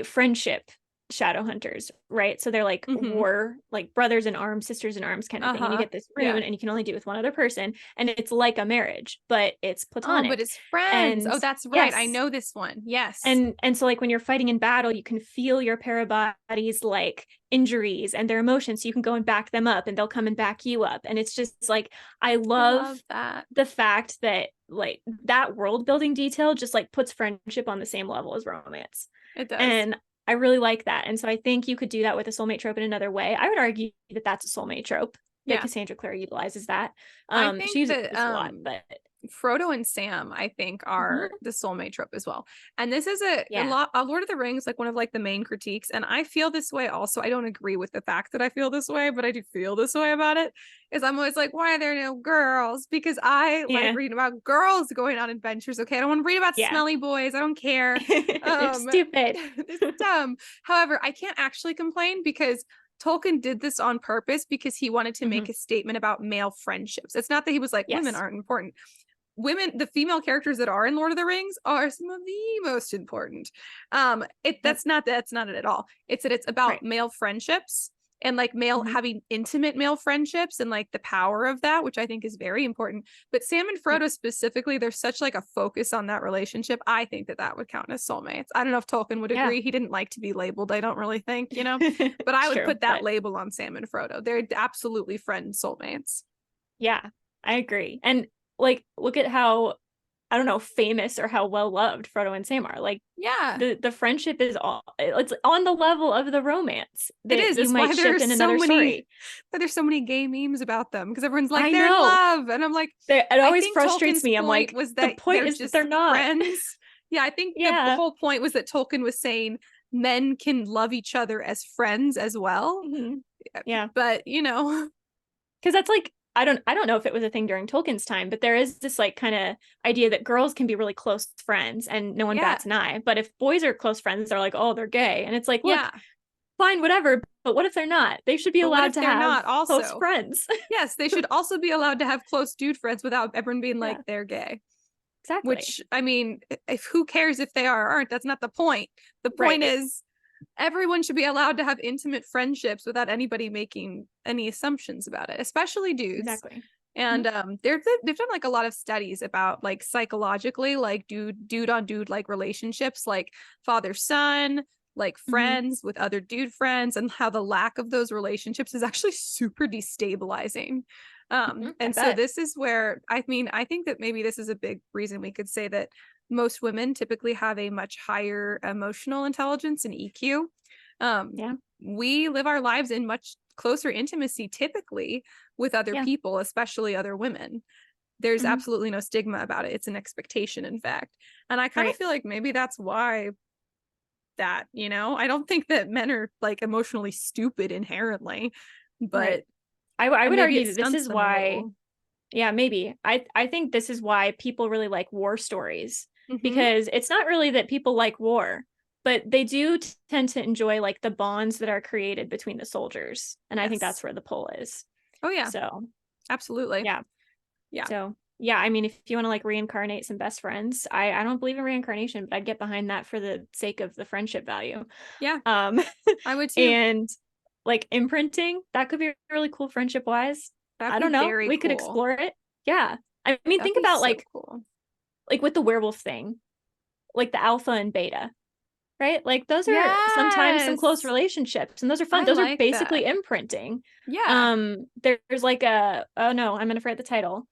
Speaker 1: friendship shadow hunters, right? So they're like war, like brothers in arms, sisters in arms kind of thing. And you get this rune and you can only do it with one other person, and it's like a marriage, but it's platonic.
Speaker 2: But it's friends. That's right. I know this one. Yes.
Speaker 1: And so like when you're fighting in battle, you can feel your parabody's like injuries and their emotions, so you can go and back them up, and they'll come and back you up. And it's just like, I love that, the fact that like that world building detail just like puts friendship on the same level as romance.
Speaker 2: It does.
Speaker 1: And I really like that. And so I think you could do that with a soulmate trope in another way. I would argue that that's a soulmate trope. That Cassandra Clare utilizes that.
Speaker 2: I think
Speaker 1: she uses it a lot, but
Speaker 2: Frodo and Sam, I think, are the soulmate trope as well. And this is a Lord of the Rings, like one of like the main critiques. And I feel this way also. I don't agree with the fact that I feel this way, but I do feel this way about it. Is I'm always like, why are there no girls? Because I like reading about girls going on adventures. Okay, I don't want to read about smelly boys. I don't care.
Speaker 1: They're stupid.
Speaker 2: It's dumb. However, I can't actually complain, because Tolkien did this on purpose, because he wanted to make a statement about male friendships. It's not that he was like, women aren't important. Women, the female characters that are in Lord of the Rings are some of the most important. That's not it at all. It's that it's about male friendships and like having intimate male friendships and like the power of that, which I think is very important. But Sam and Frodo specifically, there's such like a focus on that relationship. I think that would count as soulmates. I don't know if Tolkien would agree. He didn't like to be labeled, I don't really think, but I would put that label on Sam and Frodo. They're absolutely friend soulmates.
Speaker 1: Yeah, I agree. And like, look at how, I don't know, famous or how well loved Frodo and Sam are. Like, the friendship is it's on the level of the romance.
Speaker 2: It is.
Speaker 1: You might ship in another story.
Speaker 2: But there's so many gay memes about them, because everyone's like, they're in love, and I'm like,
Speaker 1: it always frustrates me. I'm like,
Speaker 2: was that
Speaker 1: the point is just they're not
Speaker 2: friends. I think the whole point was that Tolkien was saying men can love each other as friends as well. But
Speaker 1: because that's like, I don't know if it was a thing during Tolkien's time, but there is this like kind of idea that girls can be really close friends and no one bats an eye. But if boys are close friends, they're like, oh, they're gay. And it's like, look, fine, whatever. But what if they're not? They should be allowed to have close friends.
Speaker 2: Yes, they should also be allowed to have close dude friends without everyone being like, they're gay.
Speaker 1: Exactly.
Speaker 2: Which, I mean, who cares if they are or aren't? That's not the point. The point is, everyone should be allowed to have intimate friendships without anybody making any assumptions about it, especially dudes.
Speaker 1: Exactly.
Speaker 2: And they've done like a lot of studies about like psychologically, like dude on dude like relationships, like father son, like friends with other dude friends, and how the lack of those relationships is actually super destabilizing. And so this is where, I mean, I think that maybe this is a big reason we could say that most women typically have a much higher emotional intelligence and EQ. We live our lives in much closer intimacy typically with other people, especially other women. There's absolutely no stigma about it. It's an expectation, in fact. And I kind of feel like maybe that's why that, you know, I don't think that men are like emotionally stupid inherently, but
Speaker 1: I would argue that this is why,
Speaker 2: yeah,
Speaker 1: maybe. I think this is why people really like war stories, because it's not really that people like war, but they do tend to enjoy like the bonds that are created between the soldiers. And I think that's where the pull is.
Speaker 2: Oh, yeah.
Speaker 1: So,
Speaker 2: absolutely.
Speaker 1: Yeah.
Speaker 2: Yeah.
Speaker 1: So, yeah, I mean, if you want to like reincarnate some best friends, I don't believe in reincarnation, but I'd get behind that for the sake of the friendship value.
Speaker 2: Yeah. I would too.
Speaker 1: And like imprinting, that could be really cool friendship wise. I don't know. We could explore it. Yeah. I mean, think about like with the werewolf thing, like the alpha and beta, right? Like those are sometimes some close relationships, and those are fun. Those are basically imprinting.
Speaker 2: Yeah.
Speaker 1: There's like oh no, I'm gonna forget the title.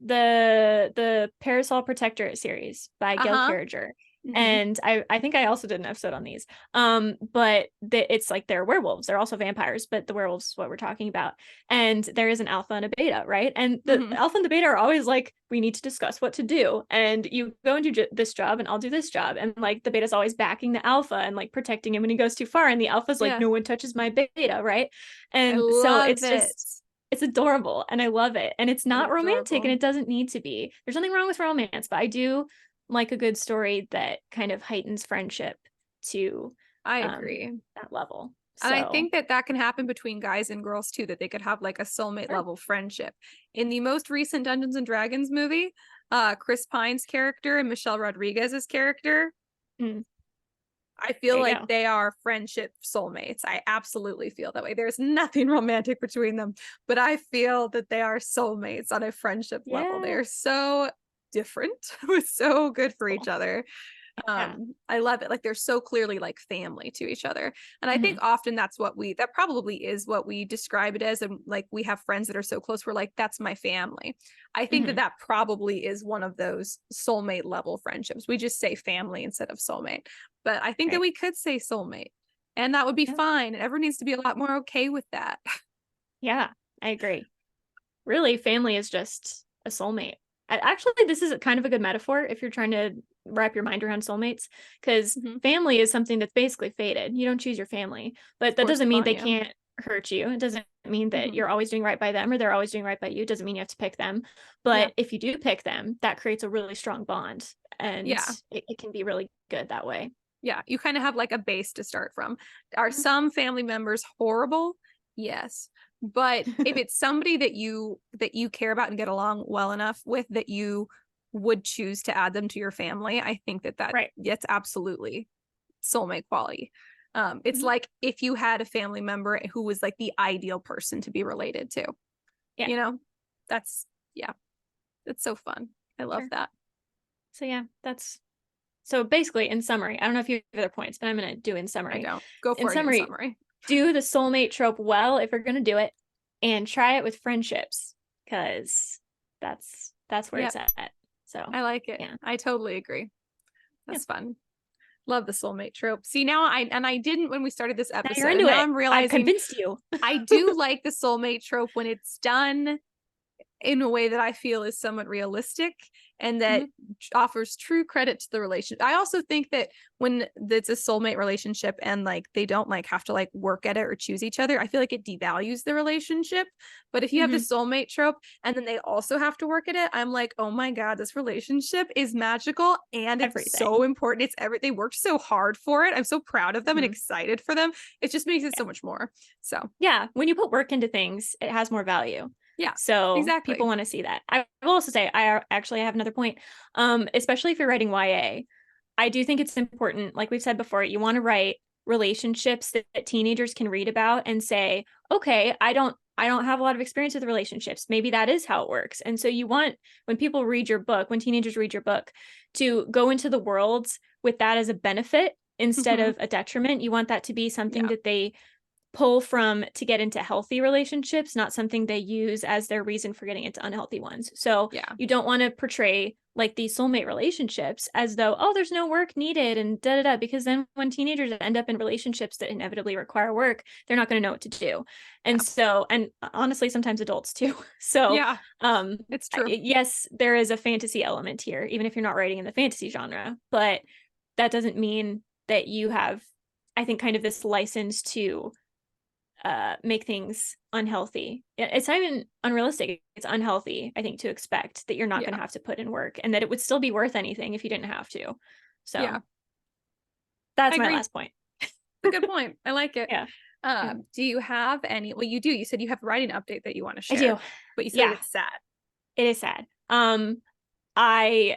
Speaker 1: The Parasol Protectorate series by Gail Carriger. And I think I also did an episode on these. But it's like they're werewolves. They're also vampires, but the werewolves is what we're talking about. And there is an alpha and a beta, right? And the alpha and the beta are always like, we need to discuss what to do. And you go and do this job, and I'll do this job. And like the beta's always backing the alpha and like protecting him when he goes too far. And the alpha's like, no one touches my beta, right? And so it's just, it's adorable, and I love it. And it's not romantic, and it doesn't need to be. There's nothing wrong with romance, but I do like a good story that kind of heightens friendship to
Speaker 2: I agree
Speaker 1: that level.
Speaker 2: And I think that can happen between guys and girls too, that they could have like a soulmate level friendship. In the most recent Dungeons and Dragons movie, Chris Pine's character and Michelle Rodriguez's character, I feel like they are friendship soulmates. I absolutely feel that way. There's nothing romantic between them, but I feel that they are soulmates on a friendship level. They are so different, but so good for each other. I love it. Like they're so clearly like family to each other. And I think often that probably is what we describe it as. And like we have friends that are so close, we're like, that's my family. I think that probably is one of those soulmate level friendships. We just say family instead of soulmate. But I think that we could say soulmate, and that would be fine. And everyone needs to be a lot more okay with that.
Speaker 1: Yeah, I agree. Really, family is just a soulmate. Actually, this is kind of a good metaphor if you're trying to wrap your mind around soulmates, because family is something that's basically fated. You don't choose your family, but that doesn't mean they can't hurt you. It doesn't mean that you're always doing right by them or they're always doing right by you. It doesn't mean you have to pick them. But if you do pick them, that creates a really strong bond, and it can be really good that way.
Speaker 2: Yeah, you kind of have like a base to start from. Are some family members horrible? Yes. But if it's somebody that you care about and get along well enough with, that you would choose to add them to your family, I think that's absolutely soulmate quality. It's like if you had a family member who was like the ideal person to be related to. You know, that's so fun. I love that.
Speaker 1: So so basically, in summary, I don't know if you have other points, but I'm going to do in summary.
Speaker 2: I don't. Go for it in summary.
Speaker 1: Do the soulmate trope well if you're going to do it, and try it with friendships, because that's where it's at. So
Speaker 2: I like it. Yeah. I totally agree. That's fun. Love the soulmate trope. See, now I didn't when we started this episode.
Speaker 1: Now you're into it.
Speaker 2: I'm realizing
Speaker 1: I've convinced you.
Speaker 2: I do like the soulmate trope when it's done in a way that I feel is somewhat realistic and that offers true credit to the relationship. I also think that when it's a soulmate relationship and like they don't like have to like work at it or choose each other, I feel like it devalues the relationship. But if you have the soulmate trope and then they also have to work at it, I'm like, oh my God, this relationship is magical and it's so important. It's they worked so hard for it. I'm so proud of them and excited for them. It just makes it so much more. So
Speaker 1: yeah, when you put work into things, it has more value.
Speaker 2: Yeah.
Speaker 1: So people want to see that. I will also say, I actually have another point, especially if you're writing YA. I do think it's important, like we've said before, you want to write relationships that teenagers can read about and say, okay, I don't have a lot of experience with relationships. Maybe that is how it works. And so you want, when teenagers read your book, to go into the worlds with that as a benefit instead of a detriment. You want that to be something that they pull from to get into healthy relationships, not something they use as their reason for getting into unhealthy ones. So you don't want to portray like these soulmate relationships as though, oh, there's no work needed and da da da, because then when teenagers end up in relationships that inevitably require work, they're not going to know what to do. And so, and honestly, sometimes adults too. So
Speaker 2: it's true.
Speaker 1: Yes, there is a fantasy element here, even if you're not writing in the fantasy genre, but that doesn't mean that you have, I think, kind of this license to make things unhealthy. It's not even unrealistic. It's unhealthy, I think, to expect that you're not going to have to put in work, and that it would still be worth anything if you didn't have to. So that's my last point.
Speaker 2: A good point. I like it. Do you have any, well, you do, you said you have a writing update that you want to share.
Speaker 1: I do.
Speaker 2: But you said it's sad.
Speaker 1: It is sad. I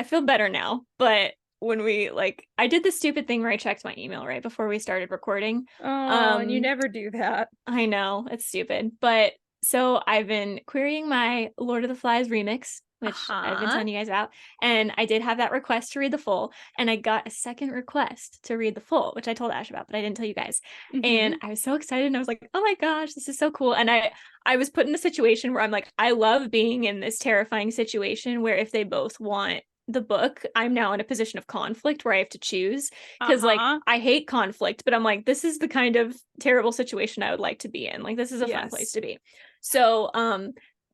Speaker 1: feel better now, but when we I did this stupid thing where I checked my email right before we started recording.
Speaker 2: And you never do that.
Speaker 1: I know, it's stupid. But so I've been querying my Lord of the Flies remix, which I've been telling you guys about. And I did have that request to read the full. And I got a second request to read the full, which I told Ash about, but I didn't tell you guys. And I was so excited. And I was like, oh my gosh, this is so cool. And I was put in a situation where I'm like, I love being in this terrifying situation where if they both want the book, I'm now in a position of conflict where I have to choose, because I hate conflict, but I'm like, this is the kind of terrible situation I would like to be in. Like, this is a fun place to be. So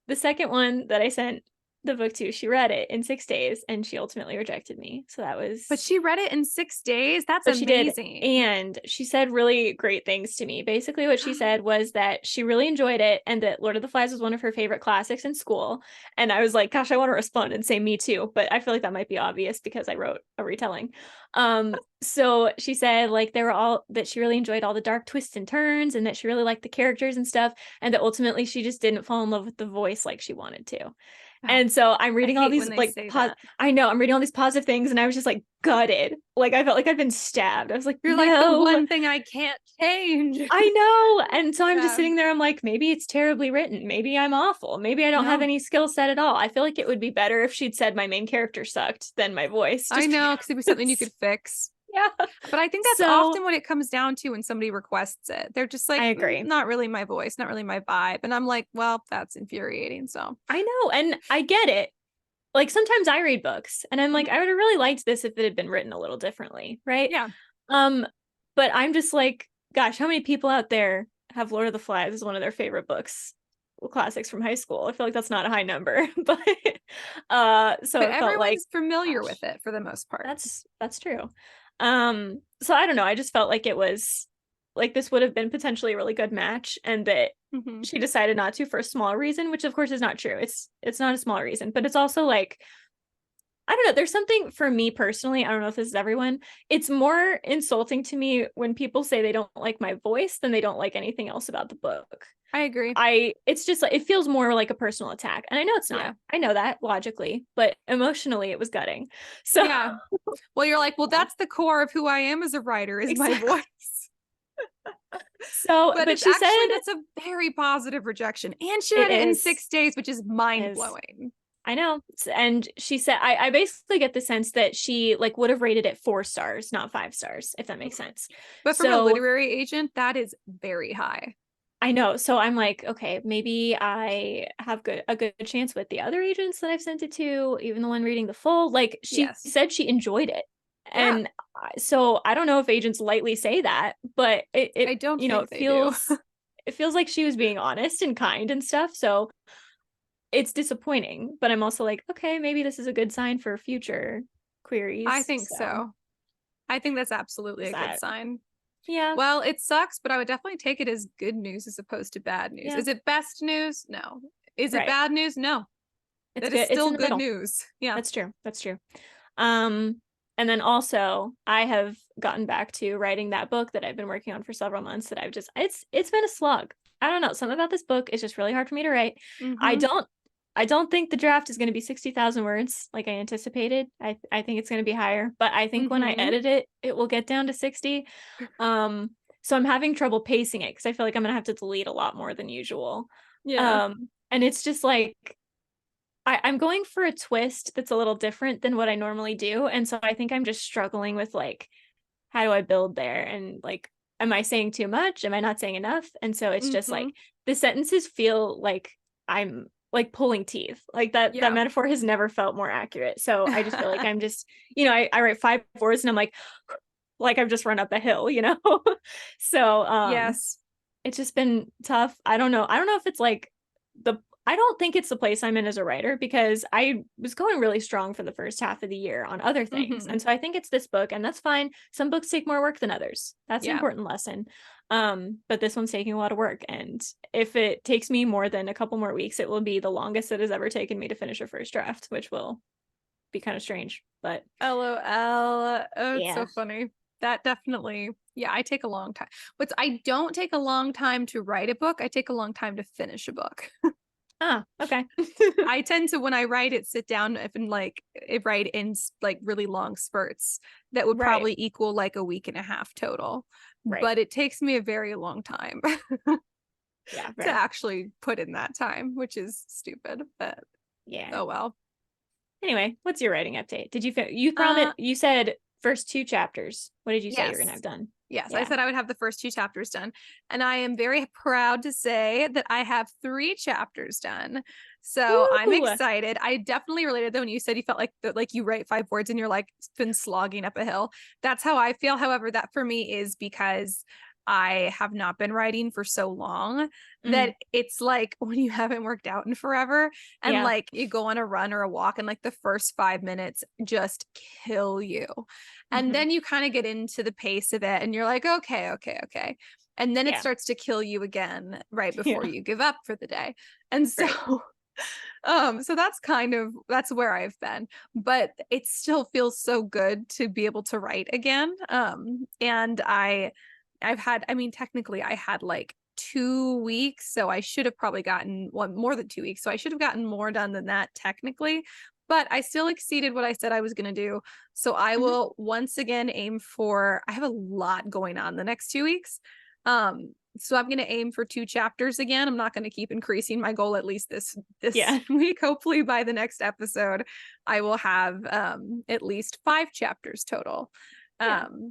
Speaker 1: the second one that I sent the book to, she read it in 6 days and she ultimately rejected me. So that was,
Speaker 2: but she read it in 6 days. That's amazing.
Speaker 1: She did. And she said really great things to me. Basically what she said was that she really enjoyed it and that Lord of the Flies was one of her favorite classics in school. And I was like, gosh, I want to respond and say me too, but I feel like that might be obvious because I wrote a retelling. So she said that she really enjoyed all the dark twists and turns and that she really liked the characters and stuff, and that ultimately she just didn't fall in love with the voice like she wanted to. And so I'm reading all these I know I'm reading all these positive things and I was just like gutted. Like I felt like I've been stabbed. I was like,
Speaker 2: you're like the one thing I can't change.
Speaker 1: I know. And so I'm just sitting there. I'm like, maybe it's terribly written. Maybe I'm awful. Maybe I don't have any skill set at all. I feel like it would be better if she'd said my main character sucked than my voice.
Speaker 2: I know, because it was something you could fix.
Speaker 1: Yeah.
Speaker 2: But I think that's often what it comes down to when somebody requests it. They're just like,
Speaker 1: I agree.
Speaker 2: Not really my voice, not really my vibe. And I'm like, well, that's infuriating. So
Speaker 1: I know. And I get it. Like sometimes I read books and I'm like, I would have really liked this if it had been written a little differently. Right.
Speaker 2: Yeah.
Speaker 1: But I'm just like, gosh, how many people out there have Lord of the Flies as one of their favorite books, classics from high school? I feel like that's not a high number, but so it felt like
Speaker 2: familiar with it for the most part.
Speaker 1: That's true. So I don't know. I just felt like it was like this would have been potentially a really good match, and that she decided not to for a small reason, which of course is not true. It's not a small reason, but it's also like, I don't know. There's something for me personally. I don't know if this is everyone. It's more insulting to me when people say they don't like my voice than they don't like anything else about the book.
Speaker 2: I agree.
Speaker 1: It's just like, it feels more like a personal attack. And I know it's not. Yeah. I know that logically, but emotionally it was gutting. So
Speaker 2: yeah. Well, you're like, well, that's the core of who I am as a writer is my voice.
Speaker 1: So, but she said
Speaker 2: that's a very positive rejection. And she read it in 6 days, which is mind blowing.
Speaker 1: I know. And she said, I basically get the sense that she like would have rated it 4 stars, not 5 stars, if that makes sense.
Speaker 2: But from a literary agent, that is very high.
Speaker 1: I know. So I'm like, okay, maybe I have a good chance with the other agents that I've sent it to, even the one reading the full. Like she said she enjoyed it. Yeah. And so I don't know if agents lightly say that, but
Speaker 2: I don't think it feels
Speaker 1: it feels like she was being honest and kind and stuff. So it's disappointing, but I'm also like, okay, maybe this is a good sign for future queries.
Speaker 2: I think so. I think that's absolutely a good sign.
Speaker 1: Yeah.
Speaker 2: Well, it sucks, but I would definitely take it as good news as opposed to bad news. Yeah. Is it best news? No. Is it bad news? No. It's still good news. Yeah.
Speaker 1: That's true. That's true. And then also I have gotten back to writing that book that I've been working on for several months that I've just, it's been a slug. I don't know. Something about this book is just really hard for me to write. I don't think the draft is going to be 60,000 words like I anticipated. I think it's going to be higher, but I think when I edit it, it will get down to 60. So I'm having trouble pacing it because I feel like I'm going to have to delete a lot more than usual.
Speaker 2: Yeah.
Speaker 1: And it's just like, I'm going for a twist that's a little different than what I normally do. And so I think I'm just struggling with like how do I build there? And like, am I saying too much? Am I not saying enough? And so it's just like the sentences feel like I'm like pulling teeth. Like that metaphor has never felt more accurate. So I just feel like I'm just, I write 5 words and I'm like I've just run up a hill, So
Speaker 2: Yes.
Speaker 1: it's just been tough. I don't know if it's like I don't think it's the place I'm in as a writer, because I was going really strong for the first half of the year on other things. And so I think it's this book, and that's fine. Some books take more work than others. That's an important lesson. But this one's taking a lot of work. And if it takes me more than a couple more weeks, it will be the longest it has ever taken me to finish a first draft, which will be kind of strange. But
Speaker 2: LOL. Oh, it's so funny. That definitely, I take a long time. But I don't take a long time to write a book. I take a long time to finish a book.
Speaker 1: Okay.
Speaker 2: I tend to, when I write it, sit down and write in like really long spurts that would probably equal like a week and a half total. But it takes me a very long time to actually put in that time, which is stupid. But oh well.
Speaker 1: Anyway, what's your writing update? Did you said first 2 chapters. What did you say you're gonna have done?
Speaker 2: Yes, I said I would have the first 2 chapters done. And I am very proud to say that I have 3 chapters done. So I'm excited. I definitely related though when you said you felt like you write 5 words and you're like been slogging up a hill. That's how I feel. However, that for me is because I have not been writing for so long that it's like when you haven't worked out in forever and like you go on a run or a walk and like the first 5 minutes just kill you. And then you kind of get into the pace of it and you're like, okay. And then it starts to kill you again right before you give up for the day. And so so that's where I've been, but it still feels so good to be able to write again. And technically I had like 2 weeks, so I should have probably gotten more than 2 weeks. So I should have gotten more done than that technically, but I still exceeded what I said I was going to do. So I will once again aim for, I have a lot going on the next 2 weeks. So I'm going to aim for 2 chapters again. I'm not going to keep increasing my goal at least this week. Hopefully by the next episode, I will have at least 5 chapters total.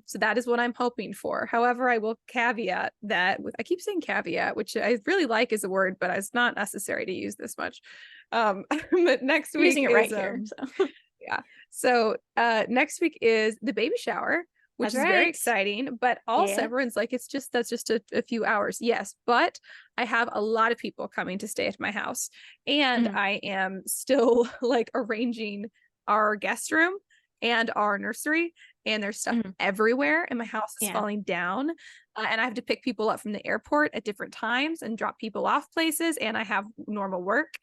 Speaker 2: So that is what I'm hoping for. However, I will caveat that I keep saying caveat, which I really like as a word, but it's not necessary to use this much. But next week
Speaker 1: using it right here.
Speaker 2: So next week is the baby shower, which is very exciting, but also everyone's like, that's just a few hours. Yes, but I have a lot of people coming to stay at my house, and I am still like arranging our guest room and our nursery, and there's stuff everywhere, and my house is falling down, and I have to pick people up from the airport at different times and drop people off places, and I have normal work.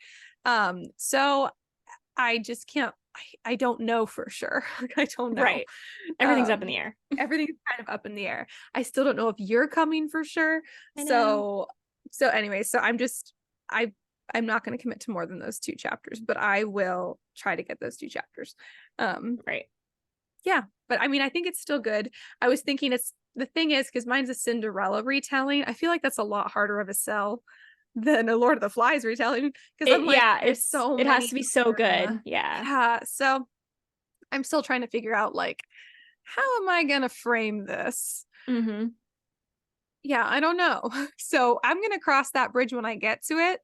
Speaker 2: So I just can't, I don't know for sure. I don't know.
Speaker 1: Right. Everything's up in the air.
Speaker 2: Everything's kind of up in the air. I still don't know if you're coming for sure. So anyway, so I'm not going to commit to more than those 2 chapters, but I will try to get those 2 chapters. Yeah, but I mean, I think it's still good. I was thinking the thing is, because mine's a Cinderella retelling, I feel like that's a lot harder of a sell than a Lord of the Flies retelling, because I'm like, it
Speaker 1: has to be so good. Yeah.
Speaker 2: So I'm still trying to figure out like, how am I gonna frame this? Yeah, I don't know. So I'm gonna cross that bridge when I get to it.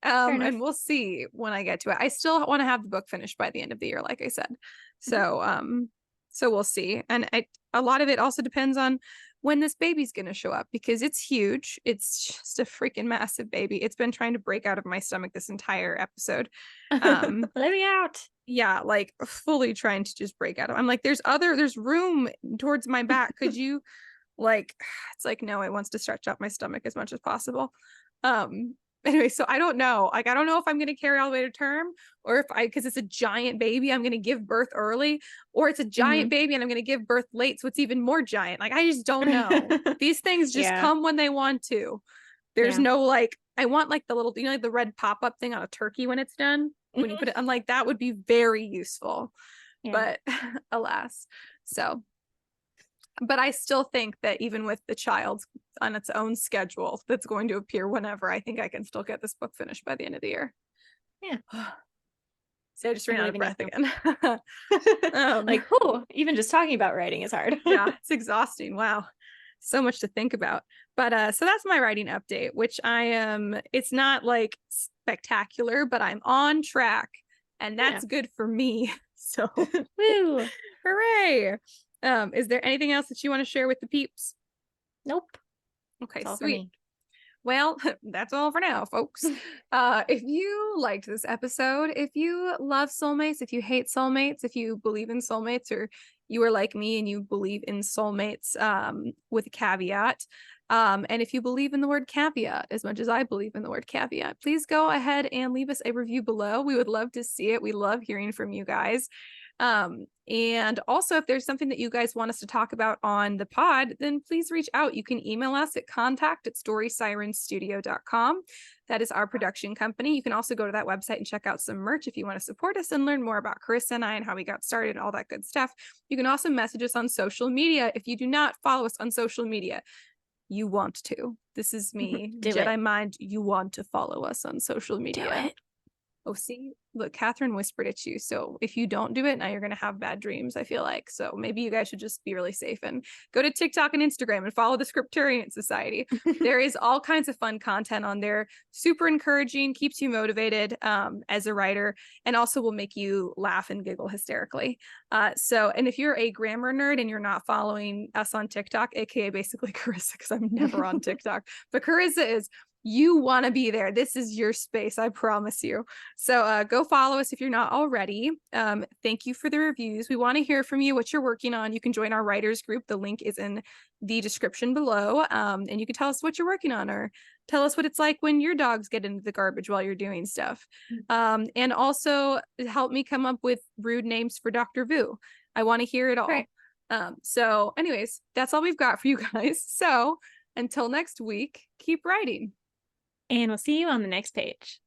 Speaker 2: And we'll see when I get to it. I still want to have the book finished by the end of the year, like I said. So we'll see. And a lot of it also depends on when this baby's going to show up, because it's huge. It's just a freaking massive baby. It's been trying to break out of my stomach this entire episode.
Speaker 1: Let me out.
Speaker 2: Yeah, like fully trying to just break out of. I'm like, there's room towards my back. Could you it's like, no, it wants to stretch out my stomach as much as possible. Anyway, so I don't know. Like, I don't know if I'm going to carry all the way to term, or because it's a giant baby, I'm going to give birth early, or it's a giant baby and I'm going to give birth late, so it's even more giant. Like, I just don't know. These things just come when they want to. There's no I want like the little, like the red pop-up thing on a turkey when it's done. When you put it, I'm like, that would be very useful. But alas. So, but I still think that even with the child on its own schedule that's going to appear whenever, I think I can still get this book finished by the end of the year.
Speaker 1: Yeah.
Speaker 2: So I just ran out of breath again.
Speaker 1: Like, oh, even just talking about writing is hard.
Speaker 2: Yeah, it's exhausting. Wow. So much to think about. But so that's my writing update, which I am, it's not like spectacular, but I'm on track and that's good for me. So
Speaker 1: Woo.
Speaker 2: Hooray. Is there anything else that you want to share with the peeps?
Speaker 1: Nope.
Speaker 2: Okay,
Speaker 1: That's all for
Speaker 2: sweet.
Speaker 1: me.
Speaker 2: Well, that's all for now, folks. If you liked this episode, if you love soulmates, if you hate soulmates, if you believe in soulmates, or you are like me and you believe in soulmates with a caveat, and if you believe in the word caveat as much as I believe in the word caveat, please go ahead and leave us a review below. We would love to see it. We love hearing from you guys. And also, if there's something that you guys want us to talk about on the pod, then please reach out. You can email us at contact@storysirenstudio.com. That is our production company. You can also go to that website and check out some merch if you want to support us and learn more about Karissa and I and how we got started and all that good stuff. You can also message us on social media. If you do not follow us on social media, you want to. This is me, Jedi Mind. You want to follow us on social media.
Speaker 1: Do it.
Speaker 2: Oh, see, look, Catherine whispered at you. So if you don't do it, now you're going to have bad dreams, I feel like. So maybe you guys should just be really safe and go to TikTok and Instagram and follow the Scripturient Society. There is all kinds of fun content on there. Super encouraging, keeps you motivated as a writer, and also will make you laugh and giggle hysterically. And if you're a grammar nerd and you're not following us on TikTok, aka basically Karissa, because I'm never on TikTok, but Karissa is. You want to be there. This is your space, I promise you. So go follow us if you're not already. Thank you for the reviews. We want to hear from you, what you're working on. You can join our writers group. The link is in the description below. And you can tell us what you're working on, or tell us what it's like when your dogs get into the garbage while you're doing stuff. And also help me come up with rude names for Dr. Vu. I want to hear it all.
Speaker 1: Right.
Speaker 2: So anyways, that's all we've got for you guys. So until next week, keep writing.
Speaker 1: And we'll see you on the next page.